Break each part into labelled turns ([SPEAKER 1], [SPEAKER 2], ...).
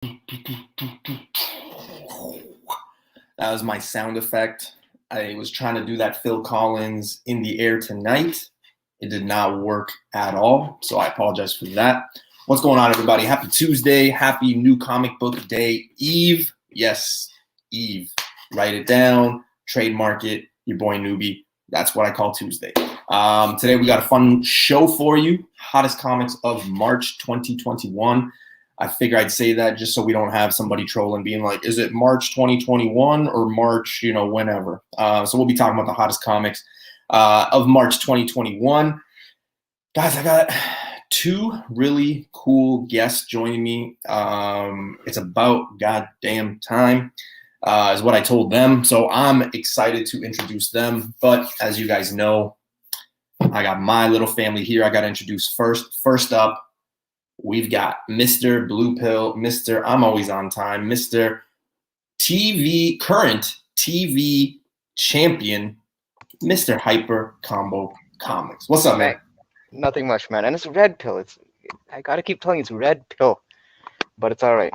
[SPEAKER 1] That was my sound effect. I was trying to do that Phil Collins In the Air Tonight. It did not work at all, so I apologize for that. What's going on, everybody? Happy Tuesday. Happy New Comic Book Day Eve. Yes, Eve. Write it down. Trademark it. Your boy Newbie. That's what I call Tuesday. Today we got a fun show for you. Hottest comics of March 2021. I figure I'd say that just so we don't have somebody trolling being like, is it March 2021 or March, whenever. So we'll be talking about the hottest comics of March 2021. Guys, I got two really cool guests joining me. It's about goddamn time, is what I told them. So I'm excited to introduce them. But as you guys know, I got my little family here. I got to introduce first. First up, we've got Mr. Blue Pill, Mr. I'm Always on Time, Mr. current TV champion, Mr. Hyper Combo Comics. What's up, man?
[SPEAKER 2] Nothing much, man. And it's Red Pill. I gotta keep telling you it's Red Pill, but it's all right.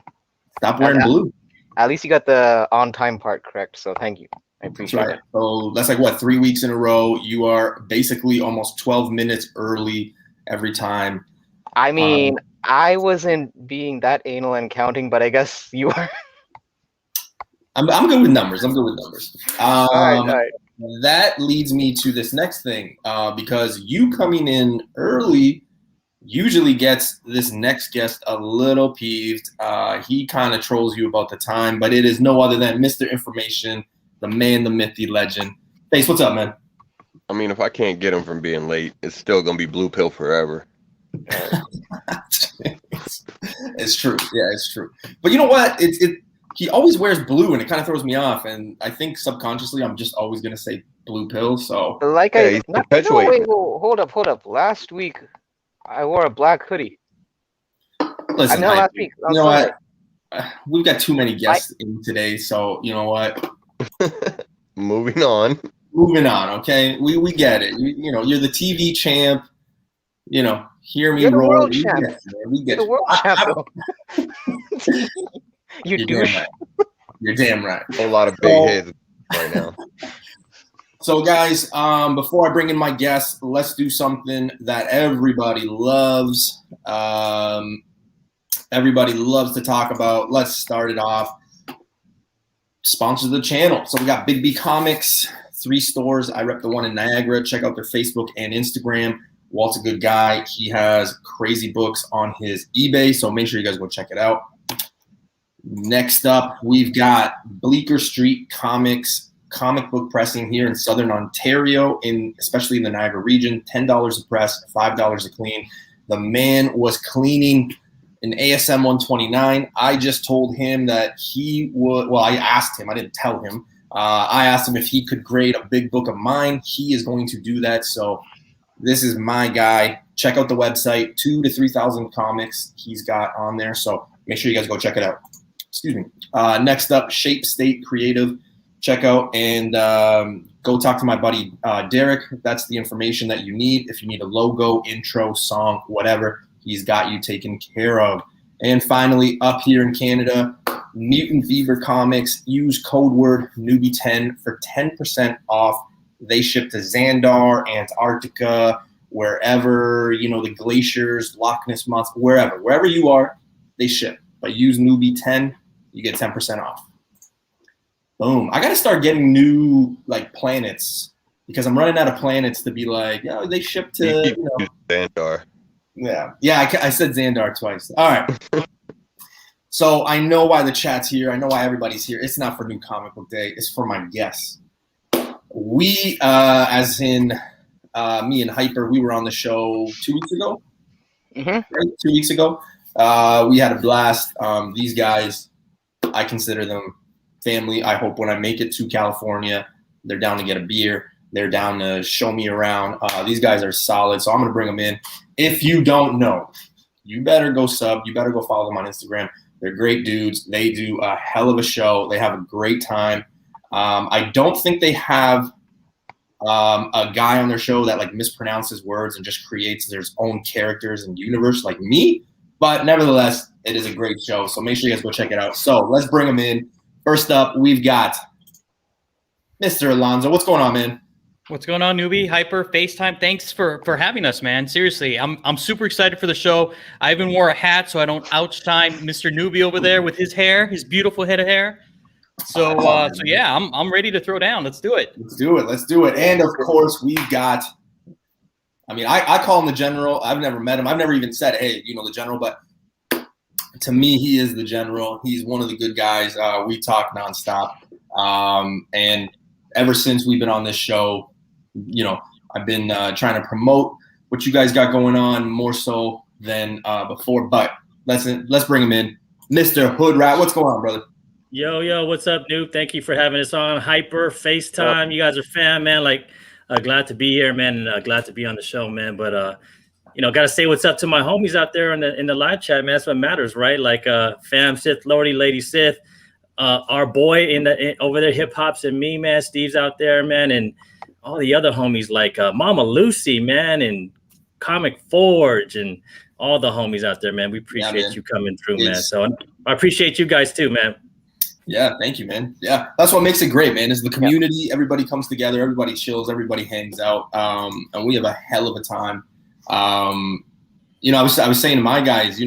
[SPEAKER 1] Stop wearing blue.
[SPEAKER 2] At least you got the on-time part correct, so thank you. I appreciate it.
[SPEAKER 1] So that's like, what, 3 weeks in a row? You are basically almost 12 minutes early every time.
[SPEAKER 2] I mean, I wasn't being that anal and counting, but I guess you are.
[SPEAKER 1] I'm good with numbers.
[SPEAKER 2] All right.
[SPEAKER 1] That leads me to this next thing, because you coming in early usually gets this next guest a little peeved. He kind of trolls you about the time, but it is no other than Mr. Information, the man, the myth, the legend. Face, what's up, man?
[SPEAKER 3] I mean, if I can't get him from being late, it's still going to be Blue Pill forever.
[SPEAKER 1] It's true. Yeah, it's true. But you know what? He always wears blue, and it kind of throws me off. And I think subconsciously, I'm just always gonna say Blue Pill. So
[SPEAKER 2] wait, hold up. Last week, I wore a black hoodie.
[SPEAKER 1] Listen,
[SPEAKER 2] last week.
[SPEAKER 1] You know what? We've got too many guests in today, so you know what?
[SPEAKER 3] Moving on.
[SPEAKER 1] Okay, we get it. You're the TV champ. Hear me
[SPEAKER 2] You're the
[SPEAKER 1] roll.
[SPEAKER 2] World champ.
[SPEAKER 1] We get
[SPEAKER 2] the world champ.
[SPEAKER 1] You're damn right. You're damn right.
[SPEAKER 3] A lot of big heads right now.
[SPEAKER 1] So, guys, before I bring in my guests, let's do something that everybody loves. Everybody loves to talk about. Let's start it off. Sponsors of the channel. So we got Big B Comics, 3 stores. I rep the one in Niagara. Check out their Facebook and Instagram. Walt's a good guy. He has crazy books on his eBay, so make sure you guys go check it out. Next up, we've got Bleecker Street Comics, comic book pressing here in Southern Ontario, especially in the Niagara region. $10 a press, $5 a clean. The man was cleaning an ASM 129. I just told him that he would. Well, I asked him. I didn't tell him. I asked him if he could grade a big book of mine. He is going to do that. So this is my guy. Check out the website. 2,000 to 3,000 comics he's got on there. So make sure you guys go check it out. Excuse me. Next up, Shape State Creative. Check out and go talk to my buddy Derek. That's the information that you need. If you need a logo, intro, song, whatever, he's got you taken care of. And finally, up here in Canada, Mutant Fever Comics. Use code word newbie10 for 10% off. They ship to Xandar, Antarctica, wherever, the glaciers, Loch Ness Monster, wherever you are, they ship. But use newbie10, you get 10% off. Boom. I got to start getting new planets because I'm running out of planets to be like, they ship to
[SPEAKER 3] Xandar.
[SPEAKER 1] Yeah. I said Xandar twice. All right. So I know why the chat's here. I know why everybody's here. It's not for New Comic Book Day. It's for my guests. We, as in me and Hyper, we were on the show 2 weeks ago.
[SPEAKER 2] Mm-hmm.
[SPEAKER 1] Right? 2 weeks ago. We had a blast. These guys, I consider them family. I hope when I make it to California, they're down to get a beer. They're down to show me around. These guys are solid, so I'm going to bring them in. If you don't know, you better go sub. You better go follow them on Instagram. They're great dudes. They do a hell of a show. They have a great time. I don't think they have a guy on their show that mispronounces words and just creates their own characters and universe like me. But nevertheless, it is a great show. So make sure you guys go check it out. So let's bring him in. First up, we've got Mr. Alonzo. What's going on, man?
[SPEAKER 4] What's going on, newbie? Hyper, FaceTime. Thanks for having us, man. Seriously, I'm super excited for the show. I even wore a hat so I don't outshine Mr. Newbie over there with his hair, his beautiful head of hair. So yeah, I'm ready to throw down. Let's do it.
[SPEAKER 1] Let's do it. Let's do it. And of course, we've got. I mean, I call him the general. I've never met him. I've never even said, hey, the general. But to me, he is the general. He's one of the good guys. We talk nonstop. And ever since we've been on this show, I've been trying to promote what you guys got going on more so than before. But let's bring him in, Mr. Hood Rat. What's going on, brother?
[SPEAKER 5] Yo, what's up, Noob? Thank you for having us on Hyper FaceTime. You guys are fan, man. Glad to be here, man, and glad to be on the show, man. But gotta say what's up to my homies out there in the live chat, man. That's what matters, right? Fam, Sith, Lordy, Lady Sith, our boy over there, Hip Hops and me, man. Steve's out there, man, and all the other homies like Mama Lucy, man, and Comic Forge, and all the homies out there, man. We appreciate you coming through, man. So I appreciate you guys too, man.
[SPEAKER 1] Yeah, thank you, man. Yeah, that's what makes it great, man, is the community. Everybody comes together, everybody chills, everybody hangs out, and we have a hell of a time. I was saying to my guys,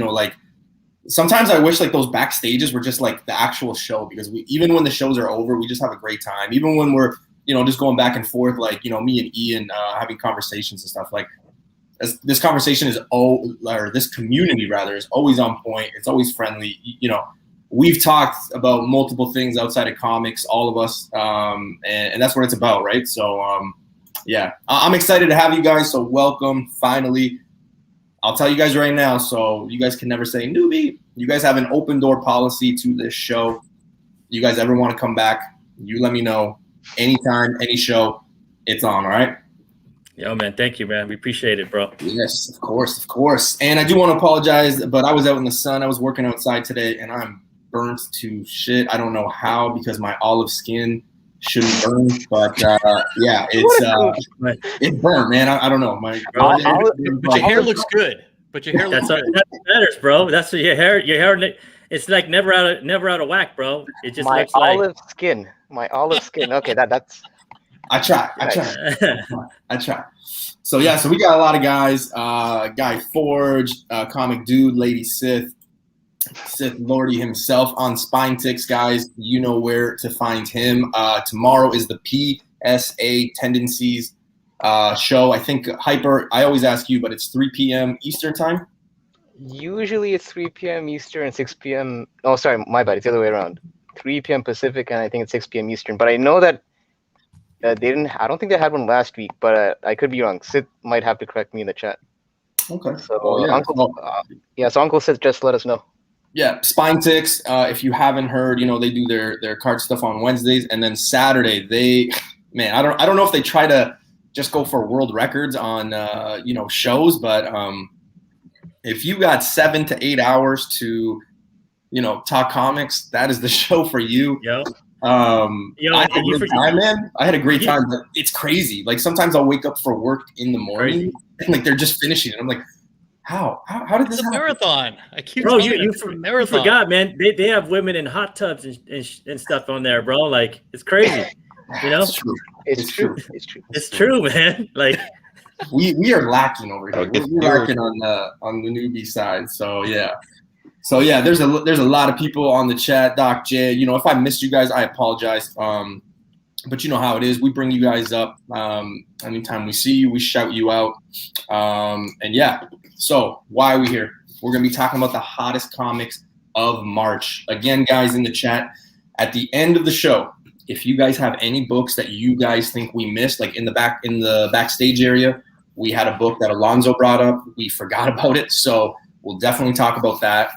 [SPEAKER 1] sometimes I wish those backstages were just the actual show, because even when the shows are over, we just have a great time. Even when we're, just going back and forth, me and Ian having conversations and stuff, this conversation or this community rather is always on point. It's always friendly. We've talked about multiple things outside of comics, all of us, and that's what it's about, right? So, yeah, I'm excited to have you guys. So welcome, finally. I'll tell you guys right now, so you guys can never say newbie. You guys have an open door policy to this show. You guys ever want to come back, you let me know. Anytime, any show, it's on, all right?
[SPEAKER 5] Yo, man, thank you, man. We appreciate it, bro.
[SPEAKER 1] Yes, of course. And I do want to apologize, but I was out in the sun. I was working outside today, and I'm burnt to shit. I don't know how, because my olive skin shouldn't burn, but yeah, it burned, man. I don't know.
[SPEAKER 4] But your hair looks good.
[SPEAKER 5] That matters, bro. That's your hair. It's never out of whack, bro. It just looks
[SPEAKER 2] olive skin. My olive skin. Okay, that's.
[SPEAKER 1] I try. So yeah, so we got a lot of guys. Guy Forge, Comic Dude, Lady Sith Lordy himself on Spine Ticks, guys. You know where to find him. Tomorrow is the PSA Tendencies show. I think Hyper, I always ask you, but it's 3 p.m. Eastern time?
[SPEAKER 2] Usually it's 3 p.m. Eastern and 6 p.m. Oh, sorry, my bad. It's the other way around. 3 p.m. Pacific, and I think it's 6 p.m. Eastern. But I know that I don't think they had one last week, but I could be wrong. Sid might have to correct me in the chat.
[SPEAKER 1] Okay.
[SPEAKER 2] So so Uncle Sid just let us know.
[SPEAKER 1] Yeah, Spine Ticks. If you haven't heard, they do their card stuff on Wednesdays, and then Saturday I don't know if they try to just go for world records on shows, but if you got 7 to 8 hours to talk comics, that is the show for you.
[SPEAKER 5] Yeah.
[SPEAKER 1] I had a great time, man. I had a great time, but it's crazy. Sometimes I'll wake up for work in the morning, and they're just finishing it. I'm like, how did this happen?
[SPEAKER 4] Marathon? I keep
[SPEAKER 5] you forgot, man. They have women in hot tubs and stuff on there, bro. It's crazy.
[SPEAKER 1] It's true.
[SPEAKER 5] It's true, man.
[SPEAKER 1] We are lacking over here. We're lacking on the newbie side. So yeah. There's a lot of people on the chat. Doc J, if I missed you guys, I apologize. But you know how it is. We bring you guys up. Anytime we see you, we shout you out. And yeah. So why are we here? We're gonna be talking about the hottest comics of March. Again, guys, in the chat, at the end of the show, if you guys have any books that you guys think we missed, in the backstage area, we had a book that Alonzo brought up. We forgot about it, so we'll definitely talk about that.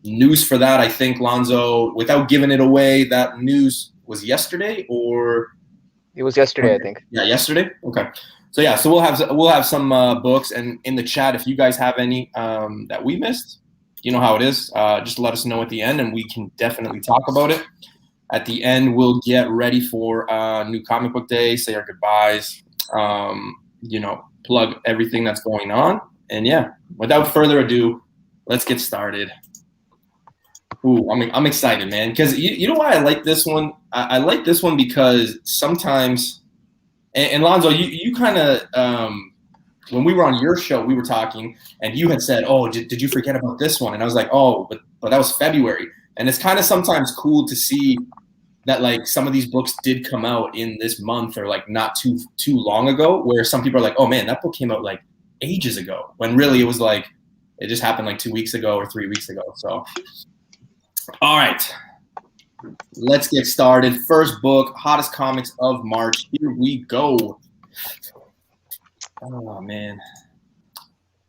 [SPEAKER 1] News for that, I think, Lonzo, without giving it away, that news was yesterday, or
[SPEAKER 2] it was yesterday, I think.
[SPEAKER 1] Yeah, yesterday. Okay. So yeah, so we'll have some books, and in the chat, if you guys have any that we missed, you know how it is. Just let us know at the end, and we can definitely talk about it. At the end, we'll get ready for New Comic Book Day, say our goodbyes, plug everything that's going on. And yeah, without further ado, let's get started. Ooh, I'm excited, man, because you know why I like this one? I like this one because sometimes, and Lonzo, you kind of, when we were on your show, we were talking, and you had said, oh, did you forget about this one? And I was like, oh, but that was February. And it's kind of sometimes cool to see that like some of these books did come out in this month or like not too long ago, where some people are like, oh man, that book came out like ages ago, when really it was like it just happened like 2 weeks ago or 3 weeks ago. So all right, let's get started. First book, hottest comics of March. Here we go. Oh man,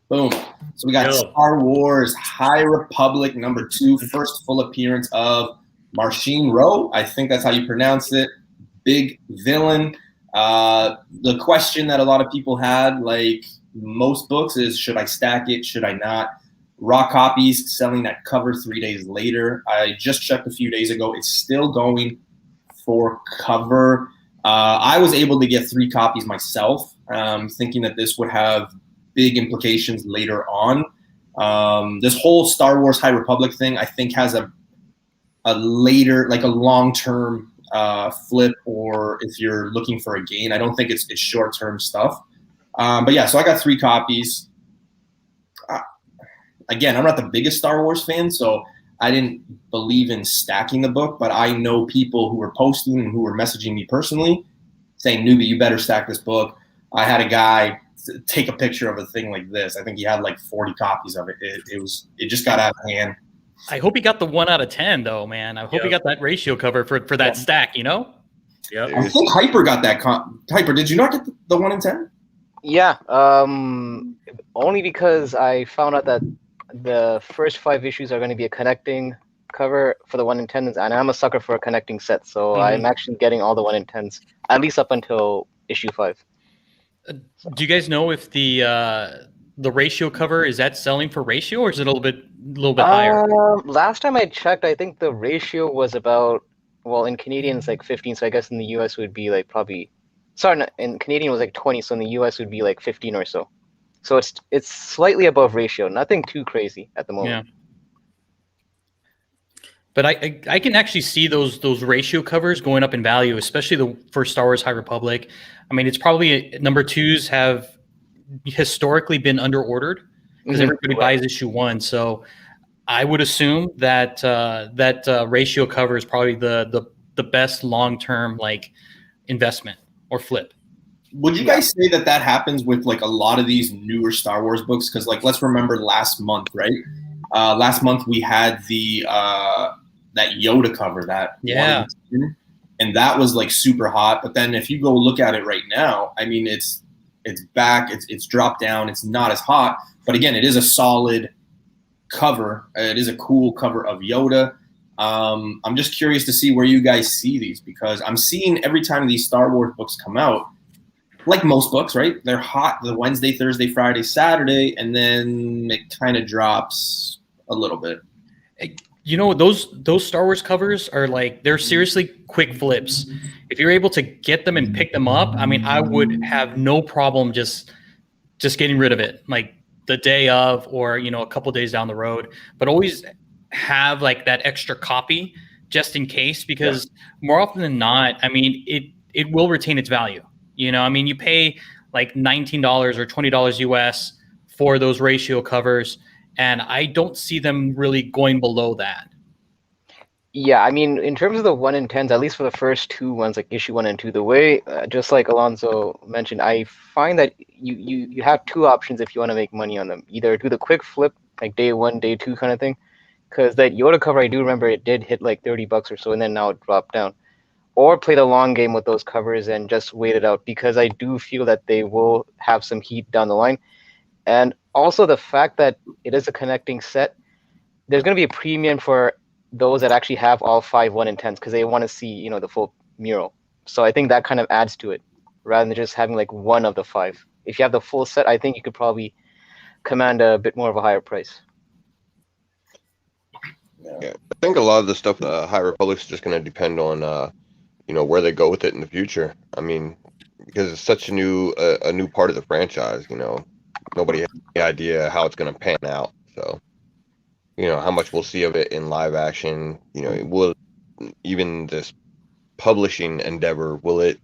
[SPEAKER 1] boom. So we got Star Wars High Republic #2, first full appearance of Marcin Rowe, I think that's how you pronounce it. Big villain. The question that a lot of people had, like most books, is should I stack it? Should I not? Raw copies selling that cover 3 days later. I just checked a few days ago. It's still going for cover. I was able to get 3 copies myself, thinking that this would have big implications later on. This whole Star Wars High Republic thing, I think, has a later, like a long-term flip, or if you're looking for a gain. I don't think it's short-term stuff. But yeah, so I got 3 copies. Again, I'm not the biggest Star Wars fan, so I didn't believe in stacking the book, but I know people who were posting and who were messaging me personally saying, Newbie, you better stack this book. I had a guy take a picture of a thing like this. I think he had like 40 copies of it. It just got out of hand.
[SPEAKER 4] I hope he got the 1 out of 10 though, man. I hope he got that ratio cover for that stack, you know?
[SPEAKER 5] Yeah.
[SPEAKER 1] I think Hyper got that. Hyper, did you not get the 1 in 10?
[SPEAKER 2] Yeah. Only because I found out that the first 5 issues are going to be a connecting cover for the 1 in 10s, and I'm a sucker for a connecting set, so I'm actually getting all the 1 in 10s, at least up until issue 5.
[SPEAKER 4] Do you guys know if the ratio cover, is that selling for ratio, or is it a little bit higher?
[SPEAKER 2] Last time I checked, I think the ratio was about, well, in Canadian it's like 15, so I guess in the US it would be like probably, sorry, no, in Canadian it was like 20, so in the US it would be like 15 or so. So it's slightly above ratio, nothing too crazy at the moment.
[SPEAKER 4] Yeah. But I can actually see those ratio covers going up in value, especially for Star Wars High Republic. I mean, it's probably #2s have historically been under ordered because everybody buys issue 1. So I would assume that ratio cover is probably the best long-term like investment or flip.
[SPEAKER 1] Would you guys say that happens with like a lot of these newer Star Wars books? Because like, let's remember last month, right? Last month we had the that Yoda cover, that one, and that was like super hot. But then if you go look at it right now, I mean, it's back, it's dropped down, it's not as hot. But again, it is a solid cover. It is a cool cover of Yoda. I'm just curious to see where you guys see these, because I'm seeing every time these Star Wars books come out, like most books, right? They're hot the Wednesday, Thursday, Friday, Saturday, and then it kind of drops a little bit.
[SPEAKER 4] You know, those Star Wars covers are like, they're seriously quick flips. If you're able to get them and pick them up, I mean, I would have no problem just getting rid of it, like the day of, or, you know, a couple days down the road. But always have like that extra copy just in case, because more often than not, I mean, it will retain its value. You know, I mean, you pay like $19 or $20 US for those ratio covers, and I don't see them really going below that.
[SPEAKER 2] Yeah, I mean, in terms of the 1 in 10s, at least for the first 2 ones, like issue 1 and 2, the way, just like Alonso mentioned, I find that you have 2 options if you want to make money on them. Either do the quick flip, like day 1, day 2 kind of thing, because that Yoda cover, I do remember it did hit like $30 or so, and then now it dropped down. Or play the long game with those covers and just wait it out, because I do feel that they will have some heat down the line. And also the fact that it is a connecting set, there's going to be a premium for those that actually have all 5 1 in 10s, because they want to see, you know, the full mural. So I think that kind of adds to it, rather than just having like 1 of the 5. If you have the full set, I think you could probably command a bit more of a higher price.
[SPEAKER 3] Yeah, I think a lot of the stuff High Republic's just going to depend on you know, where they go with it in the future. I mean, because it's such a new part of the franchise, you know, nobody has any idea how it's going to pan out. So how much we'll see of it in live action. Will even this publishing endeavor, will it,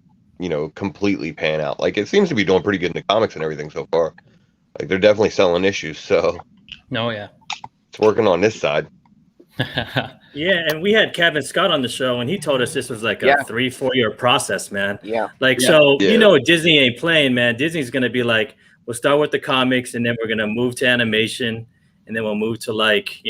[SPEAKER 3] completely pan out? Like, it seems to be doing pretty good in the comics and everything so far. Like, they're definitely selling issues, so
[SPEAKER 4] No, yeah.
[SPEAKER 3] it's working on this side.
[SPEAKER 5] Yeah, and we had Kevin Scott on the show, and he told us this was like a 3-4 year process, man.
[SPEAKER 2] Yeah.
[SPEAKER 5] Like, so Disney ain't playing, man. Disney's gonna be like, we'll start with the comics, and then we're gonna move to animation, and then we'll move to like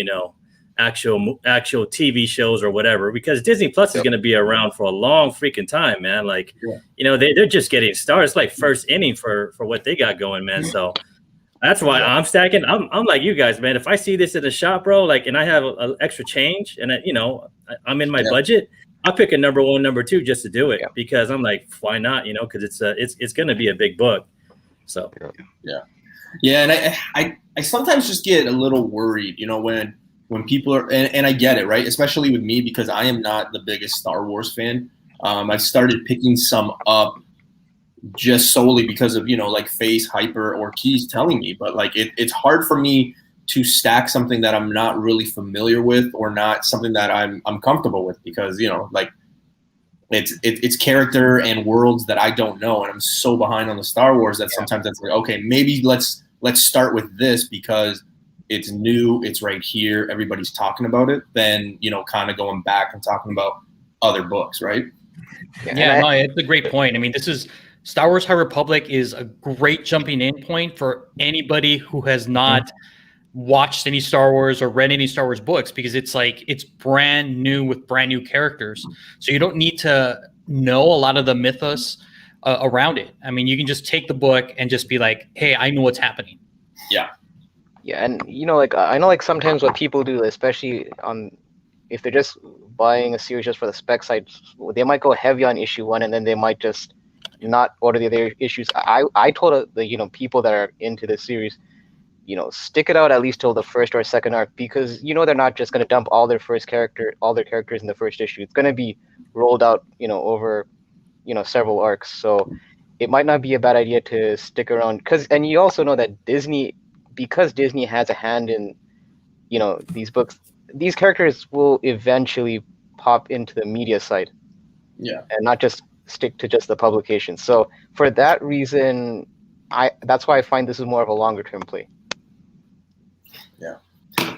[SPEAKER 5] actual TV shows or whatever. Because Disney Plus is gonna be around for a long freaking time, man. Like, they're just getting started. It's like first inning for what they got going, man. So. That's why I'm stacking. I'm like you guys, man. If I see this in the shop, bro, like, and I have a extra change, and I'm in my budget, I'll pick a number 1, number 2 just to do it because I'm like, why not? Because it's gonna be a big book. So
[SPEAKER 1] and I sometimes just get a little worried, when people are, and I get it, right? Especially with me because I am not the biggest Star Wars fan. I've started picking some up just solely because of like Face, Hyper, or Keys telling me, but like it's hard for me to stack something that I'm not really familiar with or not something that I'm comfortable with because like it's character and worlds that I don't know, and I'm so behind on the Star Wars that sometimes it's like, okay, maybe let's start with this because it's new, it's right here, everybody's talking about it, then kind of going back and talking about other books, right?
[SPEAKER 4] No, it's a great point. I mean, this is Star Wars High Republic is a great jumping in point for anybody who has not watched any Star Wars or read any Star Wars books because it's brand new with brand new characters. So you don't need to know a lot of the mythos around it. I mean, you can just take the book and just be like, hey, I know what's happening.
[SPEAKER 2] Yeah, and I know sometimes what people do, especially if they're just buying a series just for the spec site, they might go heavy on issue 1 and then they might just not order the other issues. I told the people that are into this series, stick it out at least till the first or second arc because they're not just going to dump all their characters in the first issue. It's going to be rolled out over several arcs. So it might not be a bad idea to stick around and you also know that Disney has a hand in these books. These characters will eventually pop into the media side. And not just stick to just the publication. So for that reason, that's why I find this is more of a longer term play.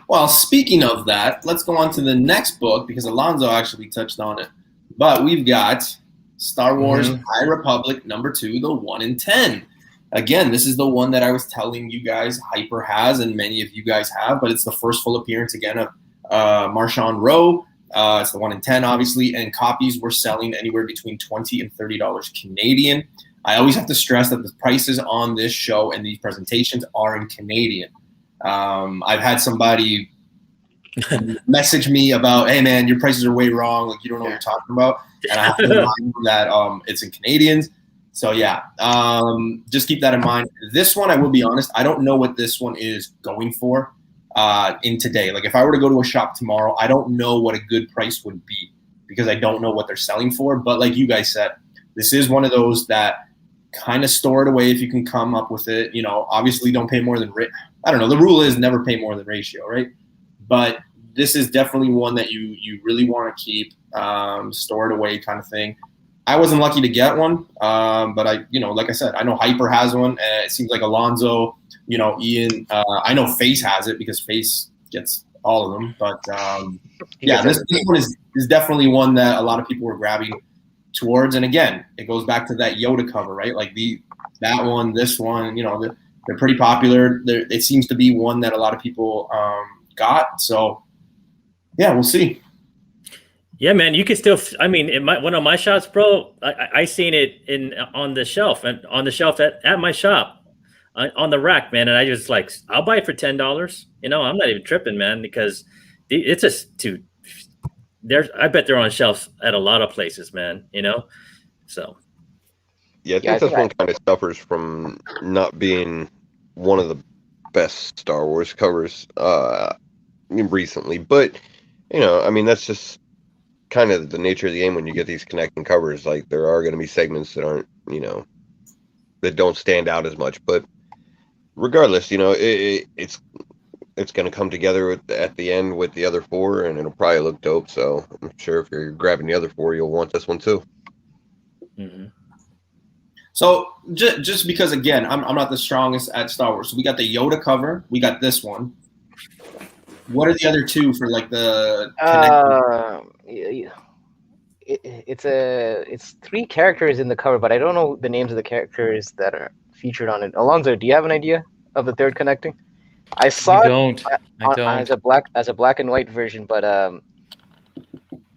[SPEAKER 1] Well, speaking of that, let's go on to the next book because Alonzo actually touched on it. But we've got Star Wars High Republic number 2, the 1 in 10. Again, this is the one that I was telling you guys Hyper has and many of you guys have, but it's the first full appearance again of Marshawn Rowe. It's the 1 in 10, obviously, and copies were selling anywhere between $20 and $30 Canadian. I always have to stress that the prices on this show and these presentations are in Canadian. I've had somebody message me about, hey, man, your prices are way wrong. Like, you don't know what you're talking about. And I have to remind them that it's in Canadians. So, just keep that in mind. This one, I will be honest, I don't know what this one is going for. In today, like if I were to go to a shop tomorrow, I don't know what a good price would be because I don't know what they're selling for. But like you guys said, this is one of those that kind of store it away if you can come up with it. Obviously don't pay more than I don't know. The rule is never pay more than ratio, right? But this is definitely one that you really want to keep, store it away kind of thing. I wasn't lucky to get one, but I, like I said, I know Hyper has one. It seems like Alonzo, Ian, I know Face has it because Face gets all of them. But this one is definitely one that a lot of people were grabbing towards. And again, it goes back to that Yoda cover, right? Like that one, this one, they're pretty popular. It seems to be one that a lot of people got. So we'll see.
[SPEAKER 5] Yeah, man, you can still. I mean, one of my shops, bro. I seen it on the shelf at my shop, on the rack, man. And I just I'll buy it for $10. I'm not even tripping, man, because it's just too. I bet they're on shelves at a lot of places, man. So.
[SPEAKER 3] Yeah, I think this one kind of suffers from not being one of the best Star Wars covers recently, but that's just kind of the nature of the game when you get these connecting covers. Like there are going to be segments that aren't, that don't stand out as much. But regardless, it's it's going to come together at the end with the other 4, and it'll probably look dope. So I'm sure if you're grabbing the other 4, you'll want this one too.
[SPEAKER 5] Mm-hmm.
[SPEAKER 1] So just because, again, I'm not the strongest at Star Wars. So we got the Yoda cover. We got this one. What are the other 2 for like the?
[SPEAKER 2] It's 3 characters in the cover, but I don't know the names of the characters that are featured on it. Alonzo, do you have an idea of the third connecting? I saw
[SPEAKER 4] I don't.
[SPEAKER 2] as a black and white version, but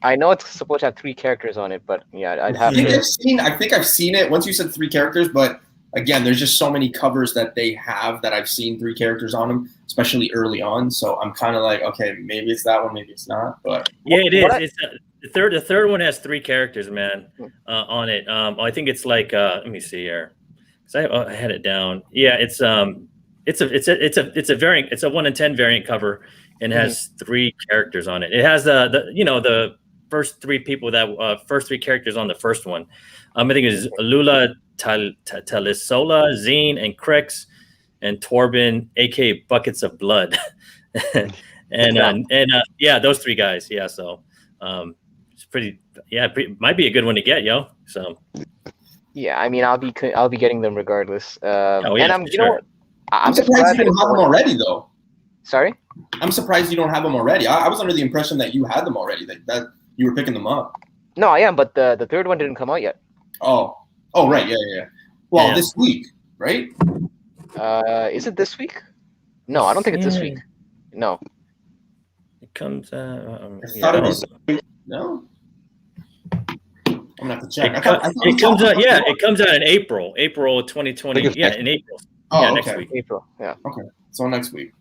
[SPEAKER 2] I know it's supposed to have 3 characters on it, but yeah, I'd have to.
[SPEAKER 1] I think I've seen it once you said 3 characters, but again, there's just so many covers that they have that I've seen 3 characters on them, especially early on. So I'm kind of like, okay, maybe it's that one, maybe it's not. But
[SPEAKER 5] yeah, it is. The third one has 3 characters, man, on it. I think it's like let me see here, because I had it down. Yeah, it's a variant. It's a 1 in 10 variant cover, and has 3 characters on it. It has the first 3 people that first 3 characters on the first one. I think it's Lula, Talisola, Zine, and Krex, and Torben, aka Buckets of Blood, and those 3 guys. Yeah, so it's pretty. Yeah, might be a good one to get, yo. So
[SPEAKER 2] yeah, I mean, I'll be getting them regardless. And I'm
[SPEAKER 1] sure. I'm surprised you don't have them already, though.
[SPEAKER 2] Sorry,
[SPEAKER 1] I'm surprised you don't have them already. I was under the impression that you had them already. That you were picking them up.
[SPEAKER 2] No, I am, but the third one didn't come out yet.
[SPEAKER 1] Oh, right, yeah. Well, this week, right?
[SPEAKER 2] Is it this week? No, I don't think it's this week. No.
[SPEAKER 5] It comes.
[SPEAKER 1] I thought it was. No. I'm gonna have to check.
[SPEAKER 5] It comes out. Yeah, it comes out in April 2020. Yeah, in April.
[SPEAKER 1] Oh,
[SPEAKER 5] yeah,
[SPEAKER 1] okay.
[SPEAKER 5] Next week.
[SPEAKER 2] April. Yeah.
[SPEAKER 1] Okay. So next week.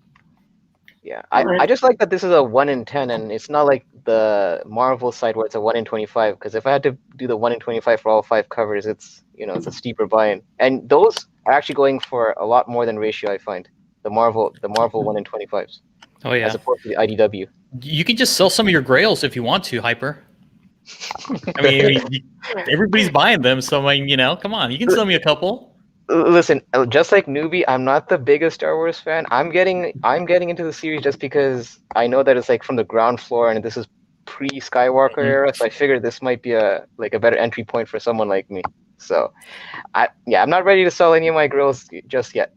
[SPEAKER 2] Yeah, I just like that this is a 1 in 10, and it's not like the Marvel side where it's a 1 in 25. Because if I had to do the 1 in 25 for all 5 covers, it's a steeper buy-in, and those are actually going for a lot more than ratio. I find the Marvel 1 in 25s.
[SPEAKER 4] Oh yeah.
[SPEAKER 2] As opposed to the IDW.
[SPEAKER 4] You can just sell some of your grails if you want to, Hyper. I mean, everybody's buying them, so I mean, come on, you can sell me a couple.
[SPEAKER 2] Listen, just like Newbie, I'm not the biggest Star Wars fan. I'm getting into the series just because I know that it's like from the ground floor, and this is pre-Skywalker era. So I figured this might be a better entry point for someone like me. So, I'm not ready to sell any of my grills just yet.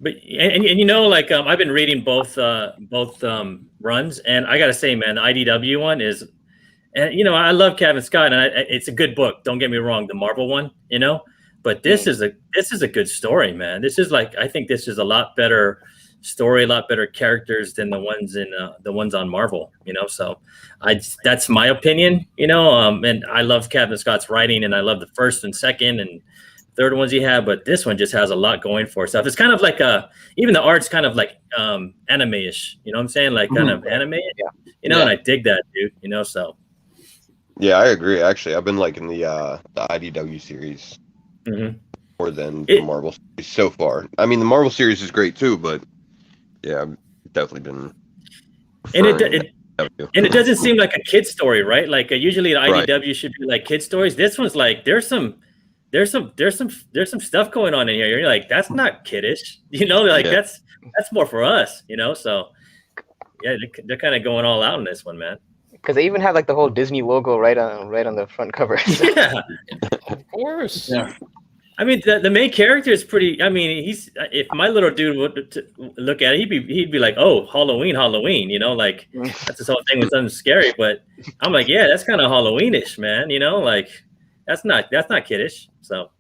[SPEAKER 5] But I've been reading both runs, and I gotta say, man, the IDW one is, and I love Kevin Scott, and it's a good book. Don't get me wrong, the Marvel one, But this is a good story, man. This is I think this is a lot better story, a lot better characters than the ones on Marvel. So that's my opinion. And I love Kevin Scott's writing, and I love the first and second and third ones he had. But this one just has a lot going for itself. It's kind of like even the art's kind of like anime-ish. You know what I'm saying? Like kind of anime. Yeah. And I dig that, dude. So.
[SPEAKER 3] Yeah, I agree. Actually, I've been liking the IDW series. More than the Marvel series so far. I mean, the Marvel series is great too, but yeah, I've definitely been.
[SPEAKER 5] And it doesn't seem like a kid story, right? Like usually the IDW should be like kid stories. This one's like there's some stuff going on in here. You're like, that's not kiddish, that's more for us, So yeah, they're kind of going all out on this one, man.
[SPEAKER 2] Because they even have like the whole Disney logo right on the front cover.
[SPEAKER 5] Yeah,
[SPEAKER 4] of course.
[SPEAKER 1] Yeah.
[SPEAKER 5] I mean, the main character is pretty. I mean, if my little dude would look at it, he'd be like, "Oh, Halloween, like that's this whole thing with something scary." But I'm like, yeah, that's kind of Halloweenish, man. Like that's not kiddish. So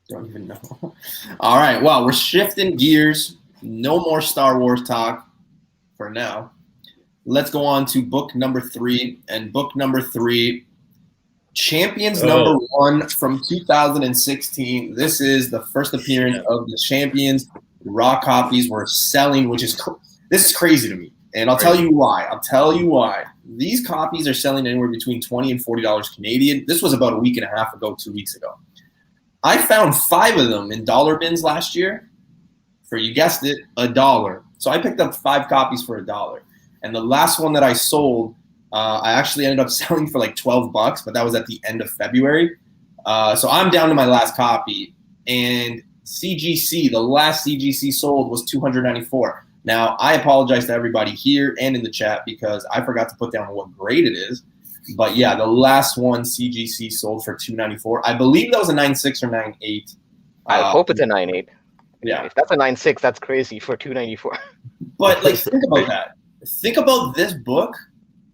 [SPEAKER 1] don't even know. All right, well, we're shifting gears. No more Star Wars talk for now. Let's go on to book number 3, and book number 3. Champions number 1 from 2016. This is the first appearance of the Champions. The raw copies were selling, this is crazy to me. And I'll tell you why. These copies are selling anywhere between $20 and $40 Canadian. This was about a week and a half ago, 2 weeks ago. I found 5 of them in dollar bins last year for, you guessed it, $1. So I picked up 5 copies for $1. And the last one that I sold, I actually ended up selling for like $12, but that was at the end of February. So I'm down to my last copy. And CGC, the last CGC sold was 294. Now, I apologize to everybody here and in the chat because I forgot to put down what grade it is. But yeah, the last one CGC sold for 294. I believe that was a 9.6 or 9.8.
[SPEAKER 2] I hope it's a 9.8.
[SPEAKER 1] Yeah.
[SPEAKER 2] If that's a 9.6, that's crazy for 294.
[SPEAKER 1] But like, think about that. Think about this book.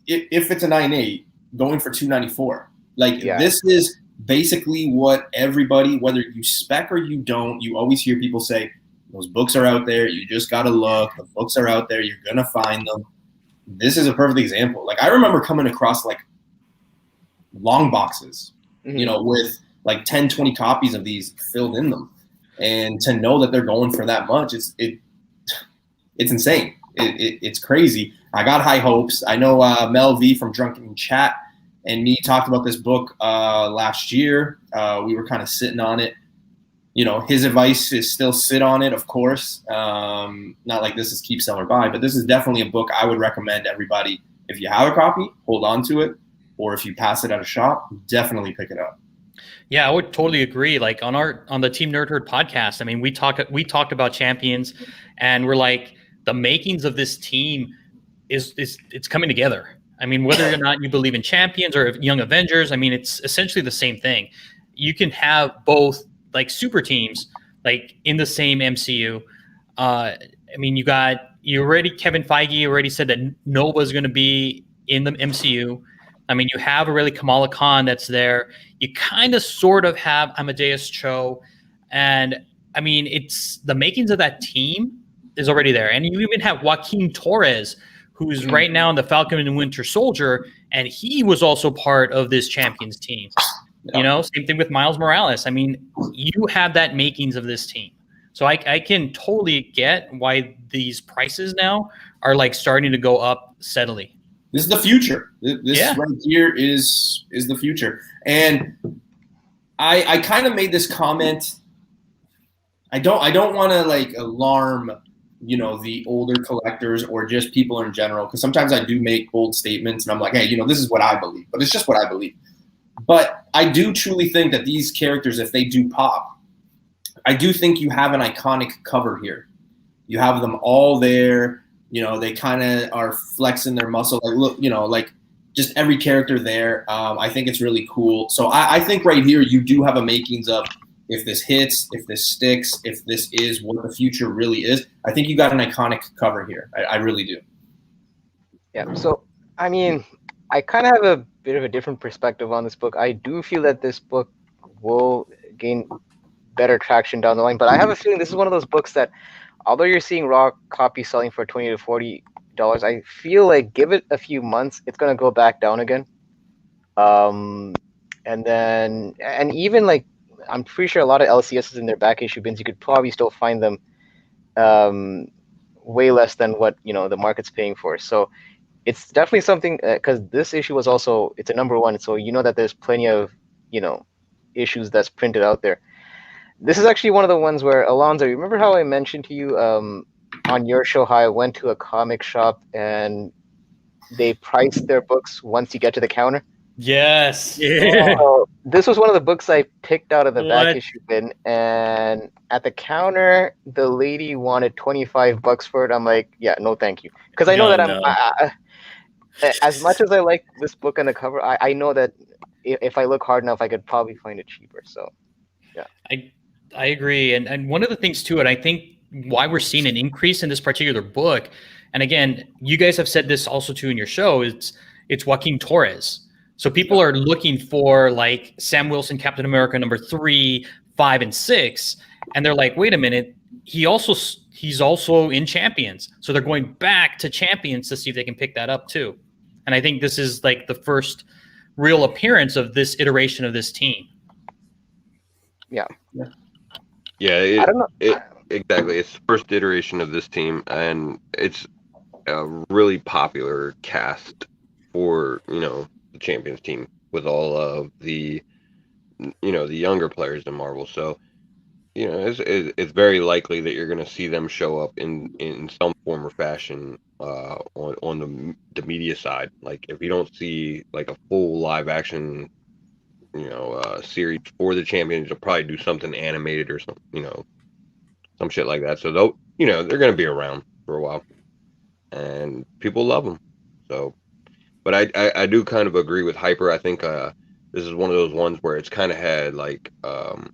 [SPEAKER 1] If it's a 9.8, going for 294. Like, this is basically what everybody, whether you spec or you don't, you always hear people say, those books are out there. You just got to look. The books are out there. You're going to find them. This is a perfect example. Like, I remember coming across like long boxes, you know, with like 10, 20 copies of these filled in them. And to know that they're going for that much, it's insane. It's crazy. I got high hopes. I know Mel V from Drunken Chat and me talked about this book last year. We were kind of sitting on it. You know, his advice is still sit on it, of course. Not like this is keep, sell, or buy, but this is definitely a book I would recommend everybody. If you have a copy, hold on to it. Or if you pass it at a shop, definitely pick it up.
[SPEAKER 4] Yeah, I would totally agree. Like on the Team Nerd Herd podcast, I mean, we talked about Champions, and we're like, the makings of this team it's coming together. I mean, whether or not you believe in Champions or Young Avengers, I mean, it's essentially the same thing. You can have both like super teams like in the same MCU. I mean, Kevin Feige already said that Nova's going to be in the MCU. I mean, you have already Kamala Khan that's there. You kind of sort of have Amadeus Cho. And I mean, it's the makings of that team is already there. And you even have Joaquin Torres, who's right now in the Falcon and Winter Soldier. And he was also part of this Champions team. Yeah. You know, same thing with Miles Morales. I mean, you have that makings of this team. So I can totally get why these prices now are like starting to go up steadily.
[SPEAKER 1] This is the future. This right here is the future. And I kind of made this comment. I don't want to like alarm, you know, the older collectors or just people in general, because sometimes I do make bold statements and I'm like, hey, you know, this is what I believe, but it's just what I believe. But I do truly think that these characters, if they do pop, I do think you have an iconic cover here. You have them all there. You know, they kind of are flexing their muscle. Like, look, you know, like just every character there. I think it's really cool. So I think right here you do have a makings of if this hits, if this sticks, if this is what the future really is. I think you got an iconic cover here. I really do.
[SPEAKER 2] Yeah. So, I mean, I kind of have a bit of a different perspective on this book. I do feel that this book will gain better traction down the line, but I have a feeling this is one of those books that, although you're seeing raw copies selling for $20 to $40, I feel like give it a few months, it's gonna go back down again. And even like I'm pretty sure a lot of LCSs in their back issue bins, you could probably still find them way less than what the market's paying for. So it's definitely something because this issue was also it's a #1, so that there's plenty of issues that's printed out there. This is actually one of the ones where, Alonzo, remember how I mentioned to you on your show how I went to a comic shop and they priced their books once you get to the counter?
[SPEAKER 4] Yes.
[SPEAKER 5] Yeah.
[SPEAKER 2] So this was one of the books I picked out of the back issue bin, and at the counter, the lady wanted $25 for it. I'm like, yeah, no, thank you, because I know that as much as I like this book and the cover, I know that if I look hard enough, I could probably find it cheaper. So, yeah.
[SPEAKER 4] I agree. And one of the things too, and I think why we're seeing an increase in this particular book, and again, you guys have said this also too in your show, it's Joaquin Torres. So people are looking for like Sam Wilson, Captain America #3, 5, and 6. And they're like, wait a minute, he's also in Champions. So they're going back to Champions to see if they can pick that up too. And I think this is like the first real appearance of this iteration of this team.
[SPEAKER 2] Yeah.
[SPEAKER 3] I don't know. Exactly. It's the first iteration of this team, and it's a really popular cast for, the Champions team with all of the, the younger players in Marvel. So, it's very likely that you're going to see them show up in some form or fashion on the media side. Like if you don't see like a full live action series for the Champions, you'll probably do something animated or something, some shit like that. So they're going to be around for a while, and people love them. So, but I do kind of agree with Hyper. I think this is one of those ones where it's kind of had like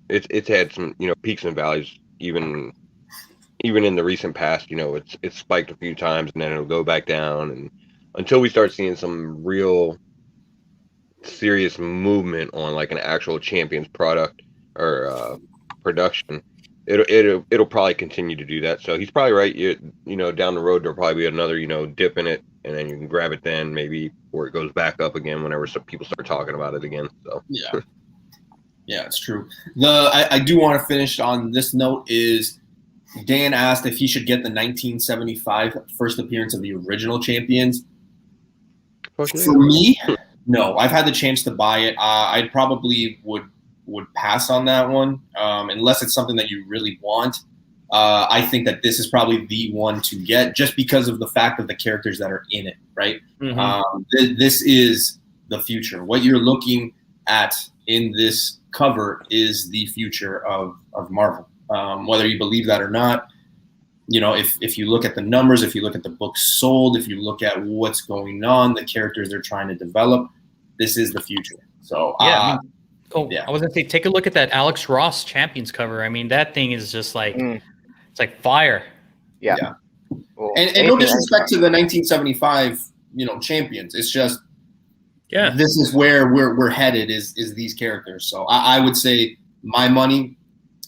[SPEAKER 3] it's had some peaks and valleys even in the recent past. It's spiked a few times and then it'll go back down, and until we start seeing some real serious movement on like an actual Champions product or production, it'll probably continue to do that. So he's probably right. Down the road there'll probably be another dip in it, and then you can grab it then maybe, or it goes back up again whenever some people start talking about it again. So
[SPEAKER 1] yeah, it's true. I do want to finish on this note. Is Dan asked if he should get the 1975 first appearance of the original Champions. For me, no. I've had the chance to buy it. I probably would pass on that one unless it's something that you really want. I think that this is probably the one to get just because of the fact of the characters that are in it, right? Mm-hmm. This is the future. What you're looking at in this cover is the future of Marvel. Whether you believe that or not, if you look at the numbers, if you look at the books sold, if you look at what's going on, the characters they're trying to develop, this is the future. So
[SPEAKER 4] I was gonna say, take a look at that Alex Ross Champions cover. I mean, that thing is just like it's like fire.
[SPEAKER 1] Yeah. Well, and no disrespect to the 1975, Champions. It's just this is where we're headed is these characters. So I would say my money,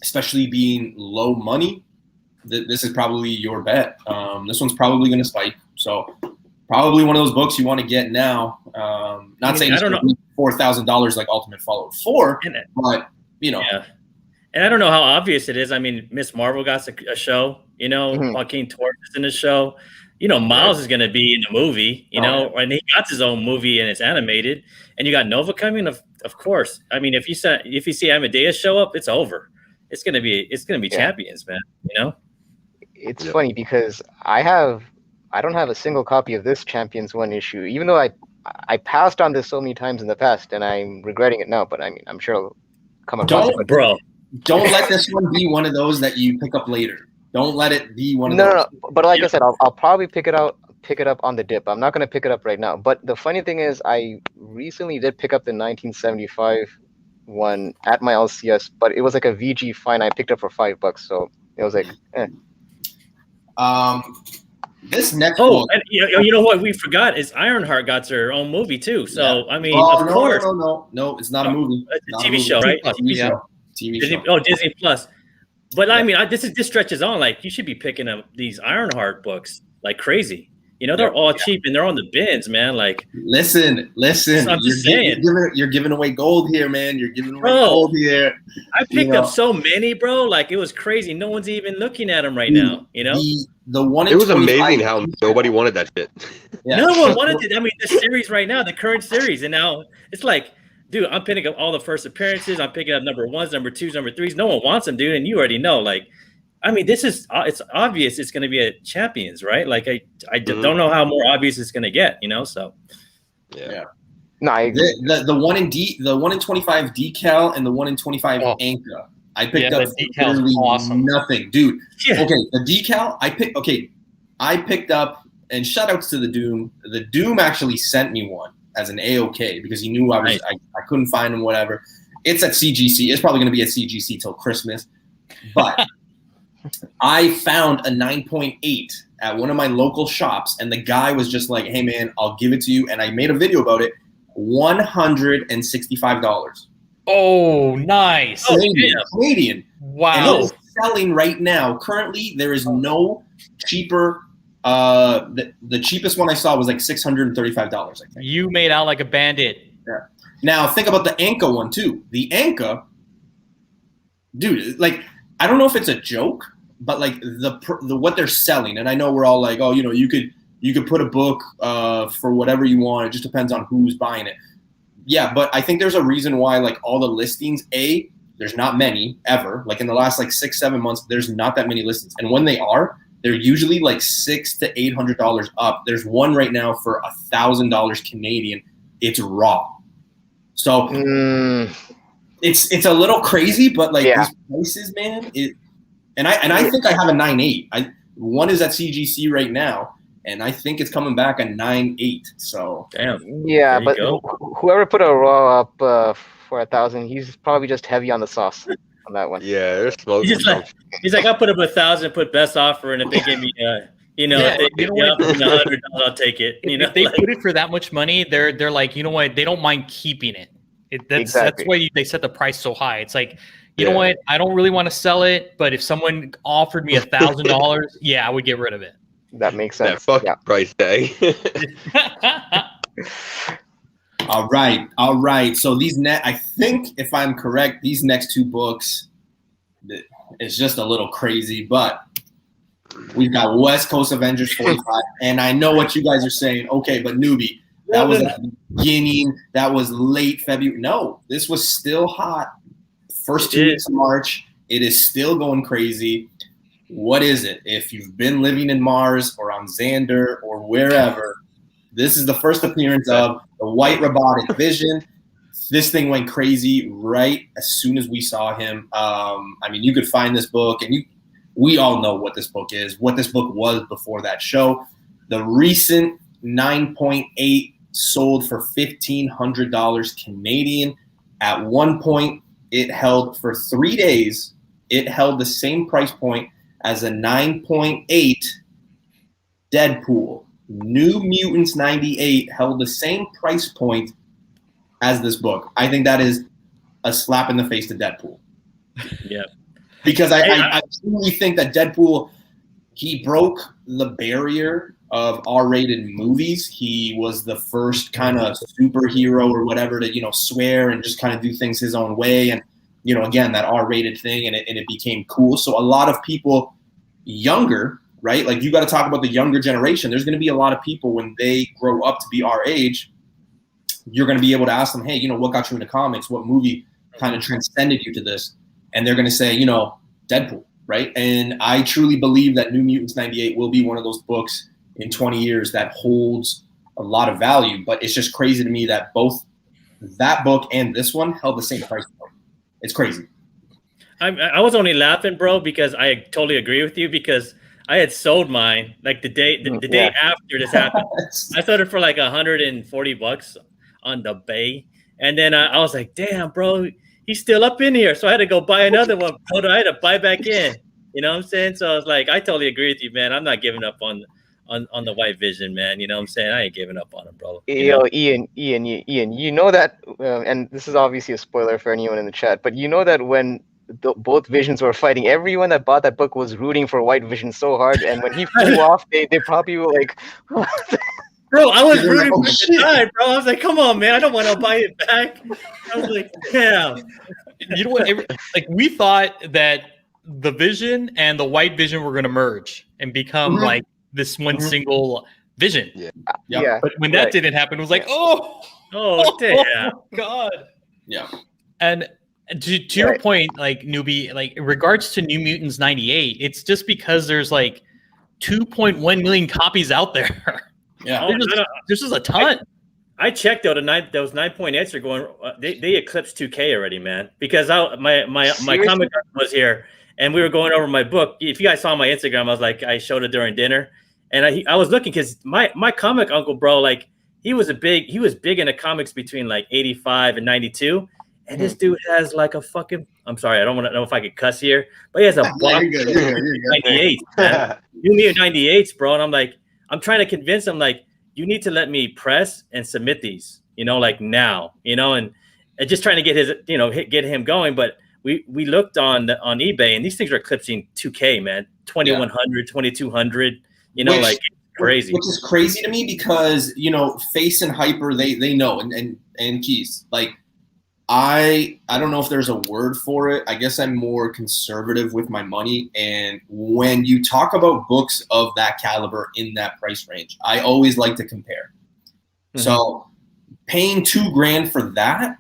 [SPEAKER 1] especially being low money, this is probably your bet. This one's probably going to spike. So probably one of those books you want to get now. Not saying it's $4,000 like Ultimate Fallout 4, but
[SPEAKER 5] Yeah. And I don't know how obvious it is. I mean, Miss Marvel got a show.
[SPEAKER 1] Mm-hmm.
[SPEAKER 5] Joaquin Torres is in the show. Miles is going to be in the movie. And he got his own movie and it's animated. And you got Nova coming, of course. I mean, if you see Amadeus show up, it's over. It's gonna be Champions, man.
[SPEAKER 2] It's funny because I don't have a single copy of this Champions 1 issue, even though I passed on this so many times in the past, and I'm regretting it now. But I mean, I'm sure it'll come across.
[SPEAKER 1] Don't let this one be one of those that you pick up later. Don't let it be one of those.
[SPEAKER 2] No. But like I said, I'll probably pick it up on the dip. I'm not gonna pick it up right now. But the funny thing is, I recently did pick up the 1975 one at my LCS, but it was like a VG fine. I picked up for $5, so it was like.
[SPEAKER 1] This next one.
[SPEAKER 5] And you know what we forgot is Ironheart got her own movie too. So I mean, of course,
[SPEAKER 1] no, it's not a movie.
[SPEAKER 5] It's a TV show, right?
[SPEAKER 1] TV show.
[SPEAKER 5] Oh, Disney Plus. But I mean, this stretches on. Like, you should be picking up these Ironheart books like crazy. They're all cheap and they're on the bins, man. Like,
[SPEAKER 1] listen.
[SPEAKER 5] I'm just saying.
[SPEAKER 1] You're giving away gold here, man. You're giving away gold here.
[SPEAKER 5] I picked up so many, bro. Like, it was crazy. No one's even looking at them right now.
[SPEAKER 1] The one.
[SPEAKER 3] It was amazing how nobody wanted that shit.
[SPEAKER 1] Yeah.
[SPEAKER 5] No one wanted it. I mean, the series right now, the current series, and now it's like, dude, I'm picking up all the first appearances. I'm picking up number 1s, number 2s, number 3s. No one wants them, dude, and you already know. Like, I mean, it's obvious it's going to be a Champions, right? Like, I don't know how more obvious it's going to get, So,
[SPEAKER 1] yeah.
[SPEAKER 2] No,
[SPEAKER 1] the 1 in the 1 in 25 decal and the 1 in 25 Anka. I picked up literally nothing, dude. Yeah. Okay, the decal I picked up, and shout outs to the Doom. The Doom actually sent me one as an AOK because he knew I couldn't find him, whatever. It's at CGC. It's probably going to be at CGC till Christmas, but. I found a 9.8 at one of my local shops, and the guy was just like, "Hey, man, I'll give it to you." And I made a video about it. $165.
[SPEAKER 4] Oh, nice.
[SPEAKER 1] Canadian.
[SPEAKER 4] Wow.
[SPEAKER 1] And it is selling right now. Currently, there is no cheaper. The cheapest one I saw was like $635. I think.
[SPEAKER 4] You made out like a bandit.
[SPEAKER 1] Yeah. Now think about the Anka one too. The Anka, dude, like. I don't know if it's a joke, but like the what they're selling, and I know we're all like, oh, you could put a book for whatever you want. It just depends on who's buying it. Yeah, but I think there's a reason why like all the listings, there's not many ever. Like in the last like 6-7 months, there's not that many listings, and when they are, they're usually like $600 to $800 up. There's one right now for $1,000 Canadian. It's raw, so. It's a little crazy, but like these prices, man, And I think I have a 9.8. One is at CGC right now, and I think it's coming back a 9.8. So
[SPEAKER 5] damn.
[SPEAKER 2] Yeah, but whoever put a raw up for 1,000, he's probably just heavy on the sauce on that one.
[SPEAKER 3] Yeah, there's smoke.
[SPEAKER 5] He's like, I'll put up 1,000, put best offer, and if they give me, if they give me $100, I'll take it.
[SPEAKER 4] If they put it for that much money, they're like, you know what? They don't mind keeping it. That's why they set the price so high. It's like, you know what? I don't really want to sell it, but if someone offered me $1,000, yeah, I would get rid of it.
[SPEAKER 2] That makes sense.
[SPEAKER 3] That fucking price tag.
[SPEAKER 1] All right. So I think if I'm correct, these next two books, it's just a little crazy, but we've got West Coast Avengers 45, and I know what you guys are saying. Okay, but newbie, that was at the beginning. That was late February. No, this was still hot. First 2 weeks of March, it is still going crazy. What is it? If you've been living in Mars or on Xander or wherever, this is the first appearance of the White Robotic Vision. This thing went crazy right as soon as we saw him. You could find this book, and we all know what this book is, what this book was before that show. The recent 9.8 sold for $1,500 Canadian. At one point, it held for 3 days. It held the same price point as a 9.8 Deadpool. New Mutants 98 held the same price point as this book. I think that is a slap in the face to Deadpool.
[SPEAKER 5] Yeah.
[SPEAKER 1] Because I truly think that Deadpool, he broke the barrier of R-rated movies. He was the first kind of superhero or whatever to, swear and just kind of do things his own way. And, again, that R-rated thing, and it became cool. So a lot of people younger, right? Like, you got to talk about the younger generation. There's going to be a lot of people when they grow up to be our age, you're going to be able to ask them, hey, what got you into comics? What movie kind of transcended you to this? And they're going to say, Deadpool, right? And I truly believe that New Mutants 98 will be one of those books in 20 years that holds a lot of value. But it's just crazy to me that both that book and this one held the same price point. It's crazy.
[SPEAKER 5] I was only laughing, bro, because I totally agree with you, because I had sold mine like the day after this happened. I sold it for like $140 on the Bay. And then I was like, damn, bro, he's still up in here. So I had to go buy another one. I had to buy back in. You know what I'm saying? So I was like, I totally agree with you, man. I'm not giving up on the White Vision, man. You know what I'm saying? I ain't giving up on him, bro.
[SPEAKER 2] Ian, you know that, and this is obviously a spoiler for anyone in the chat, but you know that when both Visions were fighting, everyone that bought that book was rooting for White Vision so hard, and when he flew off, they probably were like,
[SPEAKER 5] bro, I was rooting for the die, bro. I was like, come on, man, I don't want to buy it back. I was like, damn.
[SPEAKER 4] You know what? We thought that the Vision and the White Vision were going to merge and become like this one single Vision.
[SPEAKER 2] Yeah.
[SPEAKER 4] But when that didn't happen, it was like, oh
[SPEAKER 5] damn,
[SPEAKER 4] God.
[SPEAKER 1] Yeah.
[SPEAKER 4] And to your point, like, newbie, like, in regards to New Mutants 98, it's just because there's like 2.1 million copies out there.
[SPEAKER 1] Yeah.
[SPEAKER 4] There's just a ton.
[SPEAKER 5] I checked out those 9.8s are going. They eclipsed 2K already, man. Because my comic was here, and we were going over my book. If you guys saw my Instagram, I was like, I showed it during dinner, and I was looking because my comic uncle, bro, like he was big into comics between like 85 and 92, and this dude has like a fucking. I'm sorry, I don't want to know if I could cuss here, but he has a box of 98, man. New Mutant 98s, bro, and I'm like, I'm trying to convince him, like, you need to let me press and submit these, like now, and just trying to get his, get him going. But we looked on eBay, and these things are eclipsing 2K, man, 2100, 2200, like crazy.
[SPEAKER 1] Which is crazy to me because, Face and Hyper, they know, and Keys, like, I don't know if there's a word for it. I guess I'm more conservative with my money. And when you talk about books of that caliber in that price range, I always like to compare. Mm-hmm. So paying $2,000 for that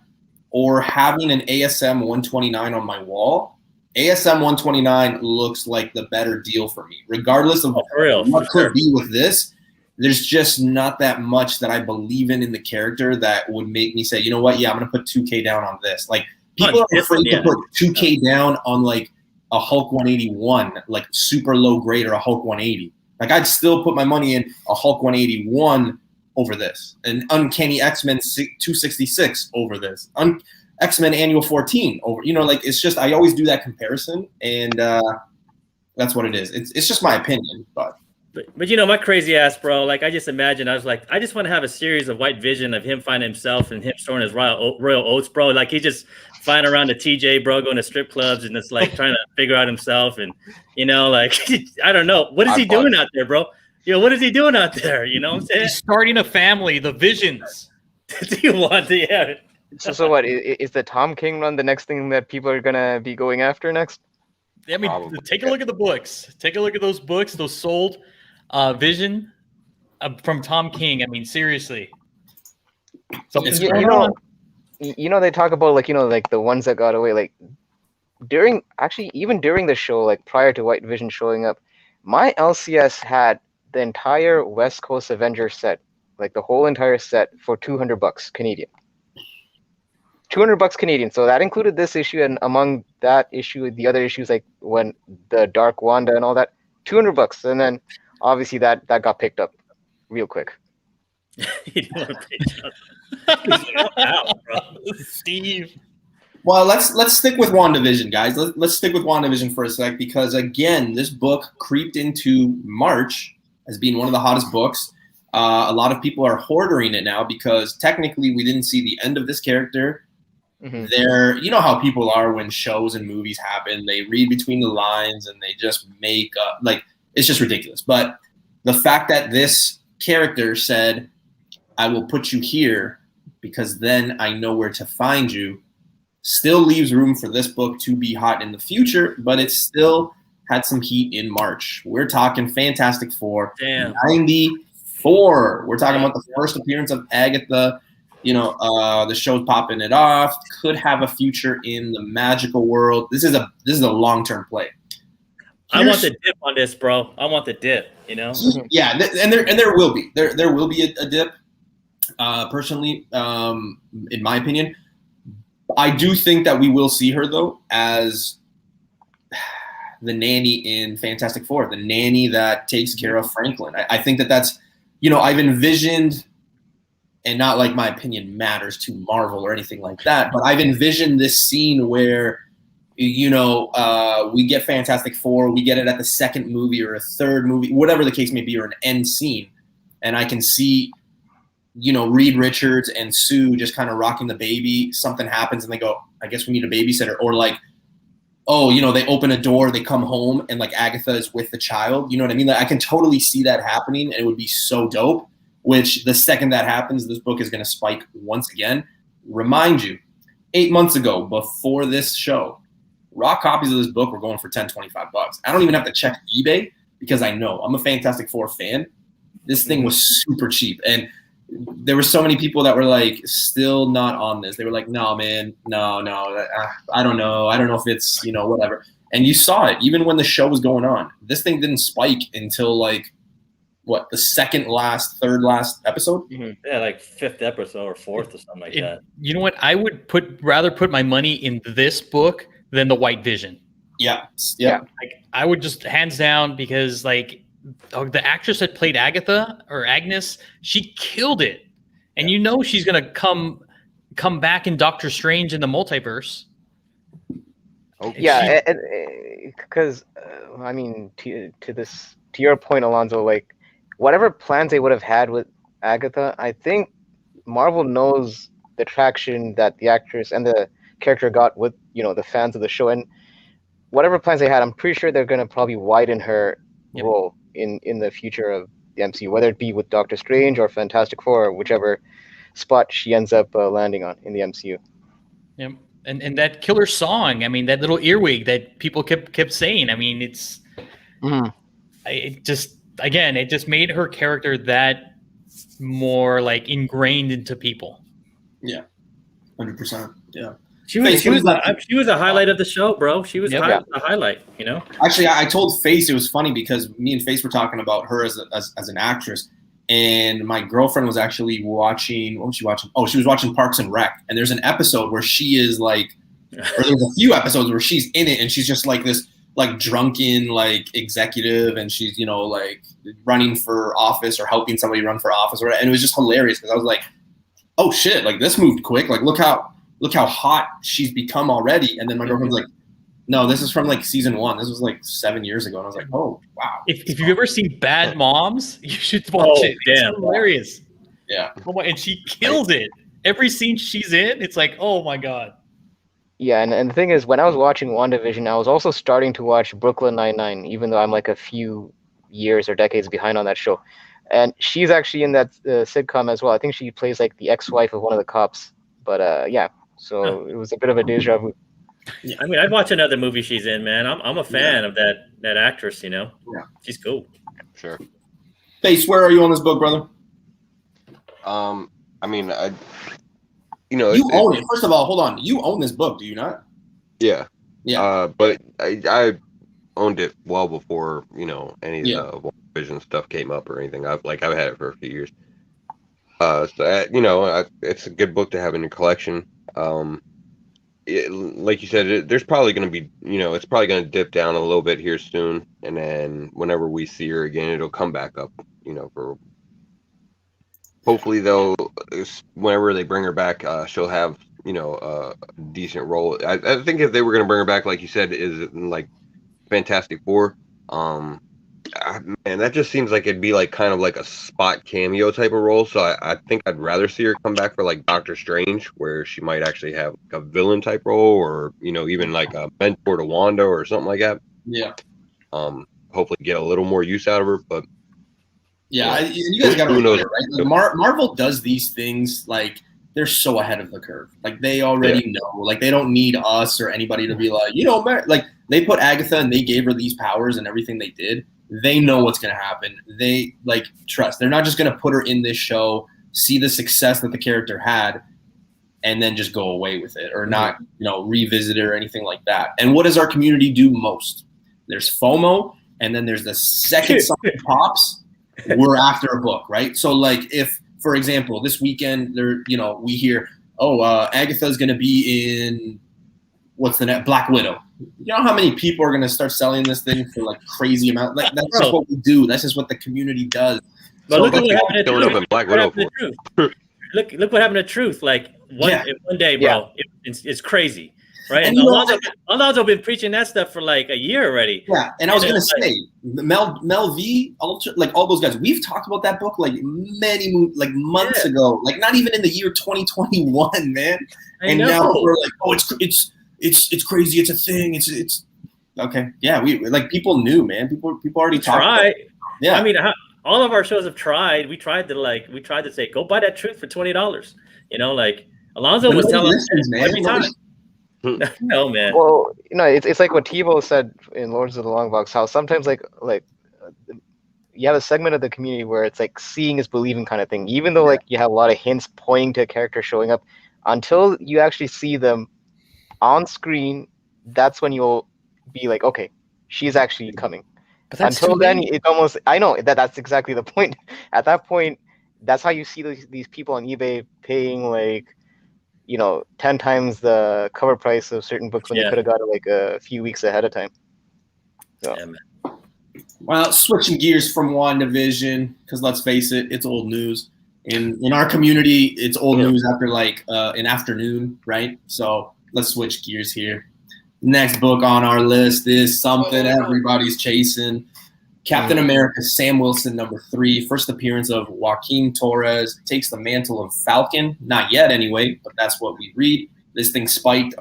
[SPEAKER 1] or having an ASM 129 on my wall, ASM 129 looks like the better deal for me, regardless of what could be with this. There's just not that much that I believe in the character that would make me say, you know what? Yeah, I'm going to put $2,000 down on this. Like, people are afraid to put $2,000 down on like a Hulk 181, like super low grade, or a Hulk 180. Like I'd still put my money in a Hulk 181 over this, an Uncanny X-Men 266 over this, X-Men Annual 14 over. Like it's just, I always do that comparison, and that's what it is. It's just my opinion, but
[SPEAKER 5] my crazy ass, bro. Like I just imagine, I was like, I just want to have a series of White Vision of him finding himself and him storing his royal oats, bro. Like he just flying around the TJ, bro, going to strip clubs and it's like trying to figure out himself, and like I don't know, what is he doing out there, bro? What is he doing out there? You know what I'm saying?
[SPEAKER 4] He's starting a family, the Visions.
[SPEAKER 5] Do you want to? Yeah.
[SPEAKER 2] So what is the Tom King run the next thing that people are gonna be going after next?
[SPEAKER 4] I mean, take a look at the books. Take a look at those books, those sold Vision from Tom King. I mean, seriously.
[SPEAKER 2] Something's going on. They talk about like the ones that got away, like even during the show, like prior to White Vision showing up, my LCS had the entire West Coast Avengers set, like the whole entire set, for $200 Canadian. $200 Canadian. So that included this issue, and among that issue, the other issues like when the Dark Wanda and all that, $200. And then obviously that got picked up real quick.
[SPEAKER 5] You don't want to pick up. Out, bro.
[SPEAKER 4] Steve.
[SPEAKER 1] Well, let's stick with WandaVision, guys. Let's stick with WandaVision for a sec, because again, this book creeped into March as being one of the hottest books. A lot of people are hoarding it now because technically we didn't see the end of this character. Mm-hmm. You know how people are when shows and movies happen. They read between the lines and they just make up, like, it's just ridiculous. But the fact that this character said, I will put you here because then I know where to find you, still leaves room for this book to be hot in the future, but it still had some heat in March. We're talking Fantastic Four.
[SPEAKER 5] Damn.
[SPEAKER 1] 94. We're talking about the first appearance of Agatha. The show's popping it off. Could have a future in the magical world. This is a long-term play.
[SPEAKER 5] I want the dip on this, bro. I want the dip.
[SPEAKER 1] Yeah, and there will be a dip. Personally, in my opinion, I do think that we will see her though as the nanny in Fantastic Four, the nanny that takes care of Franklin. I think that's, I've envisioned, and not like my opinion matters to Marvel or anything like that, but I've envisioned this scene where, we get Fantastic Four, we get it at the second movie or a third movie, whatever the case may be, or an end scene, and I can see, Reed Richards and Sue just kind of rocking the baby. Something happens and they go, I guess we need a babysitter. Or like, they open a door, they come home, and like Agatha is with the child. You know what I mean? Like, I can totally see that happening, and it would be so dope. Which the second that happens, this book is going to spike once again. Remind you, 8 months ago, before this show, raw copies of this book were going for $10, $25. I don't even have to check eBay because I know I'm a Fantastic Four fan. This thing was super cheap, and there were so many people that were like still not on this. They were like, no, man, no, I don't know. I don't know if it's, whatever. And you saw it even when the show was going on. This thing didn't spike until like, what, the third last episode?
[SPEAKER 5] Mm-hmm. Yeah, like fifth episode or fourth or something like that.
[SPEAKER 4] You know what? I would rather put my money in this book than the White Vision.
[SPEAKER 1] Yeah.
[SPEAKER 4] Like, I would just hands down, because like the actress that played Agatha or Agnes, she killed it, and she's gonna come back in Doctor Strange in the multiverse.
[SPEAKER 2] Yeah, because I mean, to your point, Alonzo, like whatever plans they would have had with Agatha, I think Marvel knows the traction that the actress and the character got with the fans of the show, and whatever plans they had, I'm pretty sure they're gonna probably widen her role in the future of the MCU, whether it be with Doctor Strange or Fantastic Four, or whichever spot she ends up landing on in the MCU.
[SPEAKER 4] Yeah, and that killer song, I mean, that little earwig that people kept saying, I mean, it's it just made her character that more like ingrained into people.
[SPEAKER 1] Yeah, 100%. Yeah.
[SPEAKER 5] She was a highlight of the show, bro. She was the highlight,
[SPEAKER 1] Actually, I told Face it was funny because me and Face were talking about her as an actress, and my girlfriend was actually watching. What was she watching? Oh, she was watching Parks and Rec, and there's an episode where she is like, or there's a few episodes where she's in it, and she's just like this like drunken like executive, and she's like running for office or helping somebody run for office, or and it was just hilarious because I was like, oh shit, like this moved quick, like look how hot she's become already. And then my girlfriend's like, no, this is from like season 1. This was like 7 years ago, and I was like, oh wow.
[SPEAKER 4] If you've ever seen Bad Moms, you should watch it.
[SPEAKER 5] Damn.
[SPEAKER 4] It's hilarious.
[SPEAKER 1] Yeah.
[SPEAKER 4] Oh my, and she kills it. Every scene she's in, it's like, oh my god.
[SPEAKER 2] Yeah, and the thing is, when I was watching WandaVision, I was also starting to watch Brooklyn Nine-Nine, even though I'm like a few years or decades behind on that show. And she's actually in that sitcom as well. I think she plays like the ex-wife of one of the cops. But yeah, so it was a bit of a deja vu.
[SPEAKER 5] Yeah, I mean, I'd watch another movie she's in, man. I'm a fan of that actress.
[SPEAKER 1] Yeah,
[SPEAKER 5] she's cool.
[SPEAKER 3] Sure.
[SPEAKER 1] Face, where are you on this book, brother?
[SPEAKER 3] I mean,
[SPEAKER 1] you own it. First of all, hold on. You own this book, do you not?
[SPEAKER 3] Yeah.
[SPEAKER 1] Yeah.
[SPEAKER 3] But I owned it well before any of the Vision stuff came up or anything. I've had it for a few years. It's a good book to have in your collection. Like you said, there's probably going to be, it's probably going to dip down a little bit here soon, and then whenever we see her again, it'll come back up. For hopefully whenever they bring her back, she'll have a decent role. I think if they were going to bring her back, like you said, is like Fantastic Four. Man, that just seems like it'd be like kind of like a spot cameo type of role. So I think I'd rather see her come back for like Doctor Strange, where she might actually have like a villain type role, or even like a mentor to Wanda or something like that.
[SPEAKER 1] Yeah.
[SPEAKER 3] Hopefully get a little more use out of her, but
[SPEAKER 1] yeah, you guys got to remember, right? Like Marvel does these things like they're so ahead of the curve. Like they already know. Like they don't need us or anybody to be like, like they put Agatha and they gave her these powers and everything they did. They know what's going to happen. They trust. They're not just going to put her in this show, see the success that the character had, and then just go away with it or not, revisit it or anything like that. And what does our community do most? There's FOMO, and then there's the second something pops, we're after a book, right? So like if, for example, this weekend we hear, Agatha's going to be in what's the next Black Widow. You know how many people are going to start selling this thing for like crazy amount? Like that's just what we do. That's just what the community does.
[SPEAKER 5] But look at what happened to
[SPEAKER 3] Truth.
[SPEAKER 5] Black Widow. Look what happened to Truth. Like one day, bro. Yeah. It's crazy, right? And Alonzo been preaching that stuff for like a year already.
[SPEAKER 1] Yeah, and I was going to say Mel V, like all those guys. We've talked about that book like months ago. Like not even in the year 2021, man. And now we're like, it's crazy. It's a thing. It's okay. Yeah, we like people knew, man. People already tried. Yeah,
[SPEAKER 5] I mean, all of our shows have tried. We tried to say, go buy that Truth for $20. Like Alonzo was telling us every time. No, man.
[SPEAKER 2] Well, it's like what Tebow said in Lords of the Long Box. How sometimes like you have a segment of the community where it's like seeing is believing kind of thing. Even though like you have a lot of hints pointing to a character showing up, until you actually see them on screen, that's when you'll be like, okay, she's actually coming. But until then, it's almost, I know that's exactly the point. At that point, that's how you see these people on eBay paying like, 10 times the cover price of certain books when they could have got it like a few weeks ahead of time. So. Yeah, man.
[SPEAKER 1] Well, switching gears from WandaVision, because let's face it, it's old news. In our community, it's old news after like an afternoon, right? So let's switch gears here. Next book on our list is something everybody's chasing. Captain America, Sam Wilson, #3. First appearance of Joaquin Torres. Takes the mantle of Falcon. Not yet, anyway, but that's what we read. This thing spiked.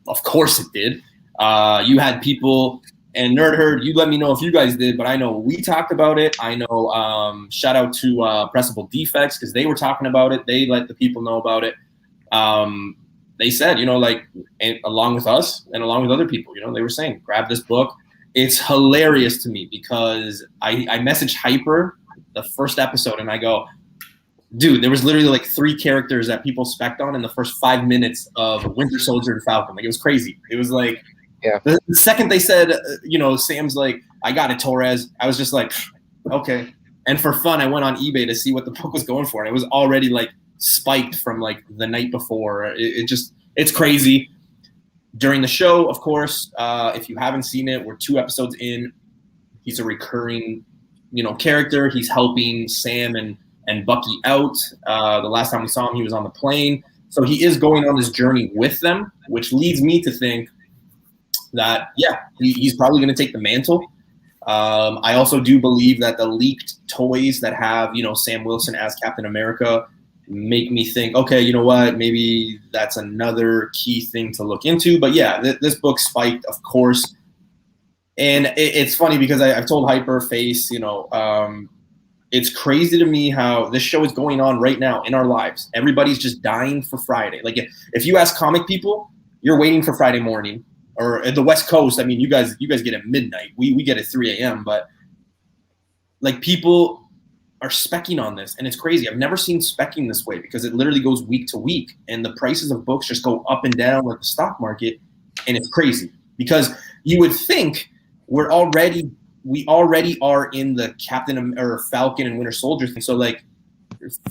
[SPEAKER 1] Of course it did. You had people, and Nerd Herd, you let me know if you guys did, but I know we talked about it. I know, shout out to Pressable Defects, because they were talking about it. They let the people know about it. They said, along with us and along with other people, they were saying, grab this book. It's hilarious to me because I messaged Hyper the first episode and I go, dude, there was literally like 3 characters that people spec'd on in the first 5 minutes of Winter Soldier and Falcon. Like it was crazy. It was like, the second they said, Sam's like, I got it, Torres. I was just like, okay. And for fun, I went on eBay to see what the book was going for. And it was already like spiked from like the night before. It's crazy. during the show, of course, if you haven't seen it, we're 2 episodes in. He's a recurring, character. He's helping Sam and Bucky out. The last time we saw him, he was on the plane. So he is going on this journey with them, which leads me to think that, he's probably going to take the mantle. I also do believe that the leaked toys that have, Sam Wilson as Captain America make me think, okay, you know what, maybe that's another key thing to look into. But yeah, this book spiked, of course. And it's funny because I've told Hyper Face, it's crazy to me how this show is going on right now in our lives. Everybody's just dying for Friday. Like if you ask comic people, you're waiting for Friday morning. Or at the West Coast, I mean, you guys get at midnight. We get at 3 a.m. But like people are specking on this, and it's crazy. I've never seen specking this way because it literally goes week to week, and the prices of books just go up and down like the stock market, and it's crazy because you would think we already are in the Captain or Falcon and Winter Soldier thing. So like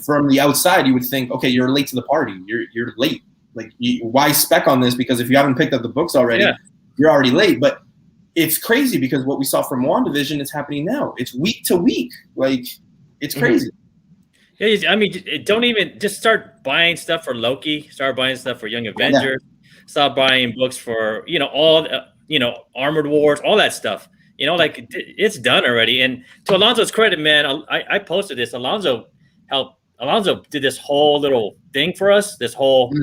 [SPEAKER 1] from the outside, you would think, okay, you're late to the party. You're late. Like, why spec on this? Because if you haven't picked up the books already, you're already late. But it's crazy because what we saw from WandaVision is happening now. It's week to week. Like, it's crazy.
[SPEAKER 5] Yeah, I mean, don't even just start buying stuff for Loki. Start buying stuff for Young Avengers. Stop buying books for all Armored Wars, all that stuff. Like it's done already. And to Alonzo's credit, man, I posted this. Alonzo did this whole little thing for us. This whole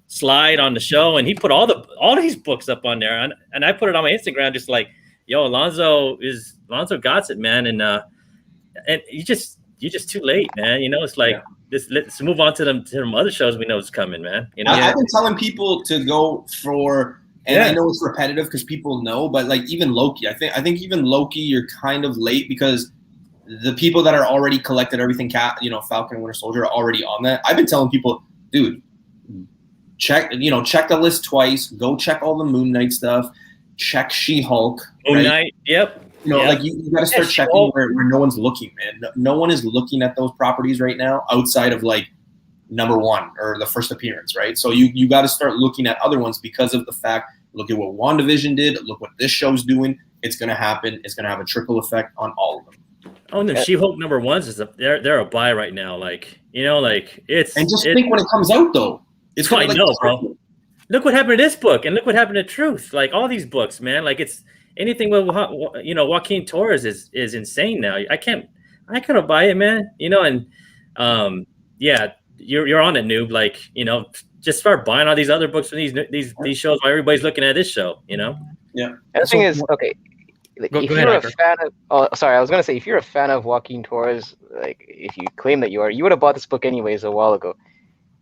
[SPEAKER 5] slide on the show, and he put all these books up on there, and I put it on my Instagram, just like, yo, Alonzo got it, man, and you're just too late, man. It's like let's move on to them other shows we know is coming, man.
[SPEAKER 1] I've been telling people to go for, and I know it's repetitive because people know, but like even Loki, I think even Loki, you're kind of late because the people that are already collected everything, Falcon and Winter Soldier are already on that. I've been telling people, dude, check the list twice. Go check all the Moon Knight stuff. Check She-Hulk.
[SPEAKER 5] Moon Knight, yep.
[SPEAKER 1] Like you got to start checking where no one's looking, man. No one is looking at those properties right now outside of like number 1 or the first appearance, right? So you got to start looking at other ones because of the fact. Look at what WandaVision did. Look what this show's doing. It's going to happen. It's going to have a trickle effect on all of them.
[SPEAKER 5] Oh, no, She-Hulk number 1s they're a buy right now. Like it's
[SPEAKER 1] and just think when it comes out though. It's
[SPEAKER 5] I know, bro. Look what happened to this book, and look what happened to Truth. Like all these books, man. Like it's anything with Joaquin Torres is insane now. I couldn't buy it, man. And you're on it, noob. Like just start buying all these other books from these shows while everybody's looking at this show.
[SPEAKER 1] Yeah.
[SPEAKER 2] And the thing is, okay. If you're a fan of, I was gonna say, if you're a fan of Joaquin Torres, like if you claim that you are, you would have bought this book anyways a while ago.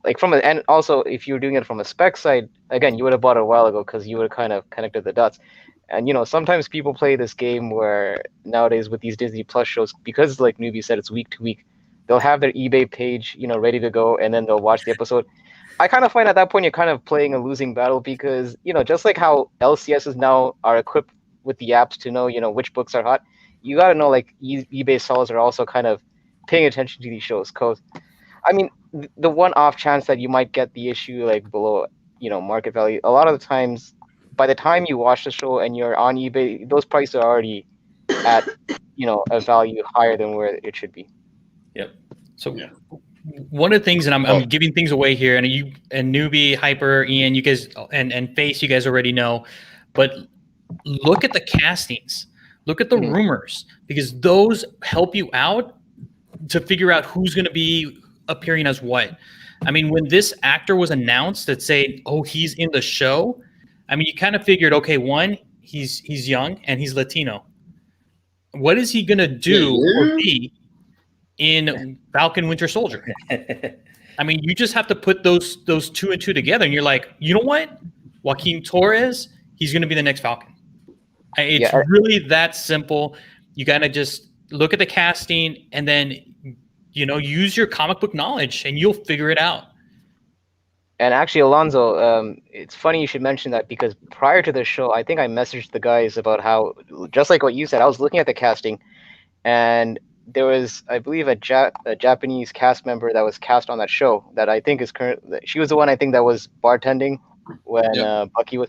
[SPEAKER 2] Like and also if you were doing it from a spec side, again, you would have bought it a while ago because you would have kind of connected the dots. And sometimes people play this game where nowadays with these Disney Plus shows, because like Newbie said, it's week to week, they'll have their eBay page, ready to go, and then they'll watch the episode. I kind of find at that point you're kind of playing a losing battle because, just like how LCSs now are equipped with the apps to know, which books are hot, you got to know like eBay sellers are also kind of paying attention to these shows. Because, I mean, the one off chance that you might get the issue like below, market value, a lot of the times, by the time you watch the show and you're on eBay, those prices are already at, a value higher than where it should be.
[SPEAKER 4] Yep. So one of the things, and I'm giving things away here, and you and Newbie, Hyper, Ian, you guys, and Face, you guys already know, but look at the castings, look at the rumors, because those help you out to figure out who's going to be appearing as what. I mean, when this actor was announced that say, oh, he's in the show, I mean, you kind of figured, okay, one, he's young and he's Latino. What is he going to do or be in Falcon Winter Soldier? I mean, you just have to put those 2 and 2 together, and you're like, you know what? Joaquin Torres, he's going to be the next Falcon. It's really that simple. You got to just look at the casting and then, use your comic book knowledge, and you'll figure it out.
[SPEAKER 2] And actually, Alonzo, it's funny you should mention that because prior to the show, I think I messaged the guys about how, just like what you said, I was looking at the casting, and there was, I believe, a Japanese cast member that was cast on that show that I think is she was the one I think that was bartending when Bucky was.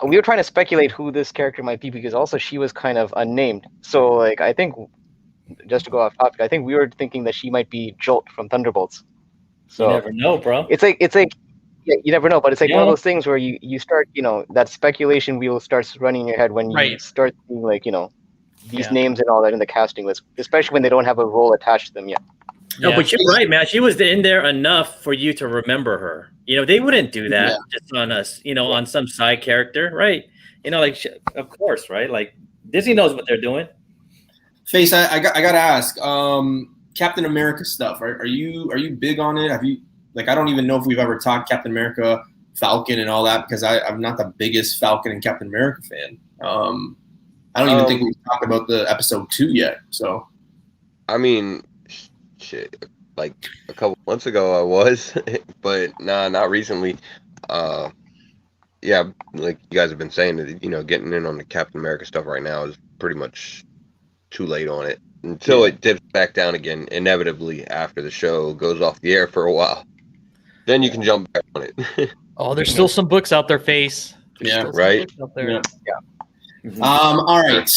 [SPEAKER 2] We were trying to speculate who this character might be because also she was kind of unnamed. So like I think, just to go off topic, I think we were thinking that she might be Jolt from Thunderbolts. So
[SPEAKER 5] you never know, bro.
[SPEAKER 2] It's like yeah, you never know, but it's like one of those things where you start, that speculation wheel starts running in your head when you start seeing like, these names and all that in the casting list, especially when they don't have a role attached to them yet.
[SPEAKER 5] No, but you're right, man. She was in there enough for you to remember her. They wouldn't do that just on us, on some side character, right? Like, of course, right? Like Disney knows what they're doing.
[SPEAKER 1] Face, I got to ask, Captain America stuff. Are you big on it? Have you? Like, I don't even know if we've ever talked Captain America, Falcon, and all that because I'm not the biggest Falcon and Captain America fan. I don't even think we've talked about the episode 2 yet. So,
[SPEAKER 3] I mean, shit, like a couple months ago I was, but not recently. Yeah, like you guys have been saying, that getting in on the Captain America stuff right now is pretty much too late on it until it dips back down again. Inevitably, after the show goes off the air for a while. Then you can jump back on it.
[SPEAKER 4] Oh, there's still some books out there, Face.
[SPEAKER 3] Right.
[SPEAKER 4] Out there.
[SPEAKER 1] All right.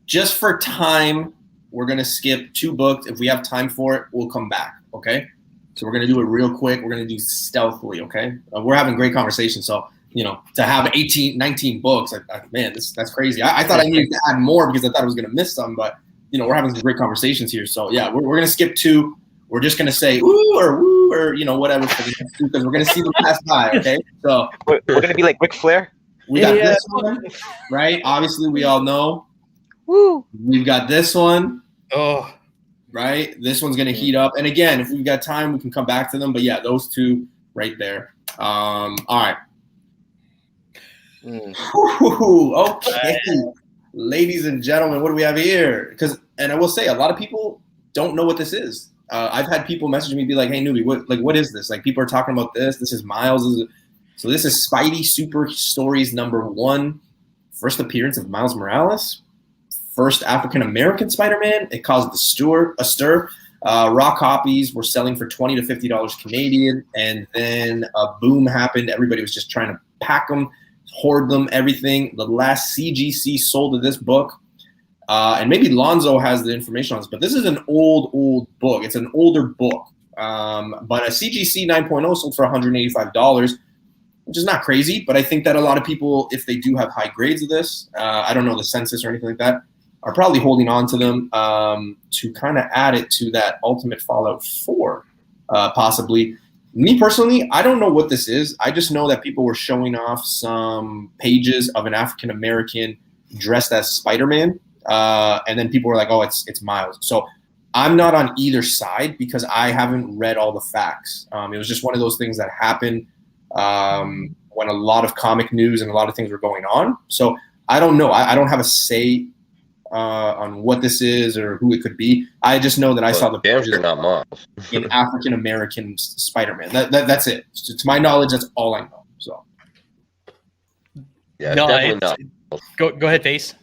[SPEAKER 1] Just for time, we're gonna skip 2 books. If we have time for it, we'll come back. Okay. So we're gonna do it real quick. We're gonna do stealthily. Okay. We're having great conversation. So to have 18, 19 books, man, that's crazy. I thought I needed to add more because I thought I was gonna miss some, but we're having some great conversations here. So yeah, we're gonna skip 2. We're just gonna say ooh or woo or whatever for the next 2 because we're gonna see them pass by. Okay, so
[SPEAKER 2] we're gonna be like Ric Flair.
[SPEAKER 1] We got this one, right? Obviously, we all know.
[SPEAKER 2] Woo!
[SPEAKER 1] We've got this one.
[SPEAKER 4] Oh,
[SPEAKER 1] right. This one's gonna heat up. And again, if we've got time, we can come back to them. But yeah, those 2 right there. All right. Okay, ladies and gentlemen, what do we have here? And I will say, a lot of people don't know what this is. I've had people message me, be like, "Hey, newbie, what is this? Like, people are talking about this. This is Miles. So this is Spidey Super Stories #1, first appearance of Miles Morales, first African American Spider-Man. It caused a stir. Raw copies were selling for $20 to $50 Canadian, and then a boom happened. Everybody was just trying to pack them, hoard them, everything. The last CGC sold of this book. And maybe Lonzo has the information on this, but this is an old book. It's an older book. But a CGC 9.0 sold for $185, which is not crazy. But I think that a lot of people, if they do have high grades of this, I don't know the census or anything like that, are probably holding on to them to kind of add it to that Ultimate Fallout 4, possibly. Me personally, I don't know what this is. I just know that people were showing off some pages of an African American dressed as Spider-Man. And then people were like, "Oh, it's Miles." So I'm not on either side because I haven't read all the facts. It was just one of those things that happened when a lot of comic news and a lot of things were going on. So I don't know. I don't have a say on what this is or who it could be. I just know that I saw the
[SPEAKER 3] pictures not Miles.
[SPEAKER 1] in African American Spider-Man. That's it. To my knowledge, that's all I know. So
[SPEAKER 3] yeah, definitely not.
[SPEAKER 4] Go ahead, Face.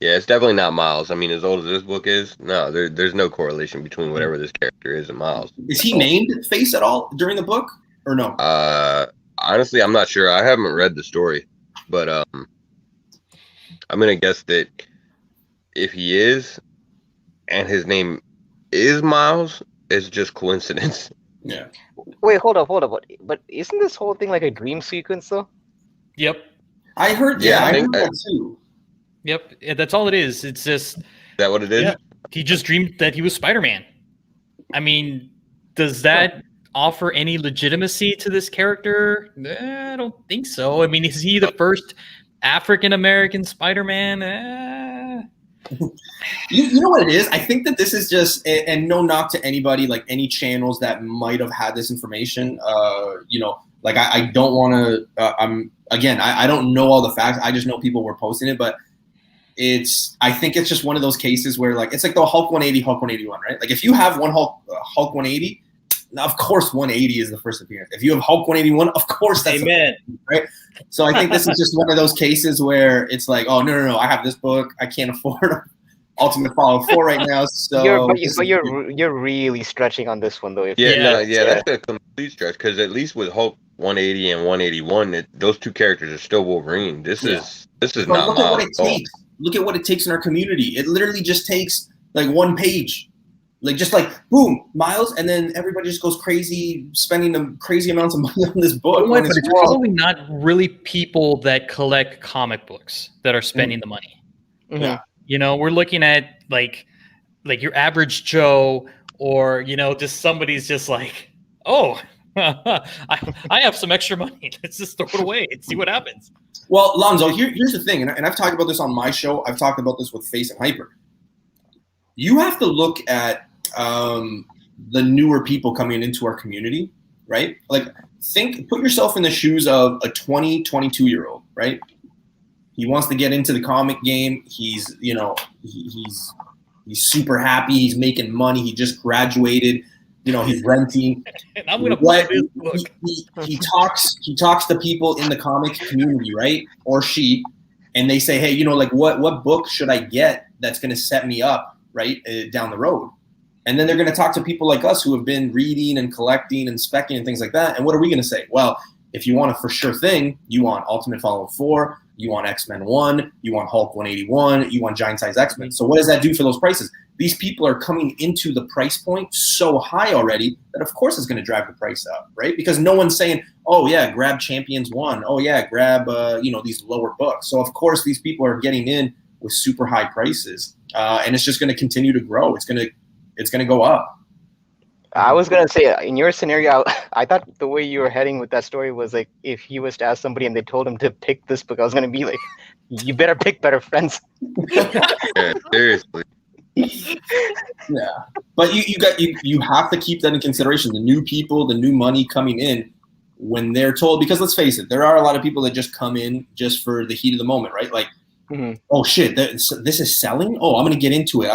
[SPEAKER 3] Yeah, it's definitely not Miles. I mean, as old as this book is, no, there's no correlation between whatever this character is and Miles.
[SPEAKER 1] Is he named Face at all during the book, or no?
[SPEAKER 3] Honestly, I'm not sure. I haven't read the story, but I'm gonna guess that if he is, and his name is Miles, it's just coincidence.
[SPEAKER 1] Yeah.
[SPEAKER 2] Wait, hold up. But isn't this whole thing like a dream sequence, though?
[SPEAKER 4] Yep.
[SPEAKER 1] I heard. Yeah, I heard that too.
[SPEAKER 4] Yep, that's all it is. It's just. Is
[SPEAKER 3] that what it is?
[SPEAKER 4] Yeah, he just dreamed that he was Spider-Man. I mean, does that offer any legitimacy to this character? I don't think so. I mean, is he the first African-American Spider-Man?
[SPEAKER 1] You know what it is? I think that this is just, and no knock to anybody, like any channels that might have had this information. Like I don't want to. I don't know all the facts. I just know people were posting it, but I think it's just one of those cases where like it's like the Hulk 180, Hulk 181, right? Like if you have one Hulk 180, of course 180 is the first appearance. If you have Hulk 181, of course that's
[SPEAKER 5] Amen.
[SPEAKER 1] Right? So I think this is just one of those cases where it's like, oh no, I have this book, I can't afford Ultimate Fallout 4 right now. So you're
[SPEAKER 2] really stretching on this one though.
[SPEAKER 3] That's a complete stretch because at least with Hulk 180 and 181, those two characters are still Wolverine. This is
[SPEAKER 1] But
[SPEAKER 3] not
[SPEAKER 1] look at what
[SPEAKER 3] Miles
[SPEAKER 1] it
[SPEAKER 3] at all.
[SPEAKER 1] takes. Look at what it takes in our community. It literally just takes like one page. Like just like boom, Miles, and then everybody just goes crazy, spending the crazy amounts of money on this book.
[SPEAKER 4] But it's probably not really people that collect comic books that are spending the money.
[SPEAKER 1] Yeah.
[SPEAKER 4] You know, we're looking at like your average Joe, or just somebody's just like, oh, I have some extra money. Let's just throw it away and see what happens.
[SPEAKER 1] Well, Lonzo, here's the thing, and I've talked about this on my show. I've talked about this with Face and Hyper. You have to look at the newer people coming into our community, right? Like, put yourself in the shoes of a 22-year-old, right? He wants to get into the comic game. He's, he's super happy. He's making money. He just graduated. He's renting.
[SPEAKER 4] And I'm gonna buy this book.
[SPEAKER 1] He talks to people in the comic community, right? Or she, and they say, hey, what book should I get that's going to set me up, right, down the road? And then they're going to talk to people like us who have been reading and collecting and specking and things like that. And what are we going to say? Well, if you want a for sure thing, you want Ultimate Fallout 4, you want X-Men 1, you want Hulk 181, you want Giant Size X-Men. So what does that do for those prices? These people are coming into the price point so high already that of course it's going to drive the price up, right? Because no one's saying, oh yeah, grab Champions 1. Oh yeah, grab these lower books. So of course these people are getting in with super high prices, and it's just going to continue to grow. It's going to go up.
[SPEAKER 2] I was going to say, in your scenario, I thought the way you were heading with that story was like, if he was to ask somebody and they told him to pick this book, I was going to be like, you better pick better friends.
[SPEAKER 3] Yeah, seriously.
[SPEAKER 1] Yeah, but you have to keep that in consideration. The new people, the new money coming in, when they're told, because let's face it, there are a lot of people that just come in just for the heat of the moment, right? Like, oh shit, this is selling. Oh, I'm going to get into it.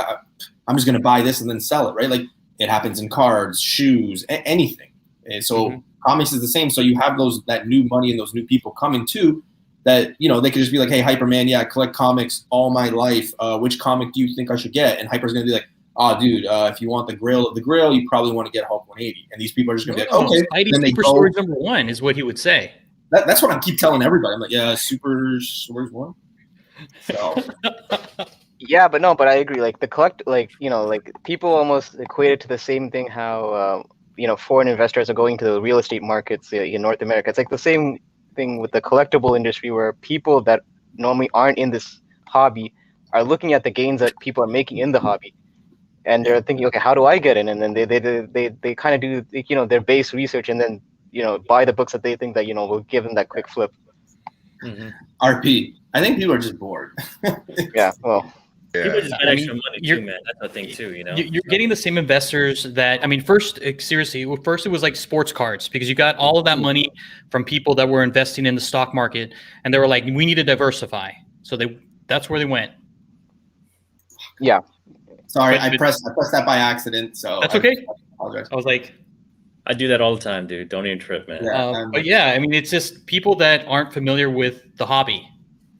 [SPEAKER 1] I'm just going to buy this and then sell it, right? Like, it happens in cards, shoes, anything. And so comics is the same. So you have that new money and those new people coming too, that, they could just be like, hey, Hyper, man, yeah, I collect comics all my life. Which comic do you think I should get? And Hyper's going to be like, oh, dude, if you want the grill of the grill, you probably want to get Hulk 180. And these people are just going to be like, okay.
[SPEAKER 4] Spidey
[SPEAKER 1] Then
[SPEAKER 4] Super Stories #1 is what he would say.
[SPEAKER 1] That's what I keep telling everybody. I'm like, yeah, Super Stories 1. So.
[SPEAKER 2] Yeah, but I agree. Like people almost equate it to the same thing how foreign investors are going to the real estate markets in North America. It's like the same thing with the collectible industry, where people that normally aren't in this hobby are looking at the gains that people are making in the hobby, and they're thinking, okay, how do I get in? And then they kind of do their base research, and then buy the books that they think that will give them that quick flip.
[SPEAKER 1] RP. I think people are just bored.
[SPEAKER 2] Yeah, well.
[SPEAKER 3] Yeah.
[SPEAKER 5] People just spend extra money too, man. That's the thing too,
[SPEAKER 4] You're getting the same investors that, first, seriously, first it was like sports cards, because you got all of that money from people that were investing in the stock market, and they were like, we need to diversify. So that's where they went.
[SPEAKER 2] Yeah.
[SPEAKER 1] Sorry, I pressed that by accident. So
[SPEAKER 4] that's okay.
[SPEAKER 1] I apologize.
[SPEAKER 4] I was like,
[SPEAKER 5] I do that all the time, dude. Don't even trip, man.
[SPEAKER 4] But yeah, it's just people that aren't familiar with the hobby,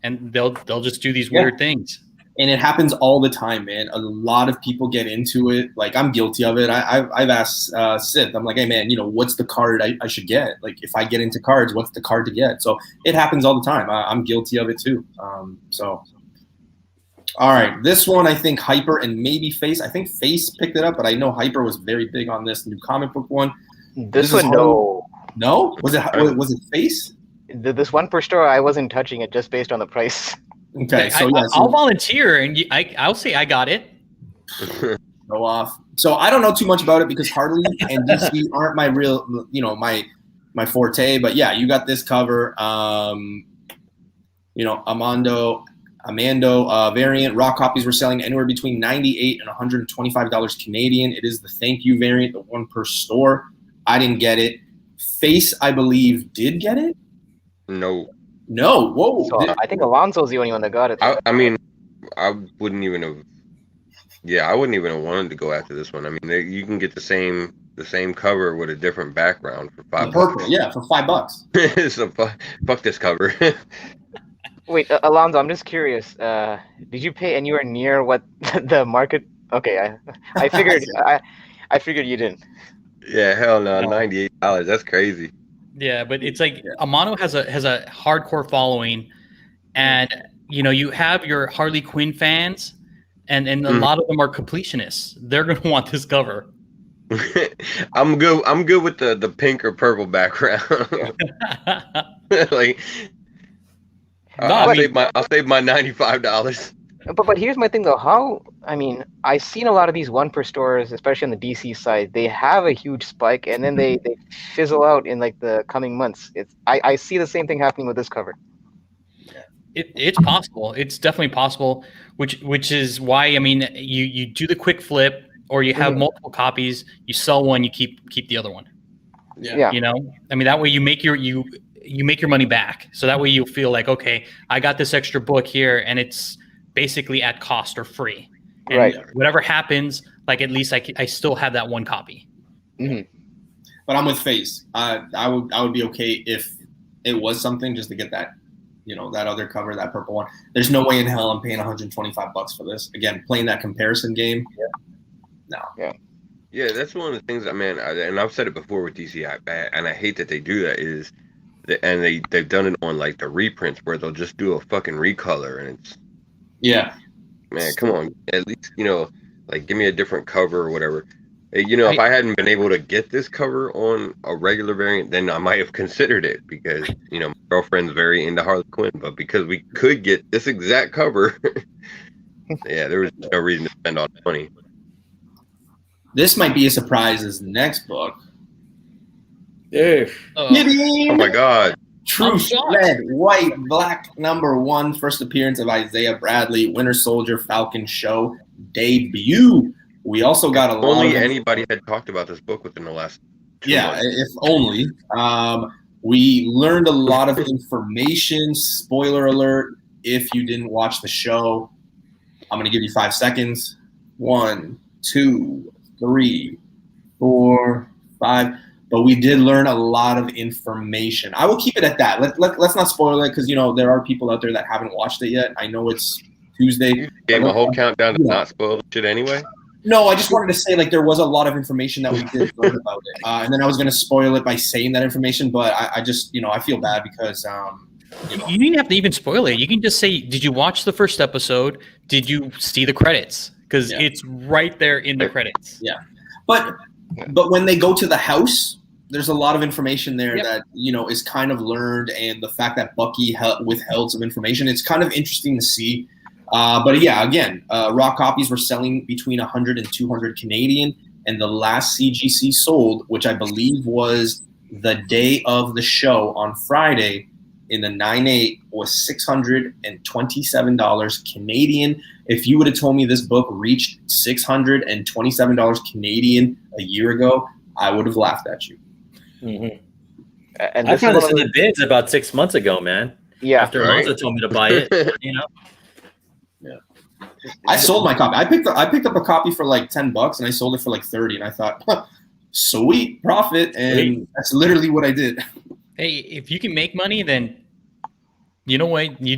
[SPEAKER 4] and they'll just do these weird things.
[SPEAKER 1] And it happens all the time, man. A lot of people get into it. Like, I'm guilty of it. I've asked Sith, I'm like, hey, man, what's the card I should get? Like, if I get into cards, what's the card to get? So it happens all the time. I'm guilty of it too. All right. This one, I think Hyper and maybe Face. I think Face picked it up, but I know Hyper was very big on this new comic book one.
[SPEAKER 2] This one, no.
[SPEAKER 1] No? Was it Face?
[SPEAKER 2] This one per store, I wasn't touching it just based on the price.
[SPEAKER 1] Okay, so
[SPEAKER 4] I'll volunteer, and I'll say I got it.
[SPEAKER 1] Go off. So I don't know too much about it because Harley and DC aren't my real, my forte. But yeah, you got this cover. Amando variant. Raw copies were selling anywhere between $98 and $125 Canadian. It is the thank you variant, the one per store. I didn't get it. Face, I believe, did get it.
[SPEAKER 3] No.
[SPEAKER 1] Whoa.
[SPEAKER 2] So I think Alonso's the only one that got it.
[SPEAKER 3] I wouldn't even have. Yeah, I wouldn't even have wanted to go after this one. You can get the same cover with a different background for $5.
[SPEAKER 1] Purple, yeah, for $5.
[SPEAKER 3] So fuck this cover.
[SPEAKER 2] Wait, Alonso, I'm just curious. Did you pay anywhere near what the market? Okay, I figured. I figured you didn't.
[SPEAKER 3] Yeah, hell no, $98. That's crazy.
[SPEAKER 4] Yeah, but it's like Amano has a hardcore following, and you have your Harley Quinn fans, and a lot of them are completionists. They're gonna want this cover.
[SPEAKER 3] I'm good with the pink or purple background. Like, I'll save my $95.
[SPEAKER 2] But here's my thing though. I've seen a lot of these one per stores, especially on the DC side. They have a huge spike, and then they fizzle out in like the coming months. I see the same thing happening with this cover.
[SPEAKER 4] It's possible. It's definitely possible. Which is why you do the quick flip, or you have multiple copies. You sell one, you keep the other one.
[SPEAKER 2] Yeah.
[SPEAKER 4] That way you make your money back. So that way you'll feel like, okay, I got this extra book here, and it's basically at cost or free. And
[SPEAKER 2] right.
[SPEAKER 4] Whatever happens, like at least I still have that one copy.
[SPEAKER 2] Mm-hmm.
[SPEAKER 1] But I'm with Face. I would be okay if it was something just to get that, that other cover, that purple one. There's no way in hell I'm paying $125 for this. Again, playing that comparison game.
[SPEAKER 2] Yeah.
[SPEAKER 1] No.
[SPEAKER 2] Yeah.
[SPEAKER 3] Yeah, that's one of the things. And I've said it before with DC, and I hate that they do that. They've done it on like the reprints where they'll just do a fucking recolor, and it's.
[SPEAKER 1] Yeah.
[SPEAKER 3] Man, come on. At least, like give me a different cover or whatever. If I hadn't been able to get this cover on a regular variant, then I might have considered it because, my girlfriend's very into Harley Quinn. But because we could get this exact cover, yeah, there was no reason to spend all the money.
[SPEAKER 1] This might be a surprise as the next book.
[SPEAKER 5] Yeah.
[SPEAKER 3] Oh my God.
[SPEAKER 1] Truth, Red, White, Black, #1, first appearance of Isaiah Bradley, Winter Soldier, Falcon Show debut. We also got
[SPEAKER 3] anybody had talked about this book within the last 2 months.
[SPEAKER 1] If only. We learned a lot of information. Spoiler alert, if you didn't watch the show, I'm going to give you 5 seconds. 1, 2, 3, 4, 5. But we did learn a lot of information. I will keep it at that. Let's not spoil it because, there are people out there that haven't watched it yet. I know it's Tuesday.
[SPEAKER 3] You gave a whole countdown to not spoil shit anyway?
[SPEAKER 1] No, I just wanted to say, there was a lot of information that we did learn about it. And then I was going to spoil it by saying that information, but I just, I feel bad because,
[SPEAKER 4] You didn't have to even spoil it. You can just say, did you watch the first episode? Did you see the credits? Because it's right there in the credits.
[SPEAKER 1] Yeah. But when they go to the house, there's a lot of information there that, is kind of learned. And the fact that Bucky withheld some information, it's kind of interesting to see. But yeah, again, raw copies were selling between 100 and 200 Canadian. And the last CGC sold, which I believe was the day of the show on Friday in the 9/8, was $627 Canadian. If you would have told me this book reached $627 Canadian a year ago, I would have laughed at you.
[SPEAKER 5] Mm-hmm. And I found this in the bids about 6 months ago, man.
[SPEAKER 2] Yeah.
[SPEAKER 5] After Alonso told me to buy it,
[SPEAKER 1] Yeah. I sold my copy. I picked up a copy for like $10 and I sold it for like 30, and I thought, sweet profit, and that's literally what I did.
[SPEAKER 4] Hey, if you can make money, then you know what, you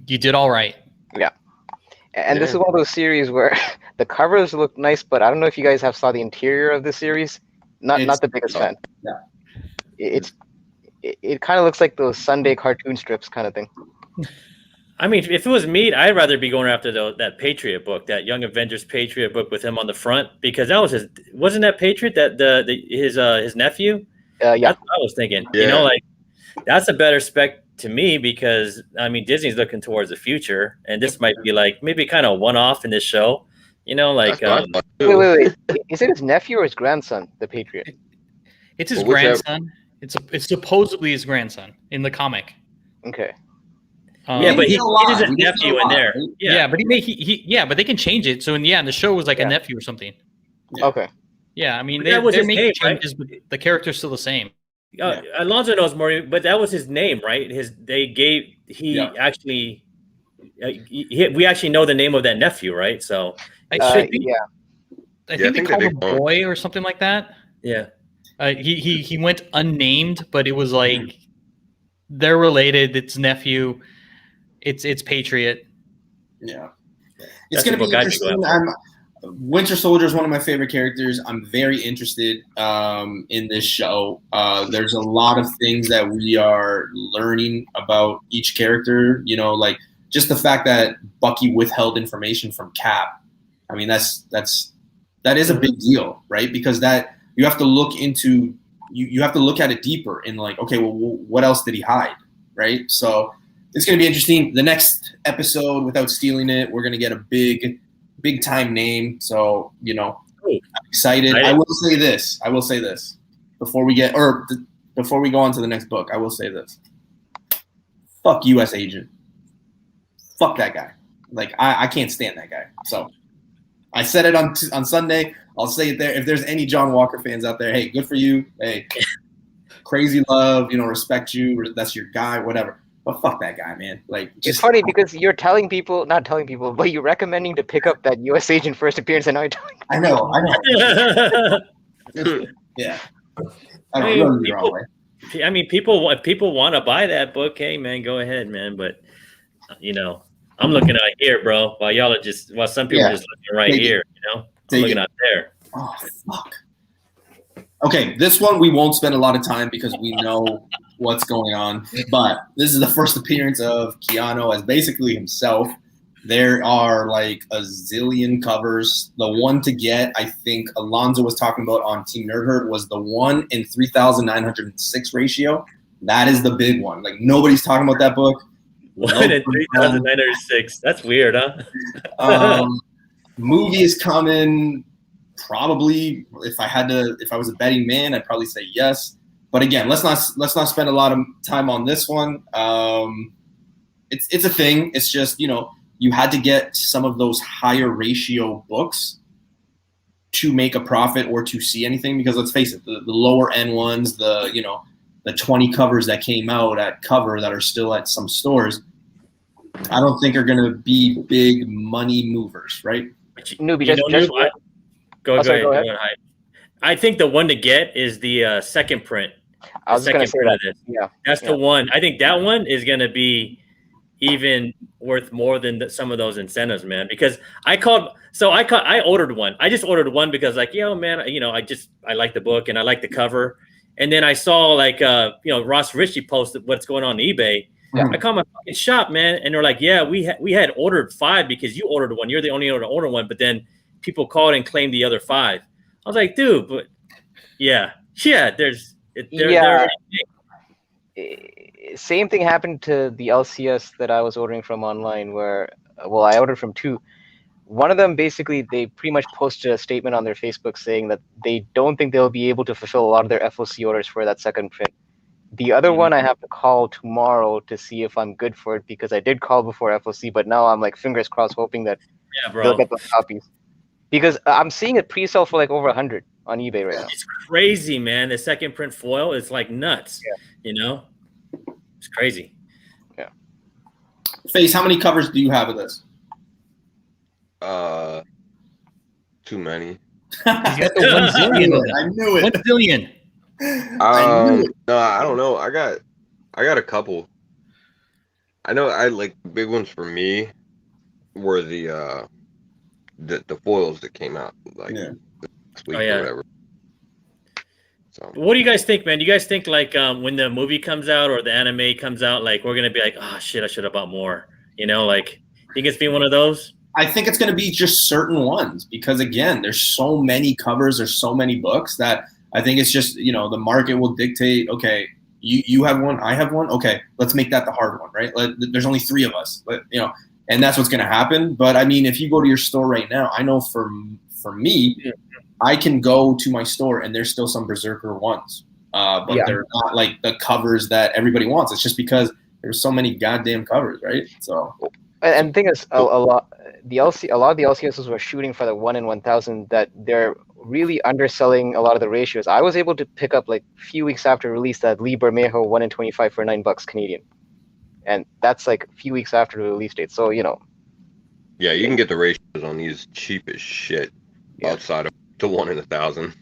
[SPEAKER 4] did all right.
[SPEAKER 2] Yeah. And this is one of those series where the covers look nice, but I don't know if you guys saw the interior of the series. Not the biggest fan.
[SPEAKER 1] Yeah.
[SPEAKER 2] It kind of looks like those Sunday cartoon strips kind of thing.
[SPEAKER 5] I mean, if it was me, I'd rather be going after that Patriot book, that Young Avengers Patriot book with him on the front, because that was wasn't that Patriot that his nephew?
[SPEAKER 2] Yeah.
[SPEAKER 5] That's what I was thinking.
[SPEAKER 3] Yeah.
[SPEAKER 5] That's a better spec to me because Disney's looking towards the future, and this might be like maybe kind of one-off in this show. Wait. Is it his nephew or his grandson, the Patriot?
[SPEAKER 4] It's his grandson. It's supposedly his grandson in the comic.
[SPEAKER 2] Okay.
[SPEAKER 5] Yeah, but he is his nephew in there.
[SPEAKER 4] Yeah, but but they can change it. So in the show was like a nephew or something.
[SPEAKER 2] Yeah. Okay.
[SPEAKER 4] Yeah, they're making changes, but the character's still the same.
[SPEAKER 5] Alonso knows more, but that was his name, right? We actually know the name of that nephew, right? So
[SPEAKER 4] I think they called him Boy or something like that.
[SPEAKER 5] Yeah.
[SPEAKER 4] He went unnamed, but it was like they're related. It's nephew. It's Patriot.
[SPEAKER 1] Yeah. It's going to be interesting. Winter Soldier is one of my favorite characters. I'm very interested in this show. There's a lot of things that we are learning about each character. You know, like just the fact that Bucky withheld information from Cap. I mean, that is a big deal, right? Because that you have to look into. You have to look at it deeper and like, okay, well, what else did he hide, right? So it's going to be interesting. The next episode, without stealing it, we're going to get a big time name. So, you know, I'm excited. I will say this before we go on to the next book. I will say this. Fuck U.S. agent. Fuck that guy. Like, I can't stand that guy. So I said it on Sunday. I'll say it there. If there's any John Walker fans out there, hey, good for you. Hey, crazy love, you know, respect you. That's your guy, whatever. But fuck that guy, man. Like,
[SPEAKER 2] it's funny because you're not telling people, but you're recommending to pick up that U.S. agent first appearance, and now you're telling people.
[SPEAKER 1] I know. Yeah. I don't know.
[SPEAKER 5] I mean, people, if people want to buy that book, hey, man, go ahead, man. But, you know, I'm looking out here, bro, while some people are just looking right here, you know? I'm looking out there.
[SPEAKER 1] Oh, fuck. Okay, this one we won't spend a lot of time because we know what's going on. But this is the first appearance of Keanu as basically himself. There are like a zillion covers. The one to get, I think Alonzo was talking about on Team Nerd Herd, was the 1 in 3,906 ratio. That is the big one. Like, nobody's talking about that book.
[SPEAKER 5] 1 in 3,906. That's weird, huh?
[SPEAKER 1] Movie is coming. Probably, if I was a betting man, I'd probably say yes. But again, let's not spend a lot of time on this one. It's a thing. It's just, you know, you had to get some of those higher ratio books to make a profit or to see anything, because let's face it, the lower end ones, the 20 covers that came out at Cover that are still at some stores, I don't think are going to be big money movers, right?
[SPEAKER 5] Go ahead. I think the one to get is the second print.
[SPEAKER 2] I was going to say that. Yeah,
[SPEAKER 5] that's the one. I think that one is going to be even worth more than some of those incentives, man. Because I ordered one. I just ordered one because, like, yo, man, you know, I like the book and I like the cover. And then I saw Ross Ritchie posted what's going on eBay. Yeah. I called my fucking shop, man, and they're like, yeah, we had ordered 5 because you ordered one. You're the only one to order one, but then people called and claimed the other 5. I was like, dude, but
[SPEAKER 2] same thing happened to the LCS that I was ordering from online, where, I ordered from 2. One of them, basically, they pretty much posted a statement on their Facebook saying that they don't think they'll be able to fulfill a lot of their FOC orders for that second print. The other one, I have to call tomorrow to see if I'm good for it, because I did call before FOC, but now I'm like fingers crossed hoping that they'll get those copies. Because I'm seeing it pre-sell for like over 100 on eBay right now.
[SPEAKER 5] It's crazy, man. The second print foil is like nuts. Yeah. You know? It's crazy.
[SPEAKER 2] Yeah.
[SPEAKER 1] Face, how many covers do you have of this?
[SPEAKER 3] Too many.
[SPEAKER 4] You got the 1 zillion.
[SPEAKER 1] I knew it.
[SPEAKER 4] 1 zillion.
[SPEAKER 3] No, I don't know. I got a couple. I know I like the big ones for me were the foils that came out like this week or whatever. So
[SPEAKER 5] what do you guys think, man? Do you guys think like when the movie comes out or the anime comes out, like we're gonna be like, oh shit, I should have bought more? You know, like think it's being one of those?
[SPEAKER 1] I think it's gonna be just certain ones, because again, there's so many covers, there's so many books that I think it's just, you know, the market will dictate, okay, you have one, I have one, okay, let's make that the hard one, right? There's only 3 of us, you know, and that's what's going to happen. But I mean, if you go to your store right now, I know for me, I can go to my store and there's still some Berserker ones, but they're not like the covers that everybody wants. It's just because there's so many goddamn covers, right? So,
[SPEAKER 2] and the thing is, a lot of the LCSs were shooting for the 1 in 1,000, that they're really underselling a lot of the ratios. I was able to pick up like a few weeks after release that Lee Bermejo 1 in 25 for $9 Canadian, and that's like a few weeks after the release date. So, you know,
[SPEAKER 3] yeah, you can get the ratios on these cheap as shit outside of the 1 in 1,000.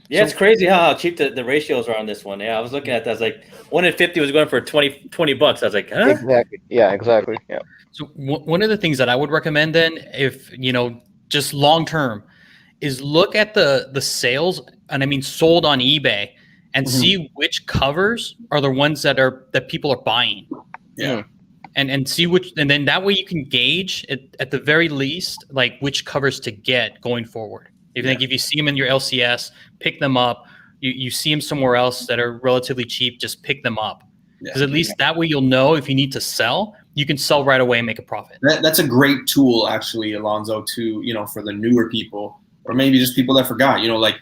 [SPEAKER 5] Yeah, it's crazy how cheap the ratios are on this one. Yeah, I was looking at that. I was like, 1 in 50 was going for $20. I was like, huh?
[SPEAKER 2] Exactly. Yeah, exactly. Yeah.
[SPEAKER 4] So one of the things that I would recommend then, if, you know, just long term, is look at the sales, and I mean sold on eBay, and see which covers are the ones that people are buying.
[SPEAKER 1] Yeah.
[SPEAKER 4] And see which, and then that way you can gauge at the very least like which covers to get going forward. If you see them in your LCS, pick them up. You see them somewhere else that are relatively cheap, just pick them up. Because at least that way you'll know if you need to sell, you can sell right away and make a profit.
[SPEAKER 1] That's a great tool, actually, Alonzo, to, for the newer people, or maybe just people that forgot, like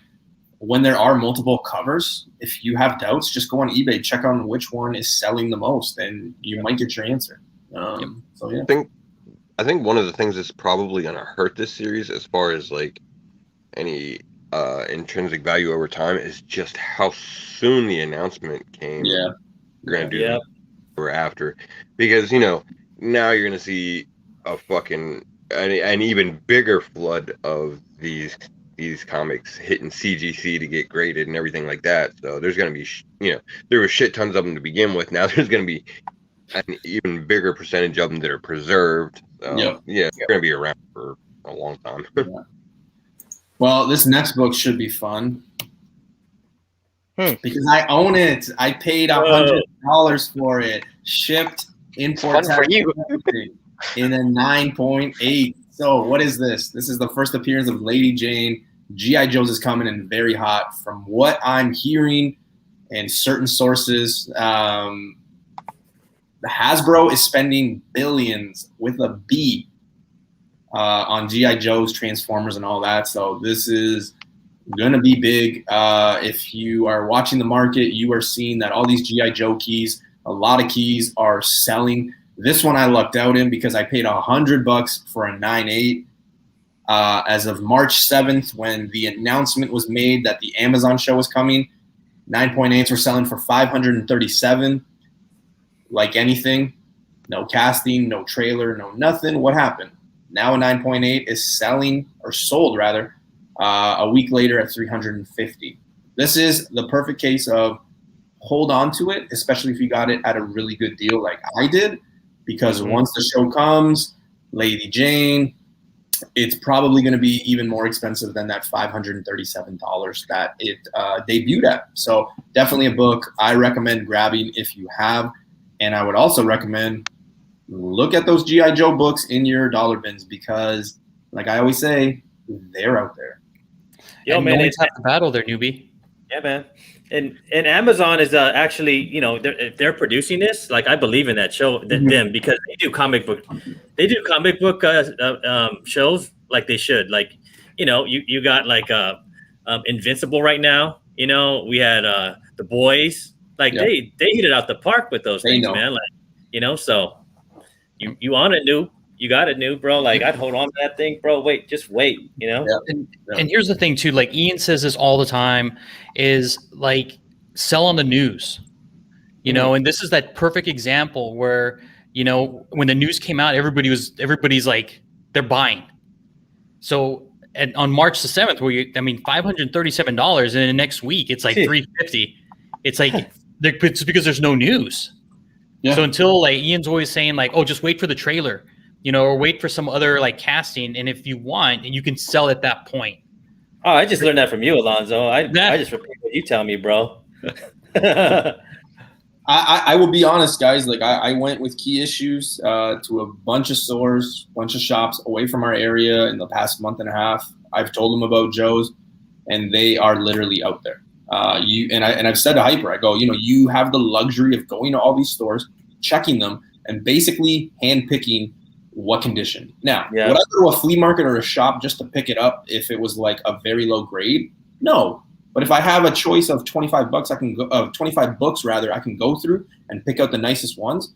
[SPEAKER 1] when there are multiple covers, if you have doubts, just go on eBay, check on which one is selling the most, and you might get your answer. So yeah.
[SPEAKER 3] I think one of the things that's probably going to hurt this series as far as like any intrinsic value over time is just how soon the announcement came.
[SPEAKER 1] Yeah.
[SPEAKER 3] You're going to do or after, because now you're going to see a fucking an even bigger flood of these comics hitting CGC to get graded and everything like that. So there's going to be there were shit tons of them to begin with. Now there's going to be an even bigger percentage of them that are preserved. So, they're going to be around for a long time.
[SPEAKER 1] Well, this next book should be fun. Because I own it. I paid $100 for it. Shipped, import
[SPEAKER 2] tax for you.
[SPEAKER 1] In a 9.8. So what is this? This is the first appearance of Lady Jane. G.I. Joe's is coming in very hot. From what I'm hearing and certain sources, the Hasbro is spending billions with a B on G.I. Joe's, Transformers, and all that. So this is going to be big. If you are watching the market, you are seeing that all these G.I. Joe keys, a lot of keys are selling. This one I lucked out in because I paid $100 for a 9.8. As of March 7th, when the announcement was made that the Amazon show was coming, 9.8s were selling for $537. Like anything, no casting, no trailer, no nothing. What happened? Now a 9.8 is selling, or sold rather, a week later at $350. This is the perfect case of hold on to it, especially if you got it at a really good deal like I did, because once the show comes, Lady Jane, it's probably going to be even more expensive than that $537 that it debuted at. So definitely a book I recommend grabbing if you have. And I would also recommend look at those G.I. Joe books in your dollar bins because, like I always say, they're out there.
[SPEAKER 4] Yo, man, it's half the battle there, newbie.
[SPEAKER 5] Yeah, man. And Amazon is actually, they're producing this. Like, I believe in that show, them, because they do comic book shows like they should. Like, you got like Invincible right now. We had The Boys. Like they hit it out the park with those things, man. Like, so you on it, new. You got it, new, bro. Like, I'd hold on to that thing, bro. Just wait,
[SPEAKER 4] And here's the thing, too. Like, Ian says this all the time, is, like, sell on the news. And this is that perfect example where, when the news came out, everybody's like, they're buying. So on March the 7th, $537, and then the next week, it's like $350. It's like, it's because there's no news. Yeah. So until, like, Ian's always saying, like, oh, just wait for the trailer. Or wait for some other like casting, and if you want, you can sell at that point.
[SPEAKER 5] Oh, I just learned that from you, Alonzo. I just repeat what you tell me, bro.
[SPEAKER 1] I will be honest, guys. Like I went with key issues to a bunch of stores, bunch of shops away from our area in the past month and a half. I've told them about Joe's, and they are literally out there. I've said to Hyper, I go, you have the luxury of going to all these stores, checking them, and basically handpicking what condition. Now, would I go to a flea market or a shop just to pick it up if it was like a very low grade? No. But if I have a choice of $25, I can go 25 books rather, I can go through and pick out the nicest ones.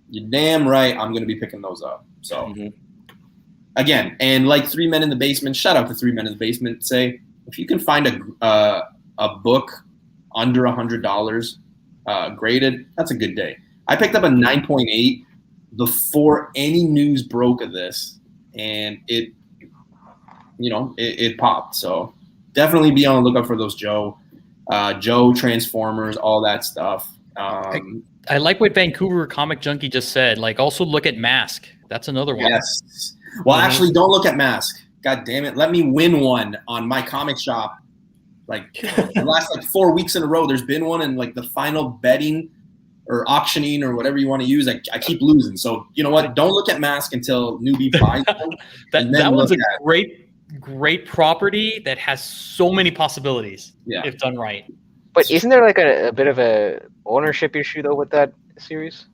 [SPEAKER 1] You're damn right I'm going to be picking those up. So again, and like 3 Men in the Basement, shout out to 3 Men in the Basement, say if you can find a book under $100 graded, that's a good day. I picked up a 9.8 before any news broke of this, and it popped. So definitely be on the lookout for those Joe Transformers, all that stuff.
[SPEAKER 4] I like what Vancouver Comic Junkie just said. Like, also look at Mask. That's another one.
[SPEAKER 1] Yes. Well, actually, don't look at Mask, God damn it, let me win one on my comic shop. Like the last like 4 weeks in a row, there's been one, and like the final betting or auctioning or whatever you want to use, I keep losing. So you know what? Don't look at Mask until newbie buys one.
[SPEAKER 4] that one's a great property that has so many possibilities if done right.
[SPEAKER 2] But isn't there like a bit of a ownership issue though with that series?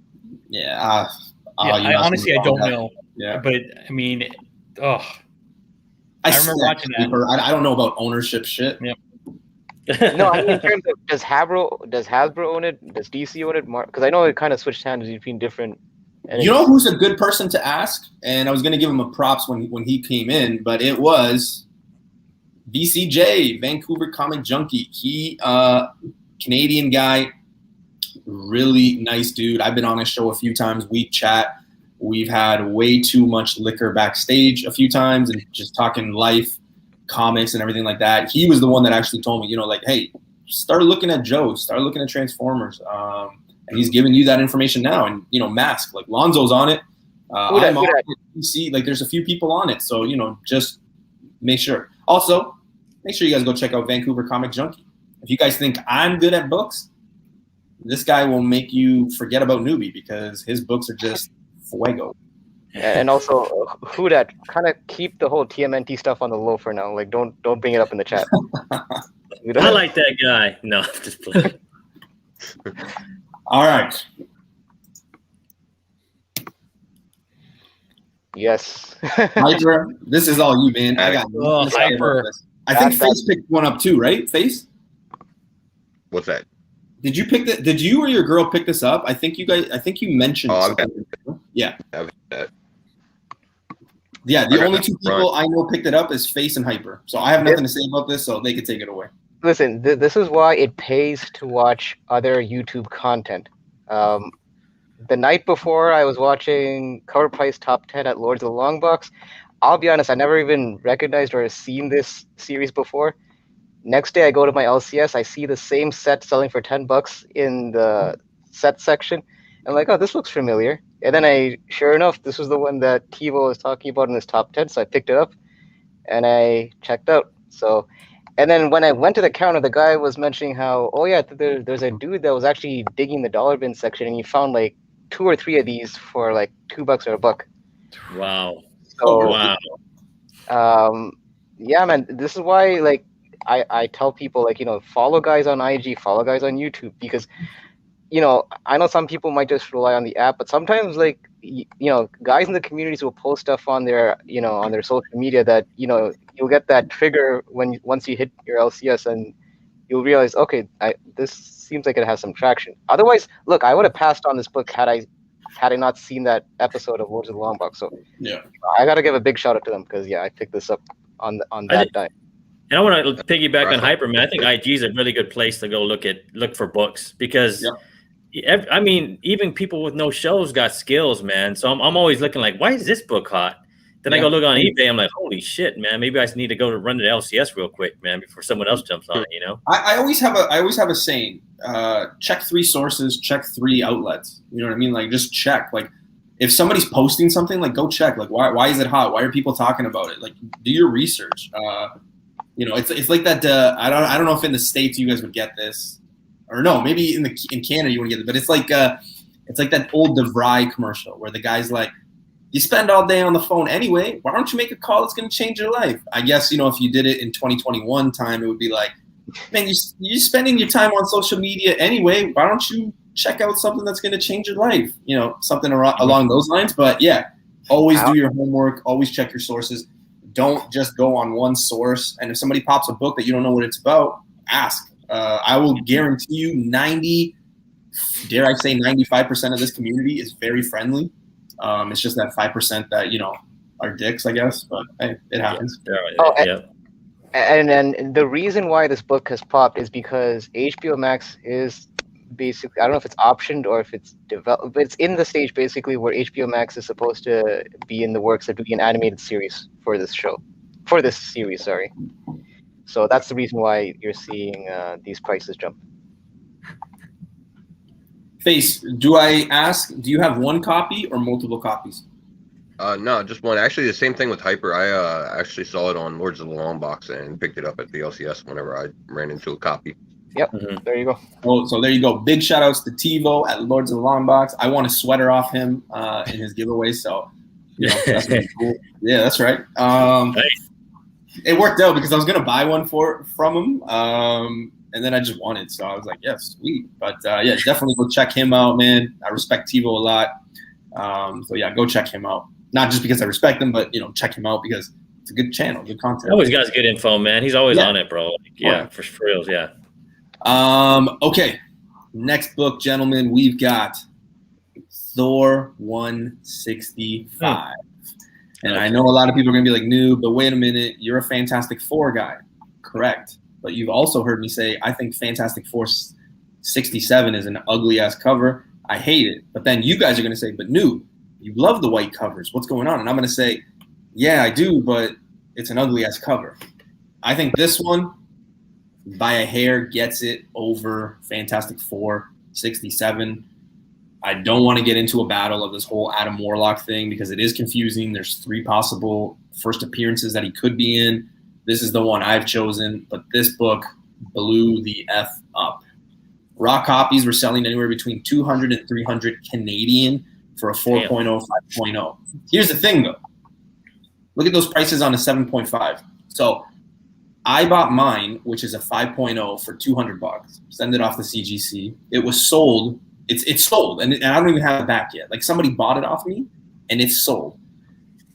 [SPEAKER 1] Yeah.
[SPEAKER 4] I honestly don't know.
[SPEAKER 1] Yeah.
[SPEAKER 4] But I mean, I remember watching
[SPEAKER 1] that. I don't know about ownership shit.
[SPEAKER 4] Yeah.
[SPEAKER 2] No, I mean in terms of does Hasbro own it? Does DC own it? Because I know it kind of switched hands between different.
[SPEAKER 1] You know who's a good person to ask? And I was going to give him a props when he came in, but it was VCJ, Vancouver Comic Junkie. He, Canadian guy, really nice dude. I've been on his show a few times. We chat. We've had way too much liquor backstage a few times and just talking life, comics, and everything like that. He was the one that actually told me, like, hey, start looking at Joe, start looking at Transformers. And he's giving you that information now. And, Mask, like Lonzo's on it. I'm on it. You see, like there's a few people on it. So, just make sure. Also, make sure you guys go check out Vancouver Comic Junkie. If you guys think I'm good at books, this guy will make you forget about Newbie because his books are just fuego.
[SPEAKER 2] And also, who that kind of keep the whole TMNT stuff on the low for now. Like, don't bring it up in the chat.
[SPEAKER 5] I like that guy. No, just playing.
[SPEAKER 1] All right.
[SPEAKER 2] Yes.
[SPEAKER 1] Hyper, this is all you, man. I got
[SPEAKER 4] Hyper.
[SPEAKER 1] I think Face picked one up too, right? Face?
[SPEAKER 3] What's that?
[SPEAKER 1] Did you pick that? Did you or your girl pick this up? I think you mentioned. Yeah. Yeah, the only two people I know picked it up is Face and Hyper. So I have nothing to say about this, so they could take it away.
[SPEAKER 2] Listen, this is why it pays to watch other YouTube content. The night before, I was watching Cover Price Top 10 at Lords of the Long Box. I'll be honest, I never even recognized or seen this series before. Next day, I go to my LCS. I see the same set selling for $10 in the set section. I'm like, oh, this looks familiar. And then sure enough, this was the one that Tivo was talking about in his top 10. So I picked it up and I checked out. So, and then when I went to the counter, the guy was mentioning how, oh yeah, there's a dude that was actually digging the dollar bin section and he found like 2 or 3 of these for like $2 or $1.
[SPEAKER 5] Wow.
[SPEAKER 2] So,
[SPEAKER 5] wow.
[SPEAKER 2] Yeah, man, this is why like I tell people like, follow guys on IG, follow guys on YouTube, because I know some people might just rely on the app, but sometimes like guys in the communities will post stuff on their on their social media that you'll get that trigger once you hit your LCS and you'll realize, okay, this seems like it has some traction. Otherwise, look, I would have passed on this book had I not seen that episode of Lords of the Long Box. So
[SPEAKER 1] yeah,
[SPEAKER 2] I got to give a big shout out to them because I picked this up on that night.
[SPEAKER 5] And I want to piggyback on Hyper, man. I think IG is a really good place to go look for books because, I mean, even people with no shows got skills, man. So I'm always looking like, why is this book hot? Then I go look on eBay. I'm like, holy shit, man. Maybe I need to go to run to the LCS real quick, man, before someone else jumps on it.
[SPEAKER 1] I always have a saying: check 3 sources, check 3 outlets. You know what I mean? Like just check. Like if somebody's posting something, like go check. Like why is it hot? Why are people talking about it? Like do your research. It's like that. I don't know if in the States you guys would get this, or no, maybe in Canada you wouldn't get it. But it's like that old DeVry commercial where the guy's like, "You spend all day on the phone anyway. Why don't you make a call that's going to change your life?" I guess if you did it in 2021 time, it would be like, "Man, you're spending your time on social media anyway. Why don't you check out something that's going to change your life?" Something along those lines. But yeah, always do your homework. Always check your sources. Don't just go on one source. And if somebody pops a book that you don't know what it's about, ask. I will guarantee you 95% of this community is very friendly. It's just that 5% that, are dicks, I guess. But hey, it happens.
[SPEAKER 2] And the reason why this book has popped is because HBO Max is basically, I don't know if it's optioned or if it's developed, but it's in the stage basically where HBO Max is supposed to be in the works of doing an animated series for this series, sorry. So that's the reason why you're seeing these prices jump.
[SPEAKER 1] Face, do I ask, do you have one copy or multiple copies?
[SPEAKER 3] No, just one. Actually, the same thing with Hyper. I actually saw it on Lords of the Long Box and picked it up at the LCS whenever I ran into a copy.
[SPEAKER 2] Yep, there you go.
[SPEAKER 1] Oh, so there you go. Big shout outs to TiVo at Lords of the Long Box. I won a sweater off him in his giveaway, so that's really cool. Yeah, that's right. It worked out because I was gonna buy one from him, and then I just won it, so I was like, yeah, sweet. But yeah, definitely go check him out, man. I respect TiVo a lot, so yeah, go check him out. Not just because I respect him, but check him out because it's a good channel, good content.
[SPEAKER 5] Always got good info, man. He's always on it, bro. For reals, yeah.
[SPEAKER 1] Okay, next book, gentlemen, we've got Thor 165. And I know a lot of people are going to be like, "Noob, but wait a minute, you're a Fantastic Four guy." Correct. But you've also heard me say, I think Fantastic Four 67 is an ugly-ass cover. I hate it. But then you guys are going to say, "But Noob, you love the white covers. What's going on?" And I'm going to say, yeah, I do, but it's an ugly-ass cover. I think this one, by a hair, gets it over Fantastic Four 67. I don't want to get into a battle of this whole Adam Warlock thing because it is confusing. There's 3 possible first appearances that he could be in. This is the one I've chosen, but this book blew the F up. Raw copies were selling anywhere between 200 and 300 Canadian for a 4.0, 5.0. Here's the thing, though. Look at those prices on a 7.5. So I bought mine, which is a 5.0 for $200. Send it off the CGC. It was sold. It's sold, and I don't even have it back yet. Like, somebody bought it off me, and it's sold.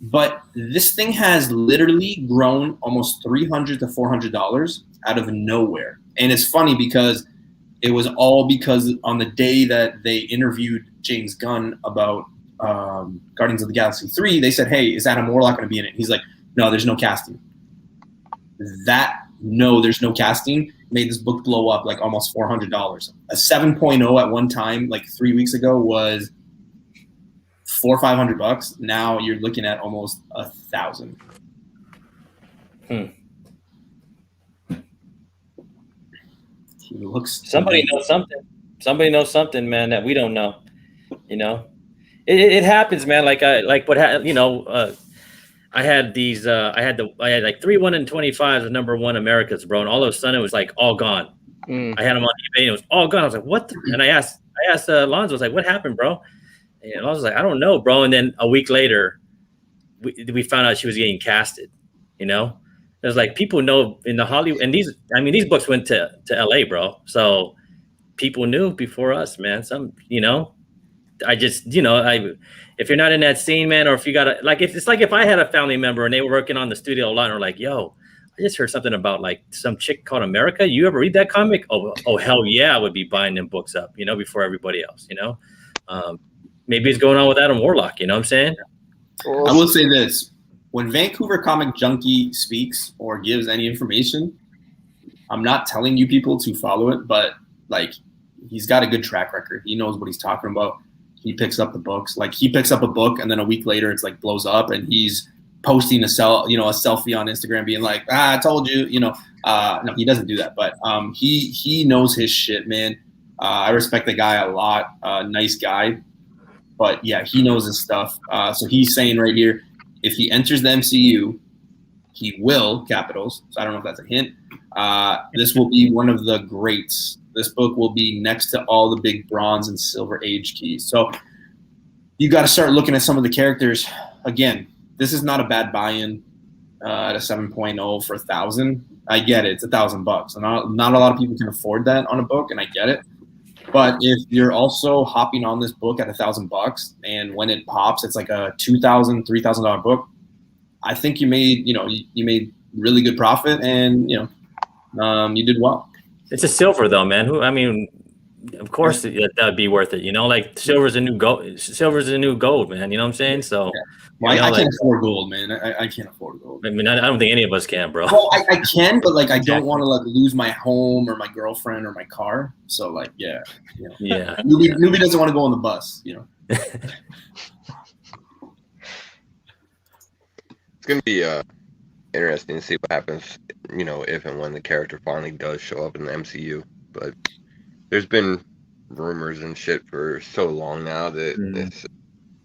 [SPEAKER 1] But this thing has literally grown almost $300 to $400 out of nowhere. And it's funny because it was all because on the day that they interviewed James Gunn about Guardians of the Galaxy 3, they said, "Hey, is Adam Warlock going to be in it?" He's like, "No, there's no casting." There's no casting made this book blow up like almost $400. A 7.0 at one time, like 3 weeks ago, was $400 or $500. Now you're looking at almost $1,000. He looks.
[SPEAKER 5] Somebody knows something. Somebody knows something, man, that we don't know. It happens, man. I had these. I had like 3 1 and 25s, the number 1 Americas, bro, and all of a sudden it was like all gone. I had them on eBay, and it was all gone. I was like, "What?" And I asked Alonzo, I was like, "What happened, bro?" And Alonzo was like, "I don't know, bro." And then a week later, we found out she was getting casted. It was like people know in the Hollywood, and these books went to LA, bro. So people knew before us, man. I just, if you're not in that scene, man, or if you got if I had a family member and they were working on the studio a lot and were like, "Yo, I just heard something about like some chick called America. You ever read that comic?" Oh, hell yeah, I would be buying them books up, before everybody else, maybe it's going on with Adam Warlock, you know what I'm saying?
[SPEAKER 1] I will say this. When Vancouver Comic Junkie speaks or gives any information, I'm not telling you people to follow it, but like, he's got a good track record. He knows what he's talking about. He picks up the books. Like, he picks up a book and then a week later it's like blows up and he's posting a selfie on Instagram being like, "I told you," no, he doesn't do that. But he knows his shit, man. I respect the guy a lot. Nice guy. But yeah, he knows his stuff. So he's saying right here, if he enters the MCU, he will, capitals. So I don't know if that's a hint. This will be one of the greats. This book will be next to all the big Bronze and Silver Age keys. So you got to start looking at some of the characters. Again, this is not a bad buy-in at a 7.0 for $1,000. I get it. It's $1,000. And not a lot of people can afford that on a book, and I get it. But if you're also hopping on this book at $1,000, and when it pops, it's like a $2,000, $3,000 book, I think you made really good profit, and you did well.
[SPEAKER 5] It's a silver though, man. Of course that'd be worth it. Like silver's a new gold. Silver's a new gold, man. You know what I'm saying? So,
[SPEAKER 1] yeah. Well, I can't afford gold, man. I can't afford gold.
[SPEAKER 5] I don't think any of us can, bro.
[SPEAKER 1] Well, I can, but like I don't want to like lose my home or my girlfriend or my car. So like, yeah. Newbie doesn't want to go on the bus.
[SPEAKER 3] It's gonna be interesting to see what happens, if and when the character finally does show up in the MCU. But there's been rumors and shit for so long now that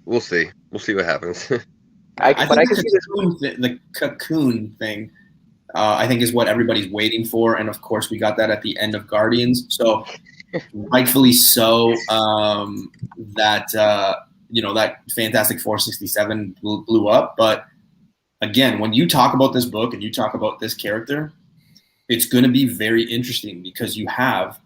[SPEAKER 3] we'll see. We'll see what happens.
[SPEAKER 1] I think the cocoon thing, I think, is what everybody's waiting for, and of course, we got that at the end of Guardians. So, rightfully so, that that Fantastic Four 67 blew up. But again, when you talk about this book and you talk about this character, it's going to be very interesting because you have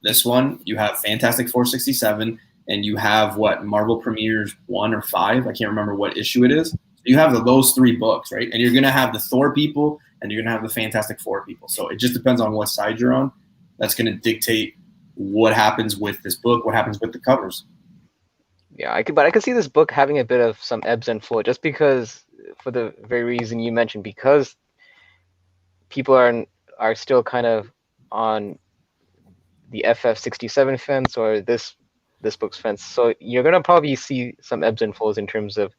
[SPEAKER 1] this one, you have Fantastic Four 67, and you have what Marvel premieres 1 or 5. I can't remember what issue it is. You have those 3 books, right? And you're going to have the Thor people and you're going to have the Fantastic Four people. So it just depends on what side you're on. That's going to dictate what happens with this book, what happens with the covers.
[SPEAKER 2] Yeah, I could see this book having a bit of some ebbs and flows, just because, for the very reason you mentioned, because people are still kind of on the FF67 fence or this book's fence. So you're gonna probably see some ebbs and flows in terms of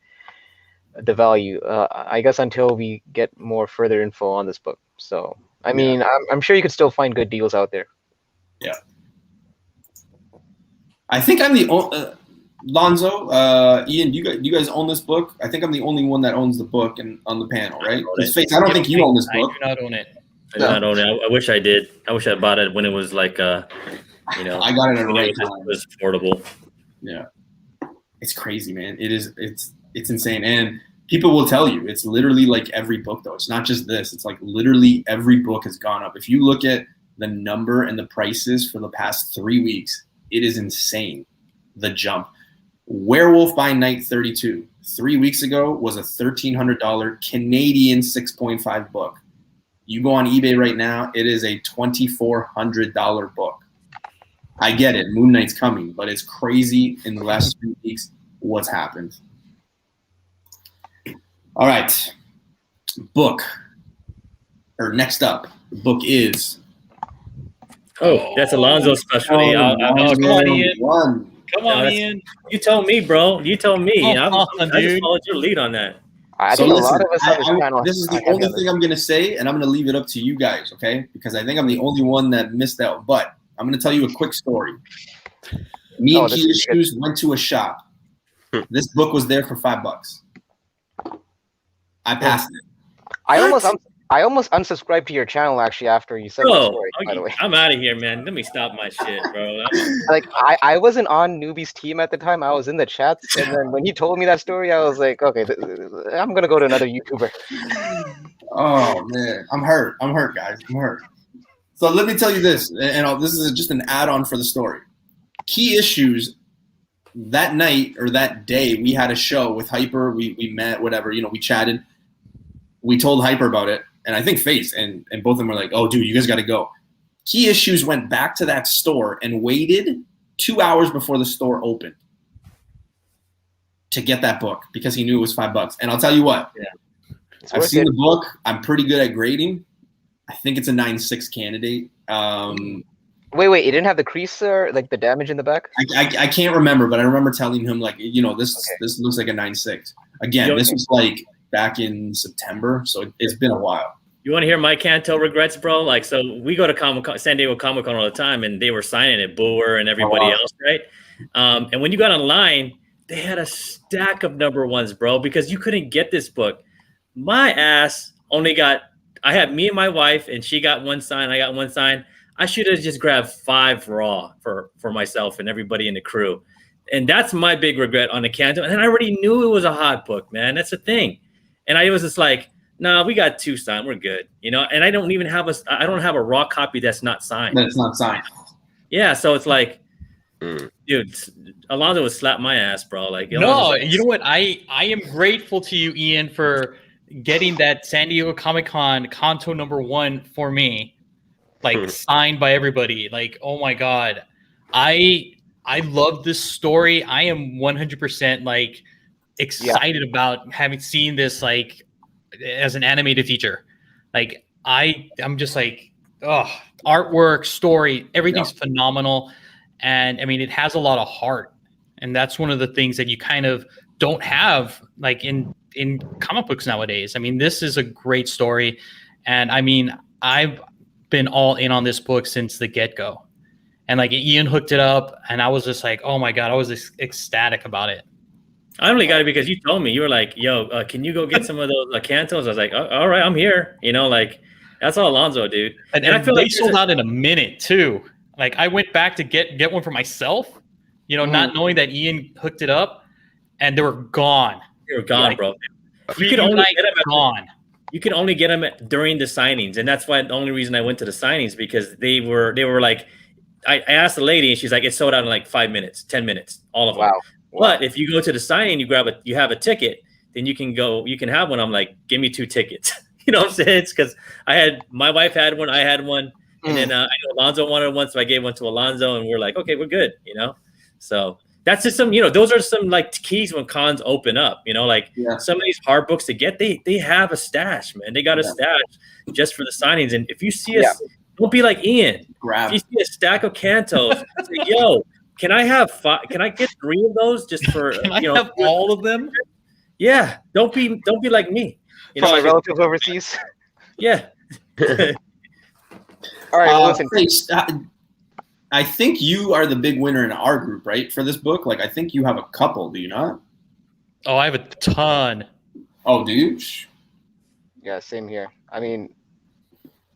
[SPEAKER 2] the value. I guess until we get more further info on this book. So I mean, I'm sure you could still find good deals out there.
[SPEAKER 1] Yeah. I think I'm the Lonzo, Ian. You guys own this book? I think I'm the only one that owns the book and on the panel, right? I don't think you own this book.
[SPEAKER 4] I do not own it.
[SPEAKER 5] I do not own it. I wish I did. I wish I bought it when it was like, I got it
[SPEAKER 1] at the right time.
[SPEAKER 5] It was affordable.
[SPEAKER 1] Yeah, it's crazy, man. It's insane, and people will tell you it's literally like every book, though. It's not just this. It's like literally every book has gone up. If you look at the number and the prices for the past 3 weeks, it is insane. The jump. Werewolf by Night 32 3 weeks ago was a $1,300 Canadian 6.5 book. You go on eBay right now, it is a $2,400 book. I get it, Moon Knight's coming, but it's crazy in the last 3 weeks what's happened. All right, book. Or next up, the book is.
[SPEAKER 5] Oh, that's Alonzo's specialty.
[SPEAKER 4] Come on, Ian. Come on,
[SPEAKER 5] No,
[SPEAKER 4] Ian.
[SPEAKER 5] You told me, bro. You told me.
[SPEAKER 4] Oh,
[SPEAKER 5] I just
[SPEAKER 4] dude.
[SPEAKER 5] followed your lead on that.
[SPEAKER 2] I think a lot of us on this panel.
[SPEAKER 1] This is the only thing I'm going to say, and I'm going to leave it up to you guys, okay? Because I think I'm the only one that missed out. But I'm going to tell you a quick story. Me and Key Issues went to a shop. This book was there for $5. I passed it.
[SPEAKER 2] I almost unsubscribed to your channel actually after you said that story. By the way,
[SPEAKER 5] I'm out of here, man. Let me stop my shit, bro.
[SPEAKER 2] Like I wasn't on Newbie's team at the time. I was in the chats, and then when he told me that story, I was like, okay, I'm gonna go to another YouTuber.
[SPEAKER 1] Oh man, I'm hurt, guys. I'm hurt. So let me tell you this, and this is just an add-on for the story. Key Issues. That night or that day, we had a show with Hyper. We met, whatever, we chatted. We told Hyper about it. And I think Face and both of them were like, oh, dude, you guys got to go. Key Issues went back to that store and waited 2 hours before the store opened to get that book because he knew it was $5. And I'll tell you what, I've seen the book. I'm pretty good at grading. I think it's a 9.6 candidate.
[SPEAKER 2] Wait, it didn't have the crease or like the damage in the back?
[SPEAKER 1] I can't remember, but I remember telling him like, this looks like a 9.6. Again, this was like back in September, so it's been a while.
[SPEAKER 5] You want to hear my Kanto regrets, bro? Like, so we go to San Diego Comic-Con all the time, and they were signing it, Booer and everybody else, right? And when you got online, they had a stack of number ones, bro, because you couldn't get this book. My ass only got – I had me and my wife, and she got one sign, I got one sign. I should have just grabbed 5 raw for myself and everybody in the crew. And that's my big regret on the Kanto. And I already knew it was a hot book, man. That's the thing. And I was just like, nah, we got 2 signed. We're good. And I don't even have I don't have a raw copy that's not signed.
[SPEAKER 1] That's not signed.
[SPEAKER 5] Yeah. So it's like, dude, Alonzo would slap my ass, bro. Like,
[SPEAKER 4] you know what? I am grateful to you, Ian, for getting that San Diego Comic-Con Kanto #1 for me. Like signed by everybody. Like, oh my God. I love this story. I am 100% like excited about having seen this like as an animated feature. Like I'm just like, artwork, story, everything's phenomenal. And I mean, it has a lot of heart. And that's one of the things that you kind of don't have like in comic books nowadays. I mean, this is a great story. And I mean, I've been all in on this book since the get-go. And like Ian hooked it up and I was just like, oh my God, I was ecstatic about it.
[SPEAKER 5] I only got it because you told me. You were like, "Yo, can you go get some of those Cantos?" I was like, "All right, I'm here." You know, like that's all Alonzo, dude.
[SPEAKER 4] And
[SPEAKER 5] I feel
[SPEAKER 4] they
[SPEAKER 5] like
[SPEAKER 4] sold out in a minute too. Like I went back to get one for myself, not knowing that Ian hooked it up, and they were gone.
[SPEAKER 5] They were gone, bro. You could only get them you can only get them during the signings, and that's why the only reason I went to the signings, because they were like, I asked the lady, and she's like, it's sold out in like 5 minutes, 10 minutes, all of them.
[SPEAKER 2] Wow.
[SPEAKER 5] But if you go to the signing, you have a ticket, then you can have one. I'm like, give me 2 tickets. You know what I'm saying? It's because my wife had one, I had one, and then I know Alonzo wanted one, so I gave one to Alonzo, and we're like, okay, we're good, So that's just some, those are some like keys when cons open up, like some of these hard books to get, they have a stash, man. They got a stash just for the signings. And if you see us, don't be like Ian. If you see a stack of Cantos, say, yo, can I have 5? Can I get 3 of those just for,
[SPEAKER 4] Can I have all of them?
[SPEAKER 5] Yeah. Don't be like me.
[SPEAKER 2] For my relatives overseas.
[SPEAKER 5] Yeah.
[SPEAKER 2] All right, listen.
[SPEAKER 1] I think you are the big winner in our group, right? For this book, like I think you have a couple, do you not?
[SPEAKER 4] Oh, I have a ton.
[SPEAKER 1] Oh, do you?
[SPEAKER 2] Yeah, same here. I mean,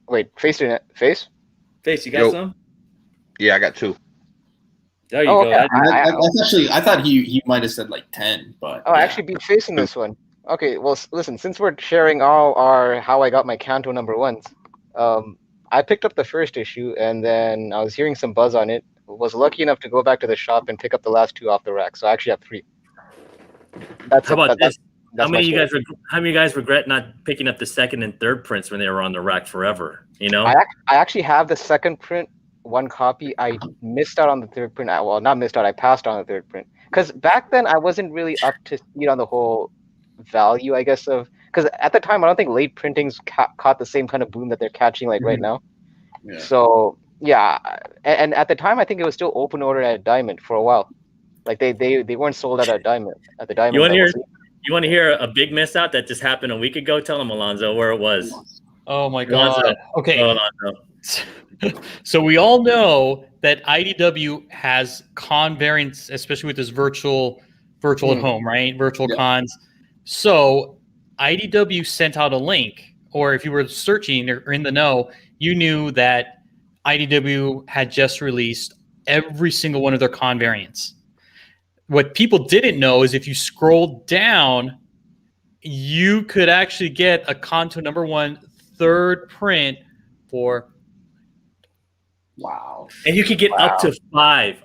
[SPEAKER 2] wait, Face, you got some?
[SPEAKER 3] Yeah, I got 2.
[SPEAKER 5] There you go.
[SPEAKER 2] Okay.
[SPEAKER 1] That's actually, I thought he might have said like 10, but
[SPEAKER 2] I actually beat Face in this one. Okay, well, listen, since we're sharing all our how I got my Canto number 1s, I picked up the first issue, and then I was hearing some buzz on it. Was lucky enough to go back to the shop and pick up the last 2 off the rack. So I actually have 3.
[SPEAKER 5] How about this? How many of you guys regret not picking up the second and third prints when they were on the rack forever?
[SPEAKER 2] I actually have the second print, 1 copy. I missed out on the third print. Well, not missed out. I passed on the third print because back then I wasn't really up to speed on the whole value, I guess, of, because at the time I don't think late printings caught the same kind of boom that they're catching like right now. Yeah. So yeah, and at the time I think it was still open order at Diamond for a while. Like they weren't sold out at Diamond at the Diamond.
[SPEAKER 5] You want to hear a big miss out that just happened a week ago? Tell them, Alonzo, where it was.
[SPEAKER 4] Oh my God. Okay. So we all know that IDW has con variants, especially with this virtual at home, right? Virtual cons. So IDW sent out a link, or if you were searching or in the know, you knew that IDW had just released every single one of their con variants. What people didn't know is if you scroll down, you could actually get a Kanto number 1 third print for
[SPEAKER 1] wow.
[SPEAKER 5] And you could get up to 5.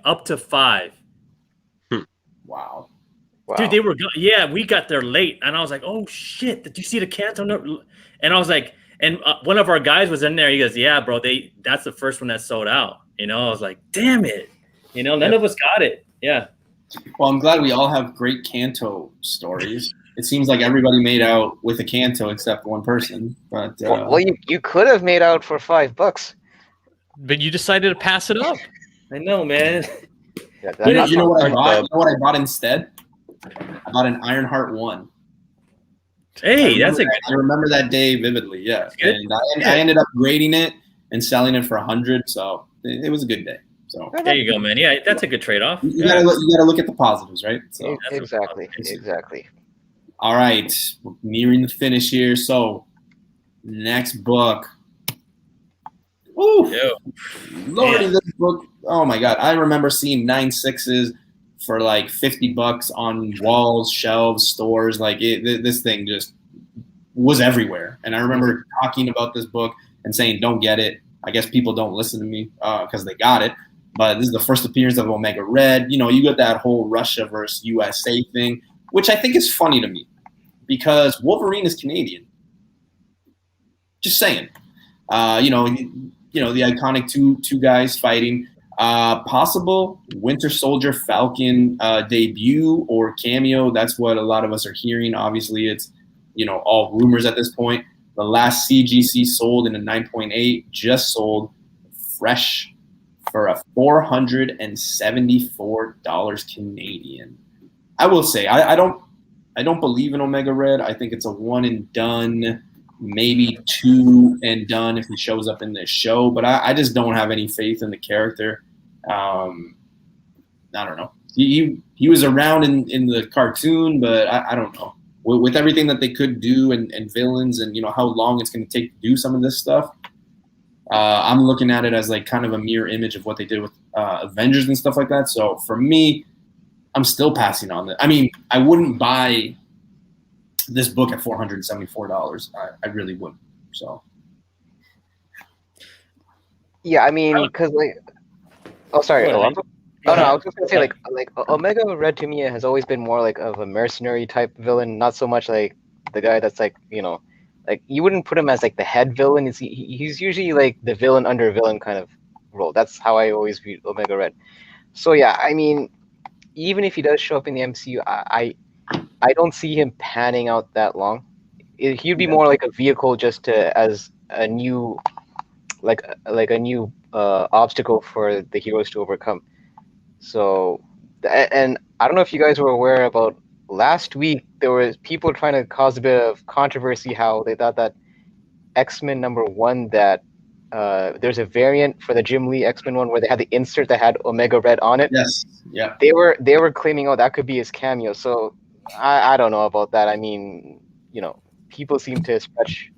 [SPEAKER 1] Wow.
[SPEAKER 5] Dude, they were we got there late, and I was like, "Oh shit! Did you see the Kanto number?" And I was like, and one of our guys was in there. He goes, "Yeah, bro, that's the first one that sold out." I was like, "Damn it!" None of us got it. Yeah.
[SPEAKER 1] Well, I'm glad we all have great Kanto stories. It seems like everybody made out with a Kanto except one person. But
[SPEAKER 2] well, you could have made out for $5,
[SPEAKER 4] but you decided to pass it up.
[SPEAKER 5] I know, man.
[SPEAKER 1] Yeah, you know what I bought? You know what I bought instead? I bought an Ironheart 1.
[SPEAKER 5] Hey, I
[SPEAKER 1] remember that day vividly. Yeah, and I ended up grading it and selling it for $100. So it was a good day. So
[SPEAKER 5] there you go, man. Yeah, that's a good trade-off.
[SPEAKER 1] You gotta look at the positives, right? So
[SPEAKER 2] exactly.
[SPEAKER 1] All right, we're nearing the finish here. So next book. Ooh, Lordy, this book. Oh my God, I remember seeing 9.6s for like $50 on walls, shelves, stores. Like this thing just was everywhere. And I remember talking about this book and saying, "Don't get it." I guess people don't listen to me because they got it. But this is the first appearance of Omega Red. You got that whole Russia versus USA thing, which I think is funny to me because Wolverine is Canadian. Just saying. The iconic two guys fighting. Possible Winter Soldier Falcon debut or cameo. That's what a lot of us are hearing. Obviously, it's all rumors at this point. The last CGC sold in a 9.8 just sold fresh for a $474 Canadian. I will say I don't believe in Omega Red. I think it's a one and done, maybe 2 and done if he shows up in this show. But I just don't have any faith in the character. I don't know. he was around in the cartoon, but I don't know. With everything that they could do and villains and how long it's going to take to do some of this stuff, I'm looking at it as like kind of a mirror image of what they did with Avengers and stuff like that. So for me, I'm still passing on that. I mean, I wouldn't buy this book at $474. I really wouldn't. So.
[SPEAKER 2] Yeah, I mean, because like, oh sorry, I was just gonna say like Omega Red to me has always been more like of a mercenary type villain, not so much like the guy that's like like you wouldn't put him as like the head villain. He's usually like the villain under villain kind of role. That's how I always view Omega Red. So yeah, I mean, even if he does show up in the MCU, I don't see him panning out that long. He'd be more like a vehicle just as a new like a new obstacle for the heroes to overcome. So, and I don't know if you guys were aware about last week, there was people trying to cause a bit of controversy how they thought that X-Men #1 that there's a variant for the Jim Lee X-Men one where they had the insert that had Omega Red on it.
[SPEAKER 1] Yes. Yeah.
[SPEAKER 2] They were claiming, oh, that could be his cameo. So I don't know about that. I mean, people seem to stretch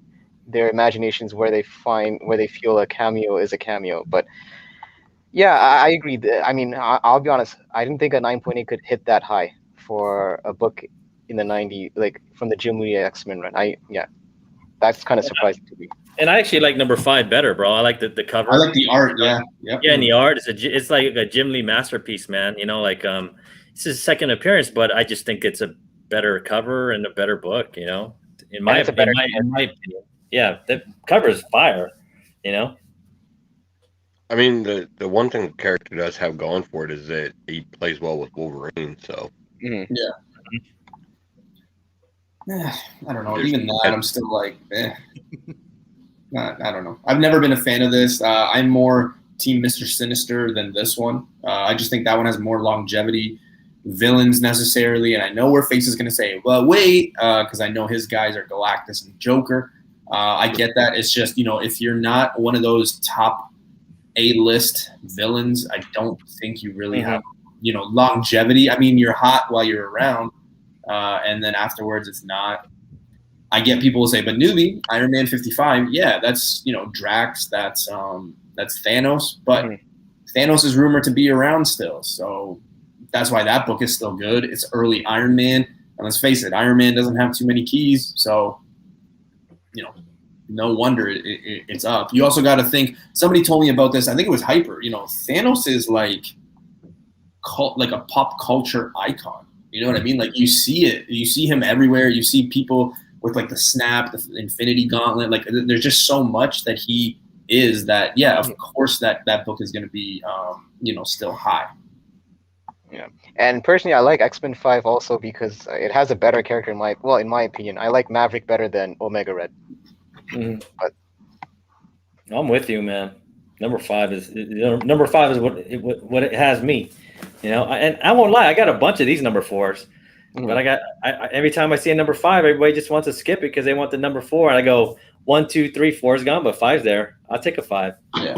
[SPEAKER 2] their imaginations where they feel a cameo is a cameo. But yeah, I agree. I mean, I'll be honest. I didn't think a 9.8 could hit that high for a book in the 90s, like from the Jim Lee X-Men run. That's kind of surprising to me.
[SPEAKER 5] And I actually like #5 better, bro. I like the cover.
[SPEAKER 1] I like the art. Yeah. Yep.
[SPEAKER 5] Yeah, and the art it's like a Jim Lee masterpiece, man. It's his second appearance, but I just think it's a better cover and a better book. In my opinion. Yeah, the cover is fire.
[SPEAKER 3] I mean, the one thing the character does have going for it is that he plays well with Wolverine. So
[SPEAKER 1] yeah, I don't know. Even that, I'm still like, I don't know. I've never been a fan of this. I'm more Team Mr. Sinister than this one. I just think that one has more longevity, villains necessarily, and I know where Face is going to say, well, wait, because I know his guys are Galactus and Joker. I get that. It's just, if you're not one of those top A-list villains, I don't think you really have, longevity. I mean, you're hot while you're around, and then afterwards it's not. I get people who say, but newbie, Iron Man 55, yeah, that's, Drax, that's Thanos, but Thanos is rumored to be around still, so that's why that book is still good. It's early Iron Man, and let's face it, Iron Man doesn't have too many keys, so no wonder it's up. You also got to think. Somebody told me about this. I think it was Hyper. Thanos is like a pop culture icon. You know what I mean? Like you see it. You see him everywhere. You see people with like the snap, the Infinity Gauntlet. Like there's just so much that he is that. Yeah, of course that book is going to be still high.
[SPEAKER 2] Yeah, and personally, I like X-Men 5 also because it has a better character in my opinion. I like Maverick better than Omega Red.
[SPEAKER 5] Mm-hmm. But I'm with you, man. #5 is what it has me, and I won't lie, I got a bunch of these #4s, but I every time I see a #5, everybody just wants to skip it because they want the #4, and I go 1, 2, 3, 4 is gone, but 5's there. I'll take a 5.
[SPEAKER 1] Yeah.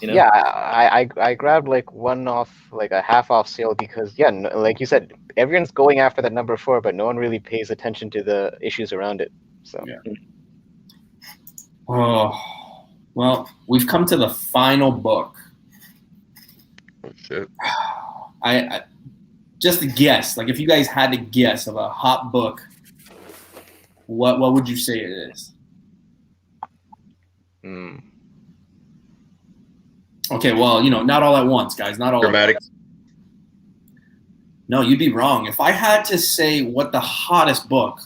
[SPEAKER 2] Yeah, I grabbed like one off like a half off sale because like you said, everyone's going after that #4, but no one really pays attention to the issues around it. So
[SPEAKER 1] yeah. Oh, well, we've come to the final book.
[SPEAKER 3] Oh, shit.
[SPEAKER 1] I just a guess. Like, if you guys had to guess of a hot book, what would you say it is? Okay, well, not all at once, guys. Not all
[SPEAKER 3] Dramatic.
[SPEAKER 1] At once. No, you'd be wrong. If I had to say what the hottest book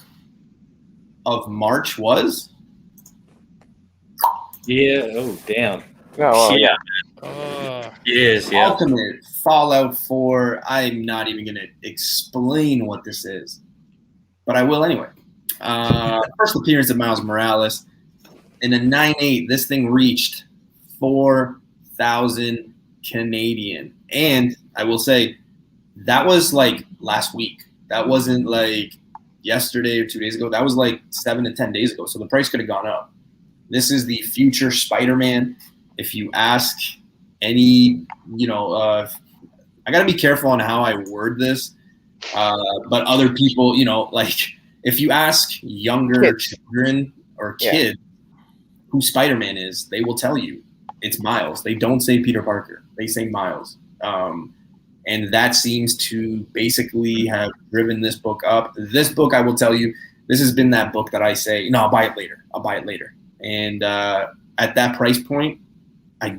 [SPEAKER 1] of March was.
[SPEAKER 5] Yeah. Oh, damn.
[SPEAKER 2] Oh, well, yeah.
[SPEAKER 5] Yes. Yeah.
[SPEAKER 1] Ultimate Fallout 4. I'm not even going to explain what this is, but I will anyway. First appearance of Miles Morales. In a 9.8, this thing reached 4,000 Canadian. And I will say, that was like last week. That wasn't like yesterday or 2 days ago. That was like 7 to 10 days ago. So the price could have gone up. This is the future Spider-Man. If you ask any, I got to be careful on how I word this. But other people, you know, like if you ask younger children or kids who Spider-Man is, they will tell you it's Miles. They don't say Peter Parker. They say Miles. And that seems to basically have driven this book up. This book, I will tell you, this has been that book that I say, no, I'll buy it later. I'll buy it later. And at that price point, I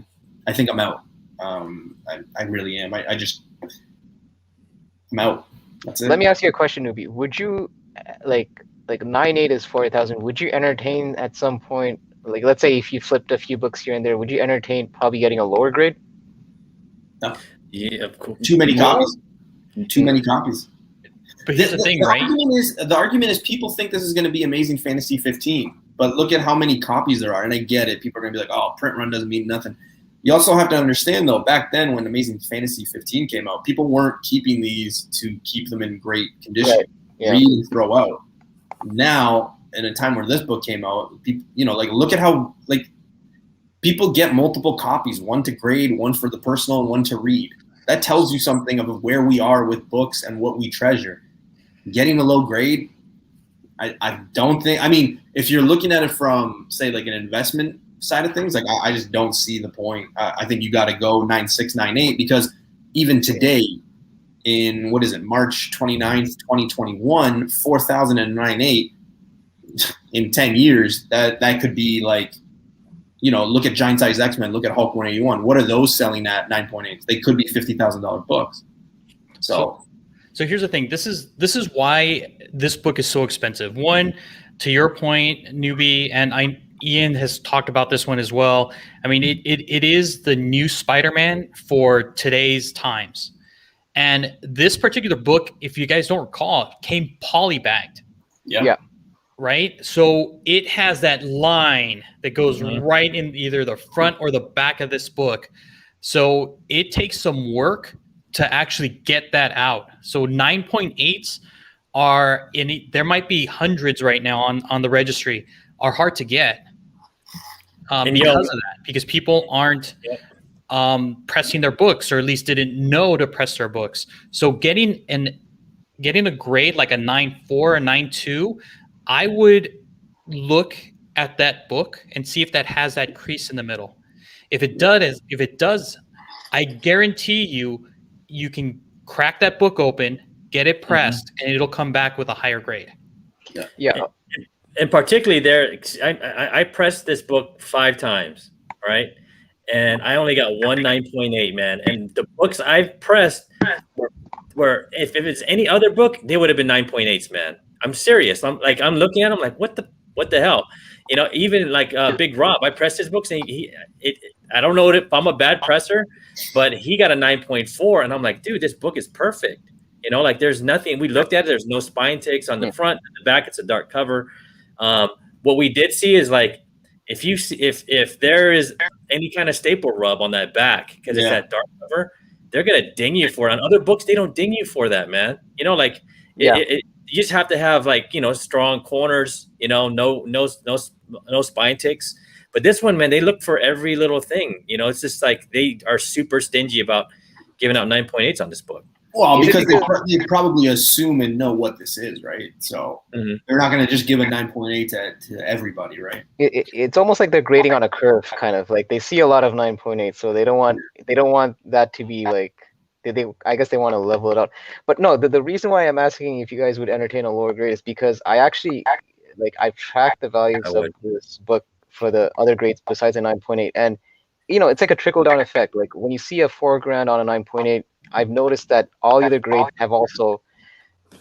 [SPEAKER 1] think I'm out. I really am. I'm out. That's it.
[SPEAKER 2] Let me ask you a question, Newbie. Would you like 9.8 is 40,000? Would you entertain at some point, like let's say if you flipped a few books here and there, would you entertain probably getting a lower grade?
[SPEAKER 1] No.
[SPEAKER 5] Yeah, of course.
[SPEAKER 1] Too many copies. Too many copies.
[SPEAKER 4] But here's the thing, right?
[SPEAKER 1] The argument is people think this is going to be Amazing Fantasy 15, but look at how many copies there are. And I get it. People are going to be like, oh, print run doesn't mean nothing. You also have to understand, though, back then when Amazing Fantasy 15 came out, people weren't keeping these to keep them in great condition, read and throw out. Now, in a time where this book came out, people, you know, like look at how like people get multiple copies, one to grade, one for the personal, and one to read. That tells you something of where we are with books and what we treasure. Getting a low grade, I don't think. I mean, if you're looking at it from, say, like an investment side of things, like I just don't see the point. I think you got to go 9.6, 9.8 because even today, in what is it, March 29th, 2021, 4,000 and 9.8 in 10 years, that could be like, you know, look at Giant Size X-Men, look at Hulk 181. What are those selling at 9.8? They could be $50,000 books. So
[SPEAKER 4] here's the thing. This is why this book is so expensive. One, to your point, Newbie, and Ian has talked about this one as well. I mean, it is the new Spider-Man for today's times. And this particular book, if you guys don't recall, came polybagged.
[SPEAKER 1] Yeah.
[SPEAKER 4] Right? So it has that line that goes right in either the front or the back of this book. So it takes some work to actually get that out. So 9.8s are there might be hundreds right now on the registry, are hard to get because of that, because people aren't pressing their books, or at least didn't know to press their books. So getting a grade like a 9.4 or 9.2, I would look at that book and see if that has that crease in the middle. If it does, I guarantee you can crack that book open, get it pressed, and it'll come back with a higher grade.
[SPEAKER 2] Yeah.
[SPEAKER 5] And particularly I pressed this book 5 times, right? And I only got one 9.8, man. And the books I've pressed were if it's any other book, they would have been 9.8s, man. I'm serious. I'm looking at them like, what the hell? You know, even like Big Rob, I pressed his books and I don't know if I'm a bad presser, but he got a 9.4, and I'm like, dude, this book is perfect. You know, like there's nothing. We looked at it. There's no spine ticks on the front, and the back. It's a dark cover. What we did see is like if there is any kind of staple rub on that back because it's that dark cover, they're gonna ding you for it. On other books, they don't ding you for that, man. You know, like you just have to have like, you know, strong corners, you know, no spine ticks. But this one, man, they look for every little thing. You know, it's just like they are super stingy about giving out 9.8s on this book.
[SPEAKER 1] Well, because they probably assume and know what this is, right? So they're not going to just give a 9.8 to everybody, right?
[SPEAKER 2] It's almost like they're grading on a curve, kind of like they see a lot of 9.8, so they don't want that to be like I guess they want to level it out. But no, the reason why I'm asking if you guys would entertain a lower grade is because I actually I've tracked the values of this book for the other grades besides a 9.8, and you know, it's like a trickle down effect. Like when you see a $4,000 on a 9.8, I've noticed that all the other grades have also,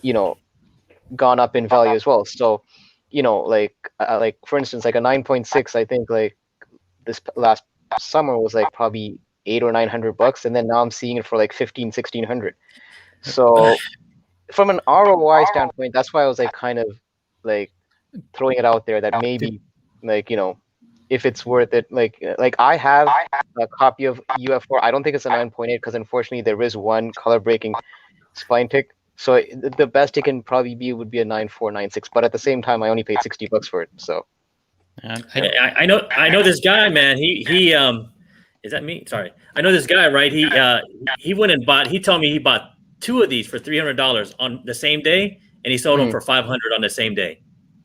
[SPEAKER 2] you know, gone up in value as well. So, you know, like for instance, like a 9.6, I think like this last summer was like probably $800 or $900, and then now I'm seeing it for like $1,500-$1,600. So from an ROI standpoint, that's why I was like kind of like throwing it out there that maybe like, you know, if it's worth it, like I have a copy of UF4. I don't think it's a 9.8 because unfortunately there is one color breaking spine tick. So the best it can probably be would be a 9.4, 9.6. But at the same time, I only paid $60 for it. So
[SPEAKER 5] I know this guy, man. is that me? Sorry. I know this guy, right? He went and bought, he told me he bought 2 of these for $300 on the same day, and he sold them for $500 on the same day.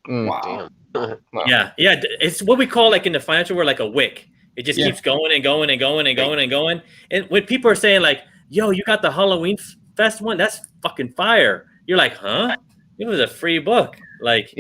[SPEAKER 1] Wow.
[SPEAKER 2] Wow.
[SPEAKER 5] Yeah. It's what we call, like, in the financial world, like a wick. It just keeps going and going and going and going and going. And when people are saying, like, yo, you got the Halloween Fest one? That's fucking fire. You're like, huh? It was a free book. Like,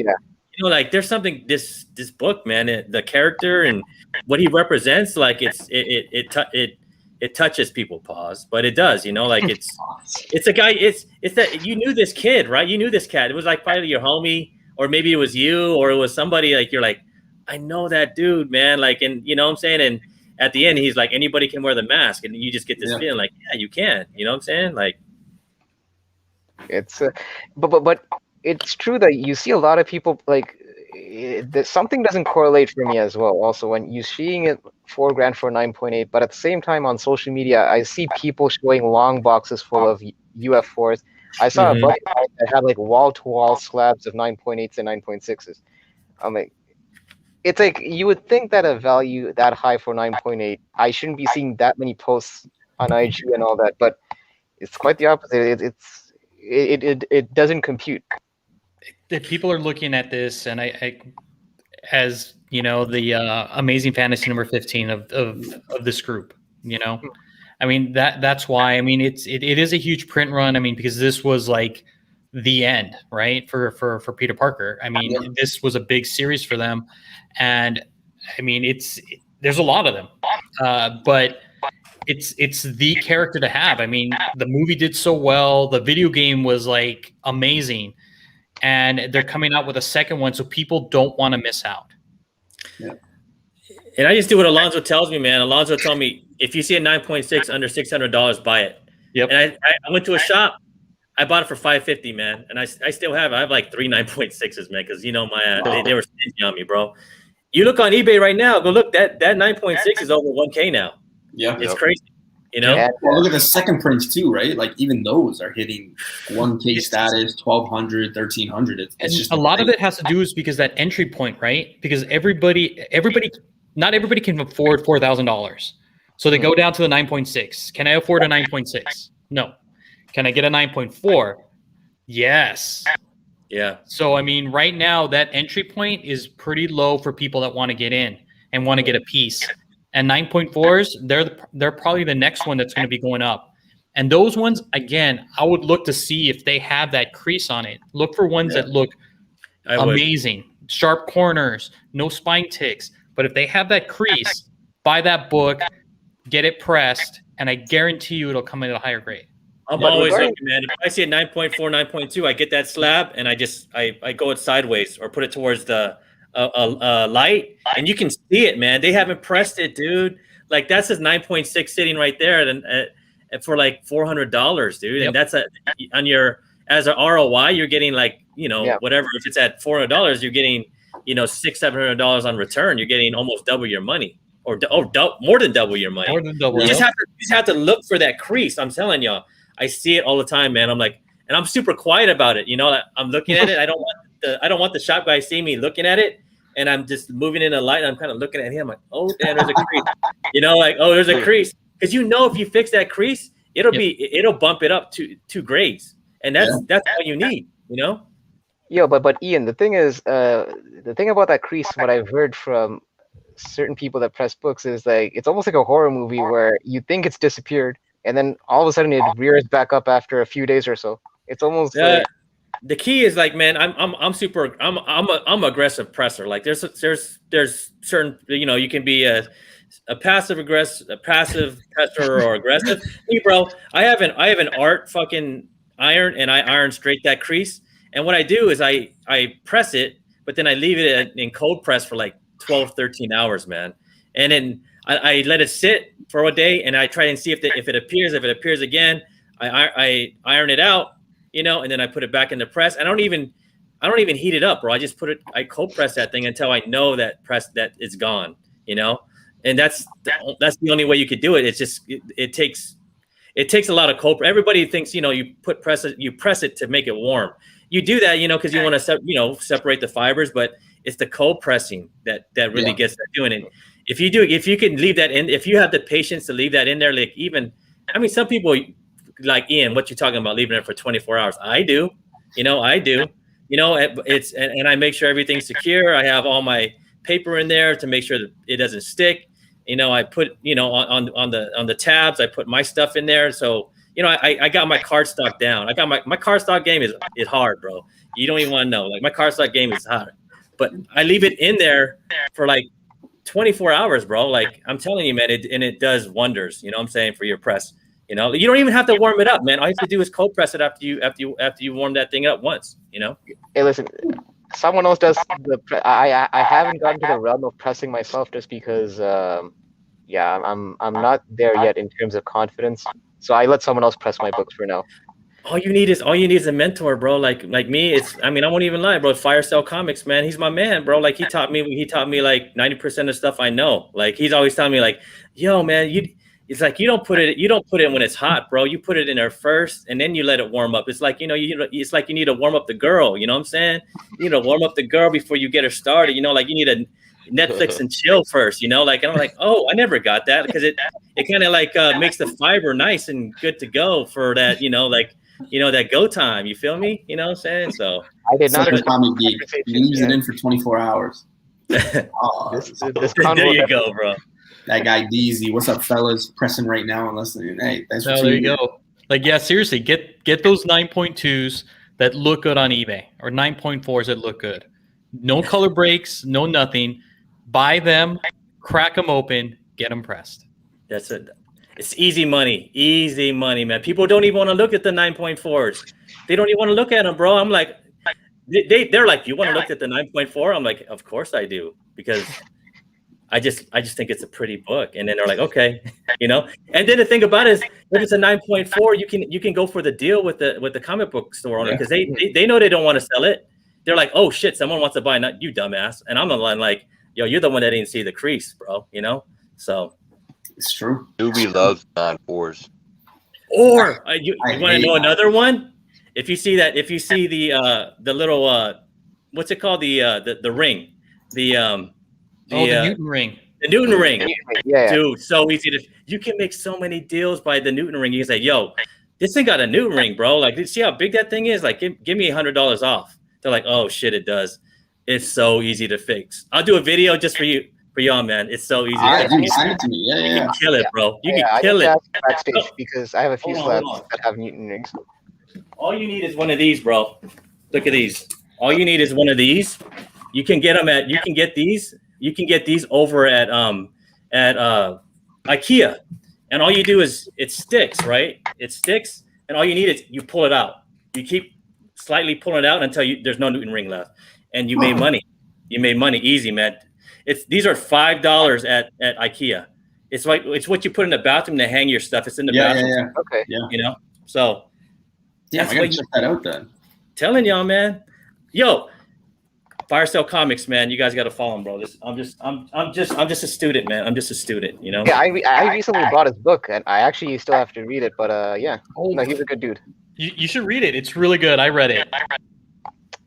[SPEAKER 5] like, there's something, this book, man, the character and what he represents, like, it touches people. Pause, but it does, like, it's a guy. It's that you knew this kid, right? You knew this cat. It was like probably your homie, or maybe it was you, or it was somebody, like, you're like, I know that dude, man. Like, and you know what I'm saying? And at the end, he's like, anybody can wear the mask, and you just get this feeling like, yeah, you can. You know what I'm saying? Like,
[SPEAKER 2] it's, but it's true that you see a lot of people, like, something doesn't correlate for me as well. Also, when you're seeing it $4,000 for 9.8, but at the same time on social media, I see people showing long boxes full of UF4s. I saw a buddy that had like wall-to-wall slabs of 9.8s and 9.6s. I'm like, it's like you would think that a value that high for 9.8, I shouldn't be seeing that many posts on IG and all that, but it's quite the opposite. It doesn't compute.
[SPEAKER 4] People are looking at this, and I as the amazing fantasy number 15 of this group. I mean that's why. I mean it is a huge print run. I mean, because this was like the end, right, for Peter Parker. I mean this was a big series for them, and I mean there's a lot of them, but it's the character to have. I mean, the movie did so well. The video game was like amazing. And they're coming out with a second one, so people don't want to miss out.
[SPEAKER 5] Yeah. And I just do what Alonzo tells me, man. Alonzo told me, if you see a 9.6 under $600, buy it. Yep. And I went to a shop. I bought it for $550, man. And I still have it. I have like 3 9.6s, man, because they were stingy on me, bro. You look on eBay right now. Go look. That 9.6 is over $1K now. Yeah, it's crazy.
[SPEAKER 1] Well, look at the second prints too, right? Like even those are hitting 1K status, 1,200, 1,300. It's just
[SPEAKER 4] a lot of it has to do is because that entry point, right? Because everybody, not everybody can afford $4,000, so they go down to the 9.6. Can I afford a 9.6? No. Can I get a 9.4? Yes.
[SPEAKER 5] Yeah.
[SPEAKER 4] So I mean, right now that entry point is pretty low for people that want to get in and want to get a piece. And 9.4s, they're probably the next one that's going to be going up. And those ones, again, I would look to see if they have that crease on it. Look for ones that look amazing. Sharp corners, no spine ticks. But if they have that crease, buy that book, get it pressed, and I guarantee you it'll come in at a higher grade.
[SPEAKER 5] I'm always looking, man. If I see a 9.4, 9.2, I get that slab, and I go it sideways or put it towards the light, and you can see it, man. They haven't pressed it, dude. Like, that's his 9.6 sitting right there, and for like $400, dude. Yep. And that's as an ROI, you're getting like whatever. If it's at $400, you're getting $600-700 on return. You're getting almost double your money, or more than double your money.
[SPEAKER 4] More than double.
[SPEAKER 5] You just have to look for that crease. I'm telling y'all, I see it all the time, man. I'm like, and I'm super quiet about it. I'm looking at it. I don't want the shop guy seeing me looking at it. And I'm just moving in the light, and I'm kind of looking at him. I'm like, oh, damn, there's a crease. There's a crease. Because if you fix that crease, it'll bump it up 2 grades. And that's what you need,
[SPEAKER 2] Yeah, but Ian, the thing is, the thing about that crease, what I've heard from certain people that press books is like, it's almost like a horror movie where you think it's disappeared, and then all of a sudden it rears back up after a few days or so. It's almost like...
[SPEAKER 5] The key is like, man, I'm an aggressive presser. Like there's certain, you can be a passive presser or aggressive. Me, bro, I have an art fucking iron, and I iron straight that crease. And what I do is I press it, but then I leave it in cold press for like 12, 13 hours, man. And then I let it sit for a day, and I try and see if it appears. If it appears again, I iron it out. And then I put it back in the press. I don't even heat it up, bro. I just I cold press that thing until I know that it's gone, and that's the only way you could do it. It's just, it takes a lot of cold. Everybody thinks, you press it to make it warm. You do that, because you want to separate the fibers, but it's the cold pressing that really gets that doing it. if you can leave that in, if you have the patience to leave that in there, like even, I mean, some people like Ian, what you're talking about, leaving it for 24 hours. I do, I do, and I make sure everything's secure. I have all my paper in there to make sure that it doesn't stick. I put, on the tabs, I put my stuff in there. So, I got my card stock down. I got my card stock game is hard, bro. You don't even want to know. Like my card stock game is hard, but I leave it in there for like 24 hours, bro. Like I'm telling you, man, it does wonders. You know what I'm saying, for your press. You don't even have to warm it up, man. All you have to do is cold press it after you warm that thing up once.
[SPEAKER 2] Hey, listen, someone else does I haven't gotten to the realm of pressing myself just because I'm not there yet in terms of confidence. So I let someone else press my books for now.
[SPEAKER 5] All you need is a mentor, bro. Like me, I won't even lie, bro. Fire Sale Comics, man. He's my man, bro. Like he taught me like 90% of stuff I know. Like he's always telling me like, yo, man, it's like you don't put it when it's hot, bro. You put it in there first and then you let it warm up. It's like, it's like you need to warm up the girl, you know what I'm saying? You need to warm up the girl before you get her started, like you need a Netflix and chill first, like, and I'm like, oh, I never got that, because it kind of like makes the fiber nice and good to go for that, that go time. You feel me? You know what I'm saying? So
[SPEAKER 2] I did not.
[SPEAKER 1] Comic geek. He leaves it in for 24 hours. Oh,
[SPEAKER 5] there you go, bro.
[SPEAKER 1] That guy DZ. What's up, fellas? Pressing right now and listening. Hey, thanks for
[SPEAKER 4] there you go. Like, yeah, seriously, get those 9.2s that look good on eBay, or 9.4s that look good. No color breaks, no nothing. Buy them, crack them open, get them pressed.
[SPEAKER 5] That's it. It's easy money, man. People don't even want to look at the 9.4s. They don't even want to look at them, bro. I'm like, they're like, you want to look at the 9.4? I'm like, of course I do, because I just think it's a pretty book. And then they're like, okay, And then the thing about it is, if it's a 9.4, you can go for the deal with the comic book store owner, because they know they don't want to sell it. They're like, oh shit, someone wants to buy, not you, dumbass. And I'm the one like, yo, you're the one that didn't see the crease, bro. So
[SPEAKER 1] it's true.
[SPEAKER 3] Newbie loves 9.4s.
[SPEAKER 5] Or you want to know another one? If you see the little what's it called, the ring, the
[SPEAKER 4] Newton ring.
[SPEAKER 5] The Newton ring.
[SPEAKER 2] Yeah.
[SPEAKER 5] Dude, so easy you can make so many deals by the Newton ring. You can say, yo, this thing got a Newton ring, bro. Like, see how big that thing is? Like, give me $100 off. They're like, oh shit, it does. It's so easy to fix. I'll do a video just for y'all, man. It's so easy.
[SPEAKER 1] Send it to me. Yeah.
[SPEAKER 5] You can kill it, bro. You can kill it.
[SPEAKER 2] Backstage, because I have a few slabs that have Newton rings.
[SPEAKER 5] All you need is one of these, bro. Look at these. All you need is one of these. You can get them you can get these over at IKEA. And all you do is it sticks, right? It sticks, and all you need is you pull it out. You keep slightly pulling it out until there's no Newton ring left. And you made money. You made money easy, man. These are $5 at IKEA. It's what you put in the bathroom to hang your stuff. It's in the bathroom.
[SPEAKER 1] Yeah.
[SPEAKER 2] Okay.
[SPEAKER 1] Yeah.
[SPEAKER 5] So
[SPEAKER 1] I gotta check that out then.
[SPEAKER 5] Telling y'all, man. Yo, Fire Sale Comics, man. You guys got to follow him, bro. I'm just a student, man. I'm just a student,
[SPEAKER 2] Yeah, I recently bought his book, and I actually still have to read it. But yeah, no, he's a good dude.
[SPEAKER 4] You should read it. It's really good. I read it.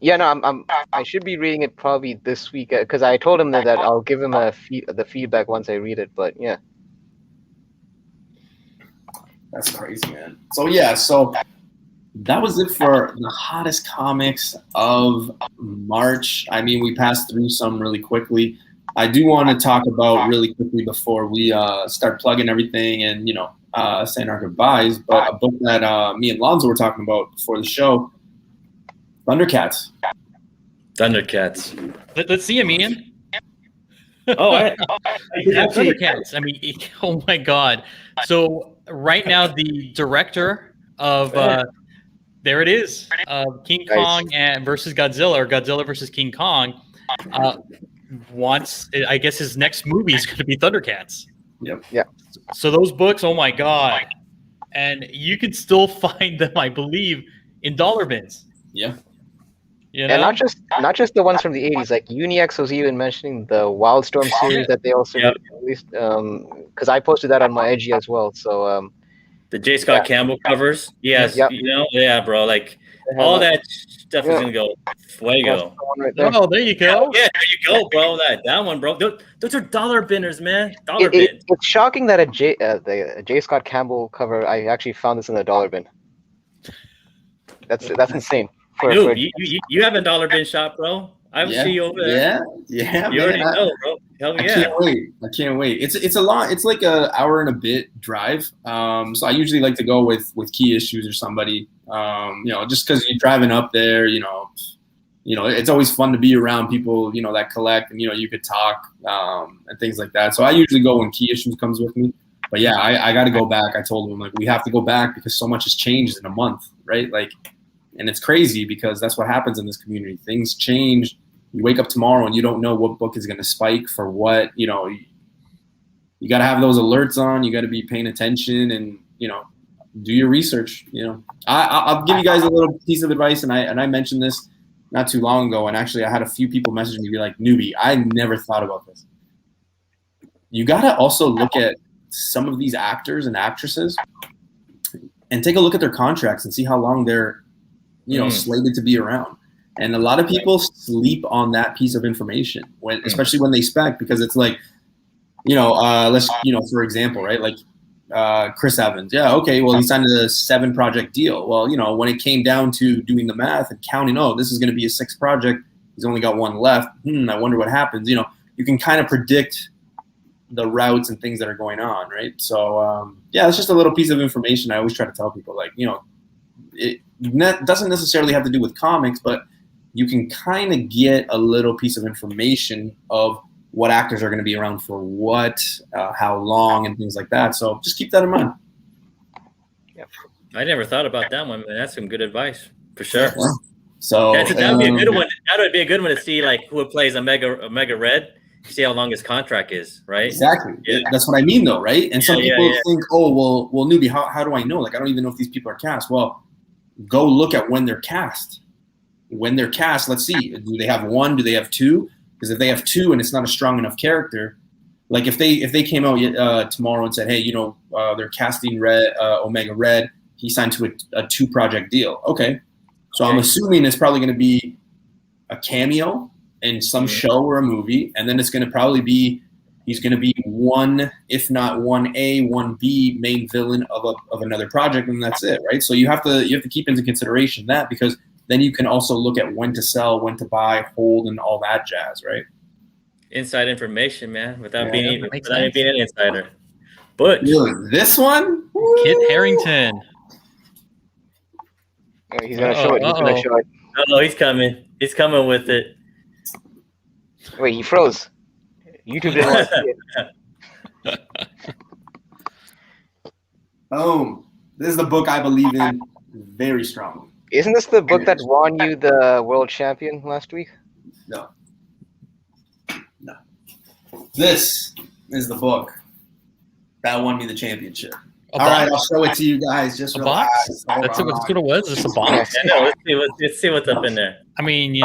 [SPEAKER 2] Yeah, no, I should be reading it probably this week, because I told him that I'll give him the feedback once I read it. But yeah,
[SPEAKER 1] that's crazy, man. So that was it for the hottest comics of March. I mean, we passed through some really quickly. I do want to talk about really quickly before we start plugging everything and saying our goodbyes. But a book that me and Lonzo were talking about before the show. Thundercats.
[SPEAKER 4] Let's see him, Ian. Thundercats. I mean, oh my God. So right now, the director of there it is, King Kong versus Godzilla, or Godzilla versus King Kong, wants. I guess his next movie is going to be Thundercats.
[SPEAKER 1] Yep.
[SPEAKER 2] Yeah.
[SPEAKER 4] So those books, oh my God, and you can still find them, I believe, in dollar bins.
[SPEAKER 1] Yeah.
[SPEAKER 2] And not just the ones from the 80s. Like UniX was even mentioning the Wildstorm series that they also released. Because I posted that on my IG as well. So
[SPEAKER 5] the J. Scott Campbell covers, yes,
[SPEAKER 2] Yep.
[SPEAKER 5] bro. Like all that definitely gonna go fuego.
[SPEAKER 2] Right there.
[SPEAKER 4] Oh, there you go.
[SPEAKER 5] Yeah, there you go, bro. That one, bro. Those are dollar binners, man. Dollar bin.
[SPEAKER 2] It's shocking that the J. Scott Campbell cover. I actually found this in the dollar bin. That's insane.
[SPEAKER 5] Dude, you have a dollar bin shop, bro. I will see you over there.
[SPEAKER 1] Yeah.
[SPEAKER 5] You already know, bro. Hell yeah.
[SPEAKER 1] I can't wait. It's a lot. It's like an hour and a bit drive. So I usually like to go with Key Issues or somebody. Just because you're driving up there, it's always fun to be around people, that collect, and you could talk and things like that. So I usually go when Key Issues comes with me. But yeah, I got to go back. I told them, like, we have to go back because so much has changed in a month, right? Like, and it's crazy because that's what happens in this community. Things change. You wake up tomorrow and you don't know what book is going to spike for what. You got to have those alerts on. You got to be paying attention and do your research. I'll give you guys a little piece of advice, and I mentioned this not too long ago, and actually I had a few people message me be like, "Newbie, I never thought about this." You got to also look at some of these actors and actresses and take a look at their contracts and see how long they're slated to be around. And a lot of people sleep on that piece of information especially when they spec, because it's like, for example, right? Like Chris Evans. Yeah. Okay. Well, he signed a 7-project deal. Well, when it came down to doing the math and counting, this is going to be a 6th project. He's only got 1 left. I wonder what happens. You can kind of predict the routes and things that are going on. Right. So, it's just a little piece of information I always try to tell people, like, it doesn't necessarily have to do with comics, but you can kind of get a little piece of information of what actors are going to be around for what, how long, and things like that. So just keep that in mind.
[SPEAKER 5] Yeah, I never thought about that one, man. That's some good advice for sure.
[SPEAKER 1] Yeah. So
[SPEAKER 5] that would be a good one. That would be a good one to see, like, who plays Omega Red. See how long his contract is, right?
[SPEAKER 1] Exactly. Yeah. That's what I mean, though, right? And some people think, oh, well, Newbie, how do I know? Like, I don't even know if these people are cast. Well, go look at when they're cast. When they're cast, let's see. Do they have 1? Do they have 2? Because if they have 2 and it's not a strong enough character, like if they came out tomorrow and said, hey, they're casting Omega Red, he signed to a 2-project deal. Okay. So I'm assuming it's probably going to be a cameo in some show or a movie, and then it's going to probably be he's going to be 1, if not 1A, 1B main villain of another project, and that's it, right? So you have to keep into consideration that, because then you can also look at when to sell, when to buy, hold, and all that jazz, right?
[SPEAKER 5] Inside information, man, without being an insider. But
[SPEAKER 1] this one,
[SPEAKER 4] Kit Harington.
[SPEAKER 2] He's gonna show it. He's gonna show it.
[SPEAKER 5] Oh, he's coming. He's coming with it.
[SPEAKER 2] Wait, he froze. YouTube didn't want to see it.
[SPEAKER 1] Oh, this is the book I believe in very strongly.
[SPEAKER 2] Isn't this the book that won you the world champion last week?
[SPEAKER 1] No. This is the book that won me the championship. All right, I'll show it to you guys. Just
[SPEAKER 4] a box. That's what it was. Just a box.
[SPEAKER 5] Let's see what's up in there.
[SPEAKER 4] I mean,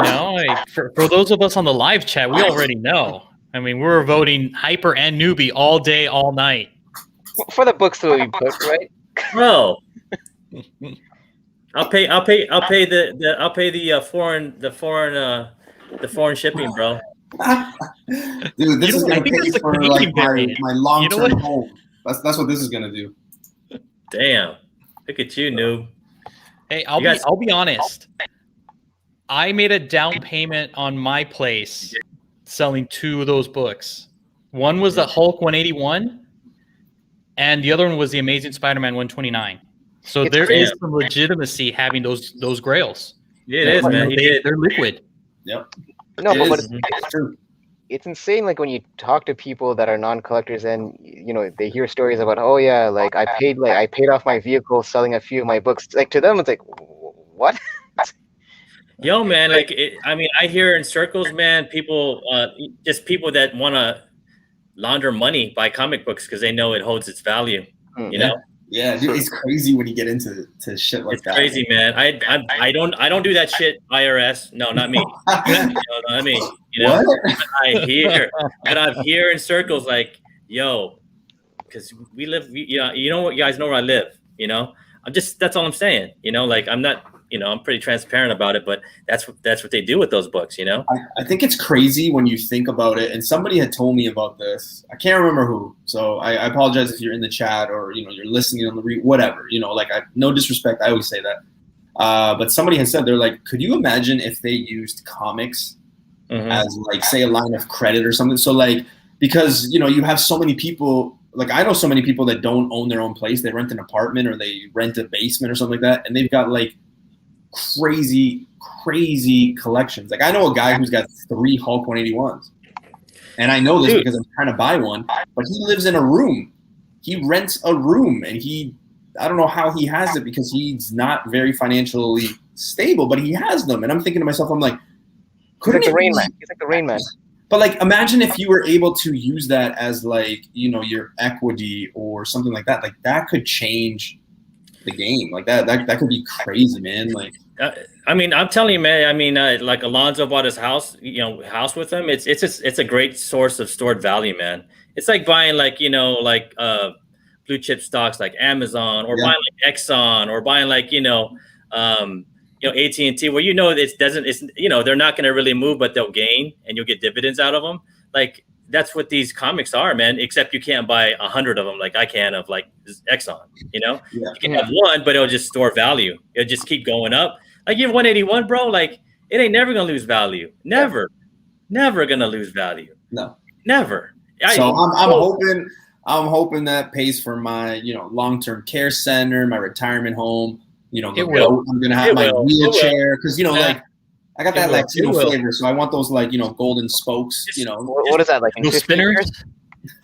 [SPEAKER 4] for those of us on the live chat, we already know. I mean, we're voting Hyper and Newbie all day, all night.
[SPEAKER 2] For the books that we put, right?
[SPEAKER 5] Bro, I'll pay the foreign shipping, bro.
[SPEAKER 1] Dude, this is gonna pay for like my long-term home. That's what this is gonna do.
[SPEAKER 5] Damn, look at you, noob.
[SPEAKER 4] Hey, I'll be honest. I made a down payment on my place selling 2 of those books. One was the Hulk 181, and the other one was the Amazing Spider-Man 129. So there is some legitimacy having those grails.
[SPEAKER 5] Yeah, it is, man.
[SPEAKER 4] They're liquid.
[SPEAKER 1] Yep.
[SPEAKER 2] No, but it's true. It's insane. Like when you talk to people that are non-collectors, and they hear stories about, oh yeah, like I paid off my vehicle selling a few of my books. Like to them, it's like, what?
[SPEAKER 5] Yo, man, I hear in circles, man, people, just people that want to launder money by comic books because they know it holds its value. You know?
[SPEAKER 1] Yeah, dude, it's crazy when you get into shit like that.
[SPEAKER 5] It's crazy, man. I don't do that shit. IRS, no, not me. Not me.
[SPEAKER 1] What?
[SPEAKER 5] I hear in circles like, yo, because we live. You know what? You guys know where I live. That's all I'm saying. Like I'm not I'm pretty transparent about it, but that's what they do with those books,
[SPEAKER 1] I think it's crazy when you think about it. And somebody had told me about this. I can't remember who. So I apologize if you're in the chat or, you're listening on the whatever, no disrespect. I always say that. But somebody had said, they're like, could you imagine if they used comics as like, say, a line of credit or something? So like, because, you have so many people, like I know so many people that don't own their own place. They rent an apartment or they rent a basement or something like that. And they've got like crazy collections. Like I know a guy who's got 3 Hulk 181s. And I know this because I'm trying to buy one, but he lives in a room. He rents a room and I don't know how he has it because he's not very financially stable, but he has them. And I'm thinking to myself, I'm like,
[SPEAKER 2] he's like the Rain Man. He's like the Rain Man.
[SPEAKER 1] But like, imagine if you were able to use that as like, your equity or something like that. Like that could change the game. Like that could be crazy, man. Like,
[SPEAKER 5] I mean, I'm telling you, man. I mean, like Alonzo bought his house, house with him. It's a great source of stored value, man. It's like buying like blue chip stocks like Amazon or buying like Exxon or buying like AT&T, where they're not going to really move, but they'll gain and you'll get dividends out of them. Like that's what these comics are, man. Except you can't buy 100 of them like I can of like Exxon. You can have one, but it'll just store value. It'll just keep going up. Like you have 181, bro. Like it ain't never gonna lose value. Never gonna lose value.
[SPEAKER 1] No,
[SPEAKER 5] never.
[SPEAKER 1] So I'm hoping that pays for my long-term care center, my retirement home.
[SPEAKER 4] It will.
[SPEAKER 1] I'm gonna have my wheelchair because like I got that Latino flavor, so I want those like golden spokes.
[SPEAKER 2] What is that like?
[SPEAKER 4] Those spinners?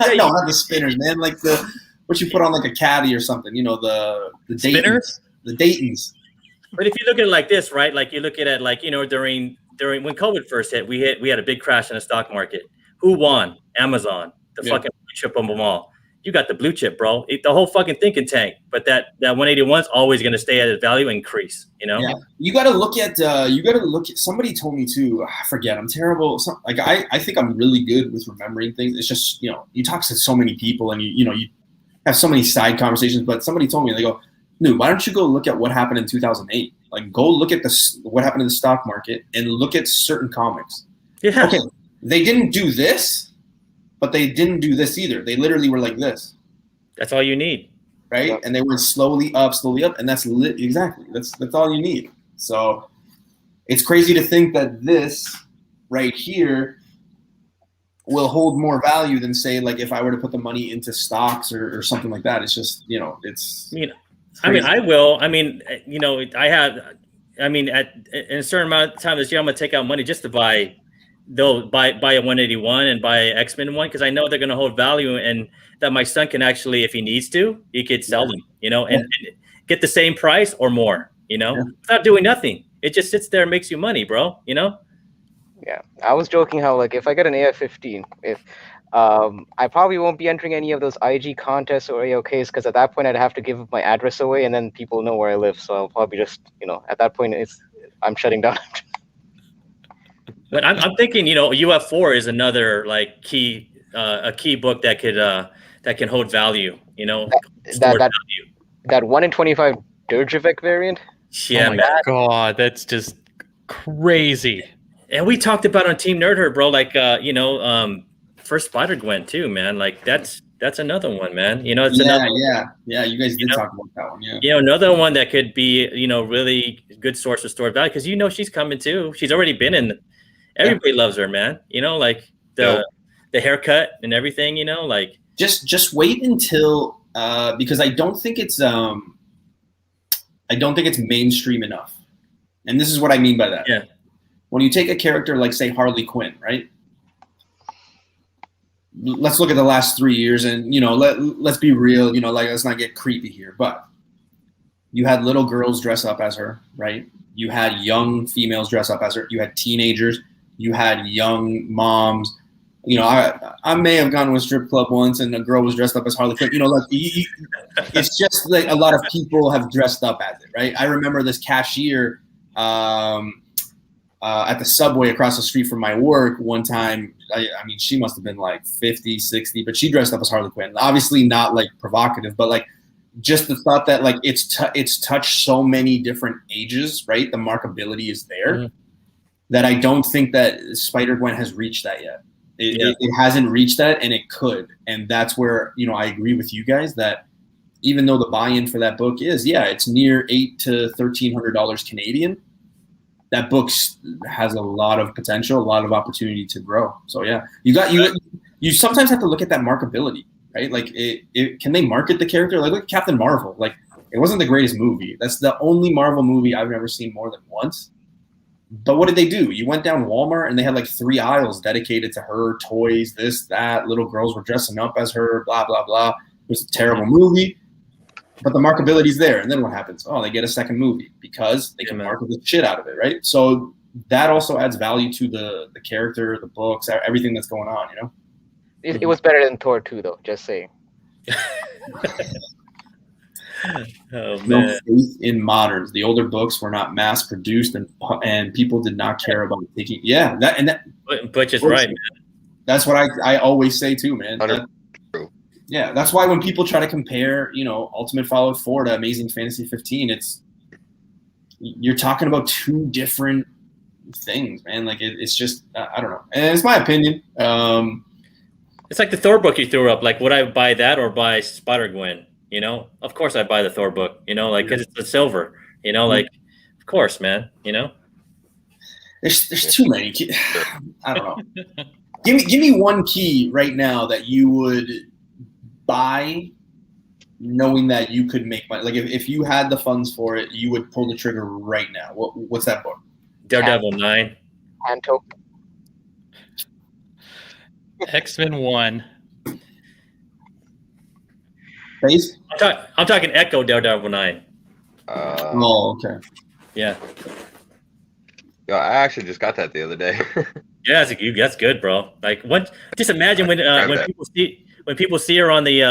[SPEAKER 1] No, not the spinners, man. Like what you put on like a caddy or something. The
[SPEAKER 4] spinners,
[SPEAKER 1] the Daytons.
[SPEAKER 5] But if you look at it like this, right? Like you look at it like during when COVID first hit, we had a big crash in the stock market. Who won? Amazon, the fucking blue chip of them all. You got the blue chip, bro. The whole fucking thinking tank. But that 181 is always going to stay at its value and increase.
[SPEAKER 1] Yeah. You got to look at. Somebody told me too. I forget. I'm terrible. I think I'm really good with remembering things. It's just you talk to so many people and you have so many side conversations. But somebody told me, they go, "Dude, why don't you go look at what happened in 2008? Like go look at what happened in the stock market and look at certain comics.
[SPEAKER 5] Yeah.
[SPEAKER 1] Okay, they didn't do this." But they didn't do this either. They literally were like this.
[SPEAKER 5] That's all you need,
[SPEAKER 1] right? Yep. And they went slowly up, and that's exactly that's all you need. So it's crazy to think that this right here will hold more value than say like if I were to put the money into stocks or something like that. It's just it's.
[SPEAKER 5] I mean, I will. I mean, I have. I mean, in a certain amount of time this year, I'm gonna take out money just to buy. They'll buy a 181 and buy an X-Men one because I know they're going to hold value and that my son can actually, if he needs to, he could sell them, and get the same price or more, without doing nothing. It just sits there and makes you money, bro. Yeah,
[SPEAKER 2] I was joking how like if I get an AF-15, I probably won't be entering any of those IG contests or AOKs because at that point I'd have to give my address away and then people know where I live. So I'll probably just, at that point I'm shutting down.
[SPEAKER 5] But I'm thinking, UF4 is another like a key book that can hold value.
[SPEAKER 2] That 1 in 25 Derjevic variant.
[SPEAKER 5] Yeah,
[SPEAKER 4] oh my God, that's just crazy.
[SPEAKER 5] And we talked about on Team Nerd Herd, bro. Like first Spider-Gwen too, man. Like that's another one, man. It's another.
[SPEAKER 1] Yeah. You guys did talk about that one. Yeah.
[SPEAKER 5] Another one that could be really good source of stored value because she's coming too. She's already been in. Everybody loves her, man. Like the haircut and everything. Like
[SPEAKER 1] just wait until because I don't think it's mainstream enough, and this is what I mean by that.
[SPEAKER 5] Yeah.
[SPEAKER 1] When you take a character like say Harley Quinn, right? Let's look at the last 3 years, and let's be real. Let's not get creepy here, but you had little girls dress up as her, right? You had young females dress up as her. You had teenagers. You had young moms. I may have gone to a strip club once and a girl was dressed up as Harley Quinn. It's just like a lot of people have dressed up as it, right? I remember this cashier at the subway across the street from my work one time. I mean, she must have been like 50, 60, but she dressed up as Harley Quinn. Obviously not like provocative, but like just the thought that like it's touched so many different ages, right? The markability is there that I don't think that Spider-Gwen has reached that yet. It hasn't reached that, and it could. And that's where, you know, I agree with you guys that even though the buy-in for that book is, it's near $800 to $1,300 Canadian, that book has a lot of potential, a lot of opportunity to grow. So you sometimes have to look at that markability, right? Like, can they market the character? Like, look at Captain Marvel. Like, it wasn't the greatest movie. That's the only Marvel movie I've ever seen more than once. But what did they do? You went down Walmart and they had like 3 aisles dedicated to her, toys, this, that. Little girls were dressing up as her, blah, blah, blah. It was a terrible movie. But the markability's there. And then what happens? Oh, they get a second movie because they can market the shit out of it, right? So that also adds value to the character, the books, everything that's going on, you know?
[SPEAKER 2] It was better than Thor 2, though, just saying.
[SPEAKER 5] Oh, man.
[SPEAKER 1] No faith in moderns. The older books were not mass produced, and people did not care about taking. Yeah,
[SPEAKER 5] Butch is right, man.
[SPEAKER 1] That's what I always say too, man.
[SPEAKER 3] True.
[SPEAKER 1] Yeah, that's why when people try to compare, you know, Ultimate Fallout 4 to Amazing Fantasy 15, you're talking about 2 different things, man. Like it's just I don't know, and it's my opinion.
[SPEAKER 5] It's like the Thor book you threw up. Like, would I buy that or buy Spider-Gwen? You know, of course I buy the Thor book. You know, like because it's the silver. You know, like of course, man. You know,
[SPEAKER 1] there's too many. I don't know. Give me one key right now that you would buy, knowing that you could make money. Like if you had the funds for it, you would pull the trigger right now. What's that book?
[SPEAKER 5] Daredevil 9.
[SPEAKER 2] Anto.
[SPEAKER 4] X-Men 1.
[SPEAKER 1] Face?
[SPEAKER 5] I'm talking Echo Daredevil 9.
[SPEAKER 1] Oh, okay.
[SPEAKER 5] Yeah.
[SPEAKER 3] Yeah, I actually just got that the other day.
[SPEAKER 5] Yeah, that's good, bro. Like, just imagine when people see her on the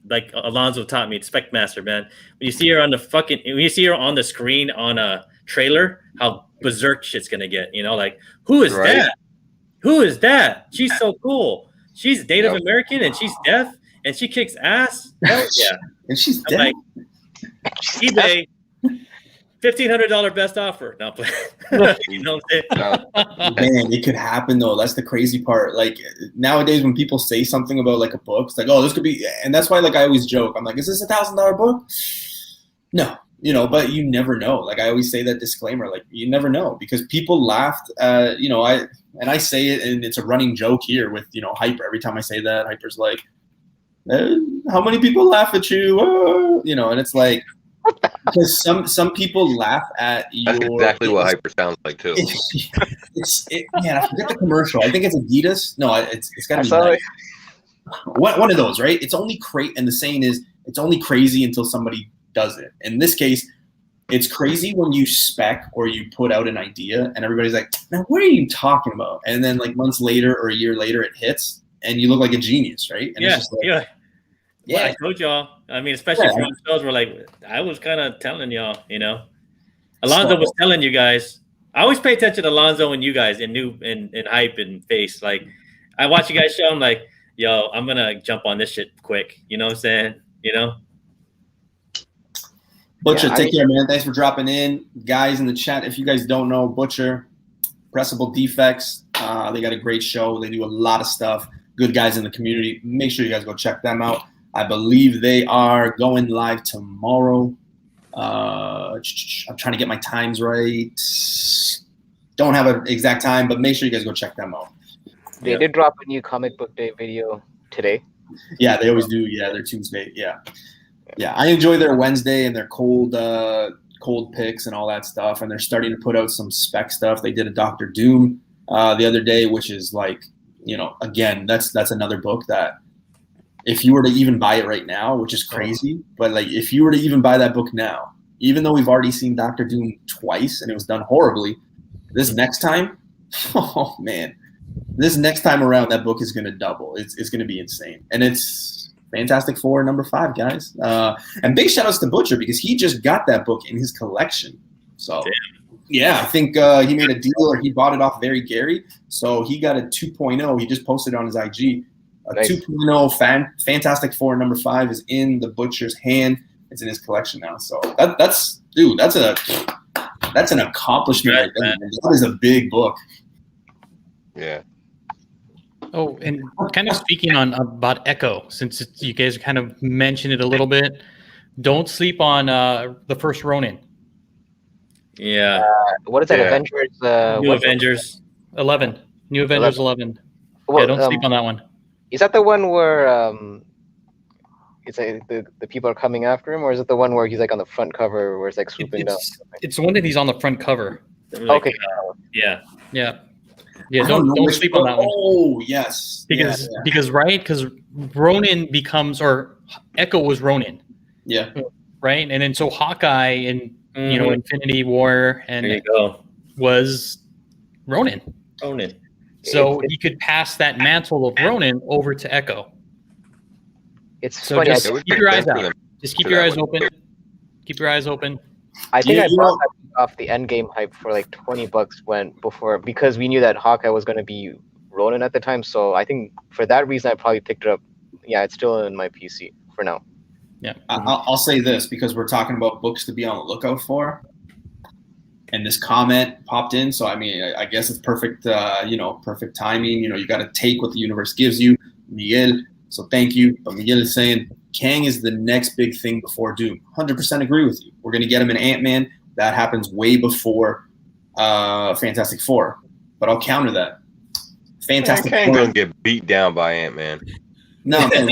[SPEAKER 5] like Alonzo taught me, Specmaster, man. When you see her on the screen on a trailer, how berserk shit's gonna get. You know, like who is that? Who is that? She's so cool. She's Native American and she's deaf and she kicks ass. Hell yeah.
[SPEAKER 1] And she's deaf.
[SPEAKER 5] Like, eBay. $1,500 best offer. No, you know what I'm saying?
[SPEAKER 1] Man, it could happen though. That's the crazy part. Like nowadays, when people say something about like a book, it's like, oh, this could be, and that's why like I always joke. I'm like, is this $1,000 book? No, you know, but you never know. Like I always say that disclaimer, like you never know because people laughed. You know, I say it, and it's a running joke here with Hyper. Every time I say that, Hyper's like, how many people laugh at you? You know, and it's like. Because some people laugh at your.
[SPEAKER 3] That's exactly what Hyper sounds like too.
[SPEAKER 1] Man, I forget the commercial. I think it's Adidas. No, it's got to be like, one of those, right? It's only and the saying is it's only crazy until somebody does it. In this case, it's crazy when you spec or you put out an idea and everybody's like, "Man, what are you talking about?" And then like months later or a year later, it hits and you look like a genius, right? And
[SPEAKER 5] yeah,
[SPEAKER 1] it's just like,
[SPEAKER 5] yeah. Well, I told y'all. I mean, especially from shows where like I was kind of telling y'all, Alonzo was telling you guys. I always pay attention to Alonzo and you guys and Hype and Face. Like I watch you guys show. I'm like, yo, I'm gonna jump on this shit quick. You know what I'm saying?
[SPEAKER 1] Butcher, take care, man. Thanks for dropping in, guys in the chat. If you guys don't know Butcher, Pressable Defects, they got a great show. They do a lot of stuff. Good guys in the community. Make sure you guys go check them out. I believe they are going live tomorrow. I'm trying to get my times right. Don't have an exact time, but make sure you guys go check them out.
[SPEAKER 2] They did drop a new comic book day video today.
[SPEAKER 1] Yeah, they always do. Yeah, their Tuesday. Yeah. I enjoy their Wednesday and their cold picks and all that stuff. And they're starting to put out some spec stuff. They did a Dr. Doom the other day, which is like, again, that's another book that. If you were to even buy it right now, which is crazy, but like if you were to even buy that book now, even though we've already seen Dr. Doom twice and it was done horribly, this next time, oh man, this next time around, that book is going to double. It's going to be insane. And it's Fantastic Four #5, guys. And big shout outs to Butcher because he just got that book in his collection. So yeah, I think he made a deal or he bought it off Very Gary. So he got a 2.0. He just posted on his IG. A
[SPEAKER 2] Nice.
[SPEAKER 1] 2.0 Fantastic Four number 5 is in the butcher's hand. It's in his collection now. So that's an accomplishment right there. That is a big book.
[SPEAKER 3] Yeah.
[SPEAKER 4] Oh, and kind of speaking on about Echo, since you guys kind of mentioned it a little bit, don't sleep on the first Ronin.
[SPEAKER 5] Yeah.
[SPEAKER 2] What is that?
[SPEAKER 3] Yeah.
[SPEAKER 2] Avengers.
[SPEAKER 5] New Avengers.
[SPEAKER 4] 11. New Avengers 11.
[SPEAKER 2] Well,
[SPEAKER 4] Yeah, don't sleep on that one.
[SPEAKER 2] Is that the one where it's like the people are coming after him, or is it the one where he's like on the front cover where it's like swooping down?
[SPEAKER 4] It's the one that he's on the front cover.
[SPEAKER 5] Like,
[SPEAKER 2] Okay.
[SPEAKER 5] Yeah.
[SPEAKER 4] Yeah. Yeah, don't sleep on that one.
[SPEAKER 1] Oh, yes.
[SPEAKER 4] Because Ronin becomes, or Echo was Ronin.
[SPEAKER 1] Yeah.
[SPEAKER 4] Right? And then so Hawkeye and Infinity War and
[SPEAKER 5] There you go.
[SPEAKER 4] was Ronin.
[SPEAKER 5] Ronin.
[SPEAKER 4] So he could pass that mantle of Ronin over to Echo.
[SPEAKER 2] It's
[SPEAKER 4] So
[SPEAKER 2] funny.
[SPEAKER 4] just
[SPEAKER 3] It would
[SPEAKER 4] keep
[SPEAKER 3] make
[SPEAKER 4] your eyes
[SPEAKER 3] sense for
[SPEAKER 4] out.
[SPEAKER 3] them
[SPEAKER 4] Just keep
[SPEAKER 3] for
[SPEAKER 4] your
[SPEAKER 3] that
[SPEAKER 4] eyes
[SPEAKER 3] one.
[SPEAKER 4] open. Keep your eyes open.
[SPEAKER 2] I think
[SPEAKER 1] Yeah,
[SPEAKER 2] I
[SPEAKER 1] you
[SPEAKER 2] bought
[SPEAKER 1] know-
[SPEAKER 2] that off the Endgame hype for like $20 because we knew that Hawkeye was going to be Ronin at the time. So I think for that reason, I probably picked it up. Yeah, it's still in my PC for now.
[SPEAKER 4] Yeah.
[SPEAKER 1] I'll say this because we're talking about books to be on the lookout for. And this comment popped in. So, I mean, I guess it's perfect, perfect timing. You got to take what the universe gives you, Miguel. So thank you. But Miguel is saying Kang is the next big thing before Doom. 100% agree with you. We're going to get him in Ant-Man. That happens way before Fantastic Four. But I'll counter that. Fantastic
[SPEAKER 3] Kang
[SPEAKER 1] Four.
[SPEAKER 3] gonna get beat down by Ant-Man.
[SPEAKER 1] No, man,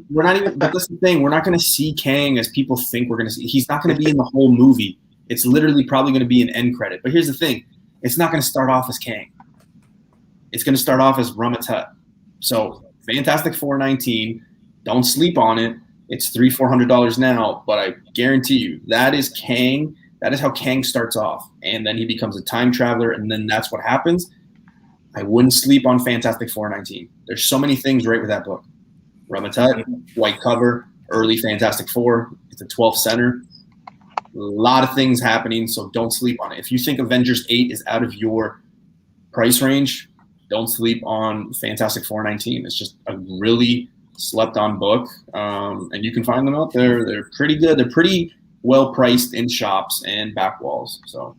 [SPEAKER 1] we're not even. But that's the thing. We're not going to see Kang as people think we're going to see. He's not going to be in the whole movie. It's literally probably going to be an end credit. But here's the thing: it's not going to start off as Kang. It's going to start off as Rama-Tut. So Fantastic Four 19. Don't sleep on it. It's $300-400 now, but I guarantee you that is Kang. That is how Kang starts off, and then he becomes a time traveler, and then that's what happens. I wouldn't sleep on Fantastic Four 19. There's so many things right with that book. Rama-Tut, white cover, early Fantastic Four. It's a 12 center. A lot of things happening, so don't sleep on it. If you think Avengers 8 is out of your price range, don't sleep on Fantastic Four 19. It's just a really slept-on book, and you can find them out there. They're pretty good. They're pretty well priced in shops and back walls. So,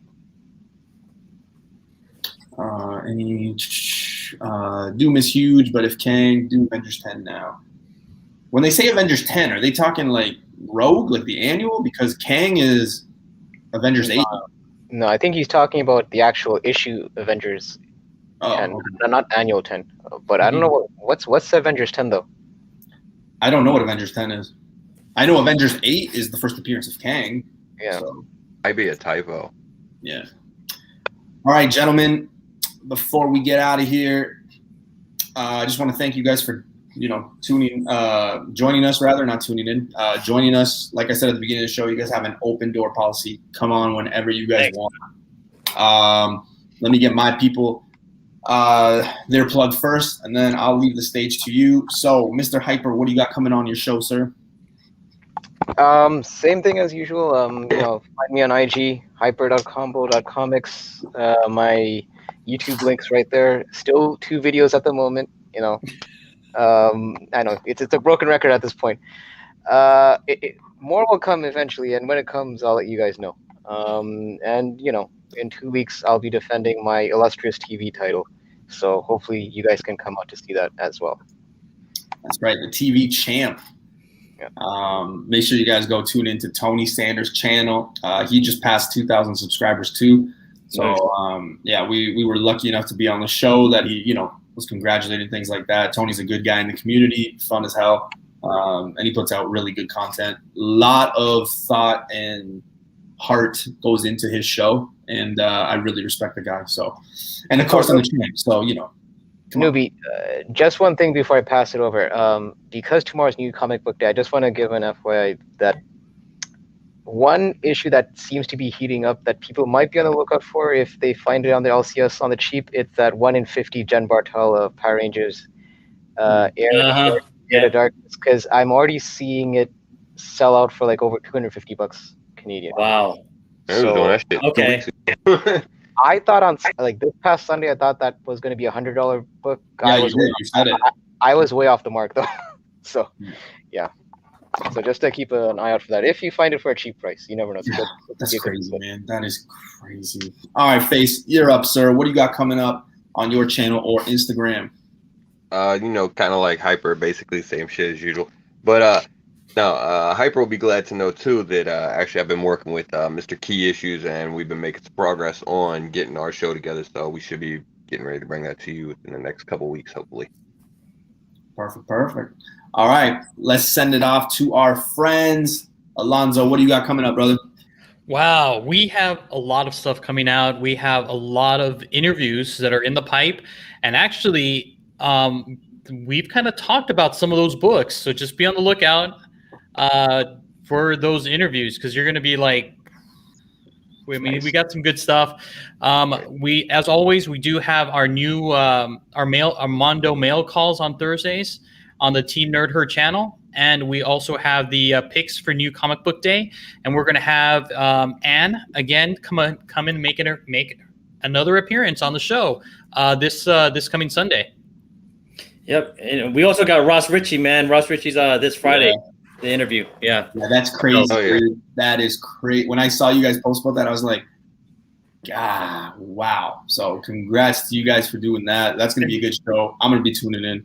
[SPEAKER 1] Doom is huge, but if Kang, do Avengers 10 now. When they say Avengers 10, are they talking like Rogue, like the annual? Because Kang is Avengers 8.
[SPEAKER 2] No, I think he's talking about the actual issue Avengers 10,
[SPEAKER 1] okay.
[SPEAKER 2] not annual 10. But I don't know what's Avengers 10 though.
[SPEAKER 1] I don't know what Avengers 10 is. I know Avengers 8 is the first appearance of Kang.
[SPEAKER 2] Yeah.
[SPEAKER 1] So,
[SPEAKER 3] Might be a typo.
[SPEAKER 1] yeah. All right, gentlemen. Before we get out of here, I just want to thank you guys for joining us rather, not tuning in, joining us. Like I said at the beginning of the show, you guys have an open door policy. Come on whenever you guys want. Let me get my people their plug first, and then I'll leave the stage to you. So, Mr. Hyper, what do you got coming on your show, sir?
[SPEAKER 2] Same thing as usual. Find me on IG, hyper.combo.comics. My YouTube links right there. Still 2 videos at the moment. I know it's a broken record at this point. More will come eventually, and when it comes, I'll let you guys know. And in 2 weeks, I'll be defending my illustrious TV title. So hopefully, you guys can come out to see that as well.
[SPEAKER 1] That's right, the TV champ.
[SPEAKER 2] Yeah.
[SPEAKER 1] Make sure you guys go tune into Tony Sanders' channel. He just passed 2,000 subscribers too. So we were lucky enough to be on the show that he was congratulating, things like that. Tony's a good guy in the community, fun as hell, and he puts out really good content. A lot of thought and heart goes into his show, and I really respect the guy. So, and of course, I'm the champ. So
[SPEAKER 2] Newbie, just one thing before I pass it over. Because tomorrow's New Comic Book Day, I just want to give an FYI that one issue that seems to be heating up that people might be on the lookout for if they find it on the LCS on the cheap. It's that 1 in 50 Jen Bartel of Power Rangers Air the Darkness, because I'm already seeing it sell out for like over $250 Canadian.
[SPEAKER 5] Wow.
[SPEAKER 3] Okay.
[SPEAKER 2] I thought on like this past Sunday, I thought that was going to be $100 book.
[SPEAKER 1] You said it.
[SPEAKER 2] I was way off the mark though. So, yeah. So just to keep an eye out for that. If you find it for a cheap price, you never know.
[SPEAKER 1] Yeah, that's crazy, man. That is crazy. All right, Face, you're up, sir. What do you got coming up on your channel or Instagram?
[SPEAKER 3] Kind of like Hyper, basically same shit as usual. But Hyper will be glad to know too that actually I've been working with Mr. Key Issues, and we've been making some progress on getting our show together. So we should be getting ready to bring that to you within the next couple weeks, hopefully.
[SPEAKER 1] Perfect. All right, let's send it off to our friends. Alonzo, what do you got coming up, brother?
[SPEAKER 4] Wow, we have a lot of stuff coming out. We have a lot of interviews that are in the pipe, and actually, we've kind of talked about some of those books. So just be on the lookout for those interviews, because you're going to be like, we got some good stuff. We, as always, we do have our new our Mondo mail calls on Thursdays on the Team Nerd Herd channel, and we also have the picks for New Comic Book Day, and we're going to have Anne again come in and make another appearance on the show this coming Sunday.
[SPEAKER 5] Yep, and we also got Ross Ritchie, man. Ross Ritchie's this Friday. Yeah. The interview, yeah,
[SPEAKER 1] that's crazy. Oh, yeah. That is crazy. When I saw you guys post about that, I was like, "God, wow!" So, congrats to you guys for doing that. That's going to be a good show. I'm going to be tuning in,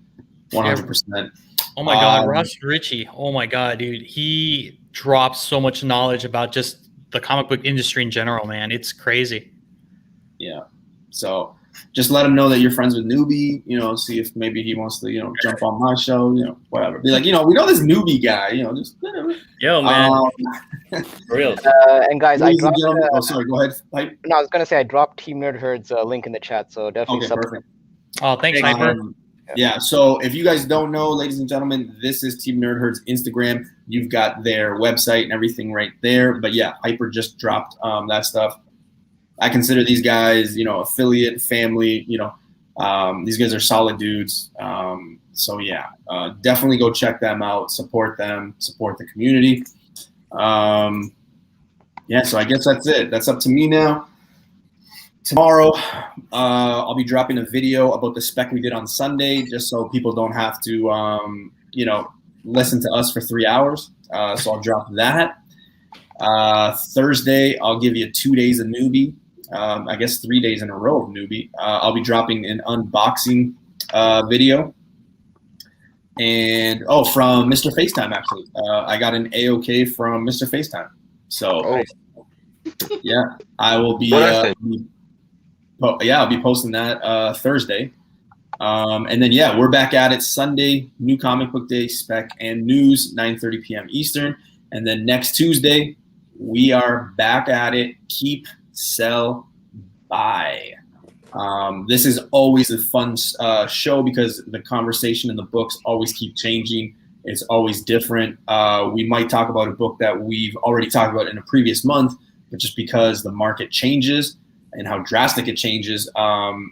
[SPEAKER 1] 100%.
[SPEAKER 4] Oh my God, Ross Ritchie! Oh my God, dude, he drops so much knowledge about just the comic book industry in general, man. It's crazy.
[SPEAKER 1] Yeah. So, just let him know that you're friends with Newbie, see if maybe he wants to, jump on my show, whatever. Be like, we know this Newbie guy, just whatever.
[SPEAKER 5] Yo, man. For real.
[SPEAKER 2] And guys, I dropped,
[SPEAKER 1] sorry, go ahead. Hype.
[SPEAKER 2] No, I was going to say I dropped Team Nerd Herd's link in the chat, so definitely
[SPEAKER 1] perfect.
[SPEAKER 4] Oh, thanks, Hyper.
[SPEAKER 1] Yeah, so if you guys don't know, ladies and gentlemen, this is Team Nerd Herd's Instagram. You've got their website and everything right there. But yeah, Hyper just dropped that stuff. I consider these guys, affiliate, family, these guys are solid dudes. So yeah, definitely go check them out, support them, support the community. Yeah, so I guess that's it. That's up to me now. Tomorrow, I'll be dropping a video about the spec we did on Sunday, just so people don't have to, listen to us for 3 hours. So I'll drop that. Thursday, I'll give you 2 days of Newbie. I guess 3 days in a row of Newbie. I'll be dropping an unboxing video. And, from Mr. FaceTime, actually. I got an A-OK from Mr. FaceTime. So, yeah, I will be I'll be posting that Thursday. And then, yeah, we're back at it Sunday, New Comic Book Day, spec and news, 9:30 p.m. Eastern. And then next Tuesday, we are back at it. Keep, sell, buy. This is always a fun show because the conversation and the books always keep changing. It's always different. We might talk about a book that we've already talked about in a previous month, but just because the market changes and how drastic it changes,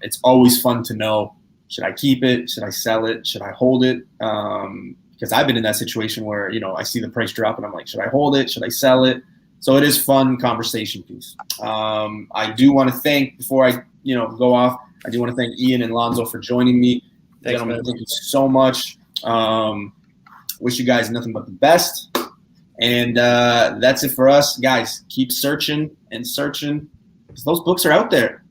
[SPEAKER 1] it's always fun to know, should I keep it? Should I sell it? Should I hold it? Because I've been in that situation where, I see the price drop and I'm like, should I hold it? Should I sell it? So it is fun conversation piece. I do want to thank, before I go off, I do want to thank Ian and Lonzo for joining me.
[SPEAKER 5] Thanks,
[SPEAKER 1] gentlemen, thank you so much. Wish you guys nothing but the best. And that's it for us. Guys, keep searching and searching, because those books are out there.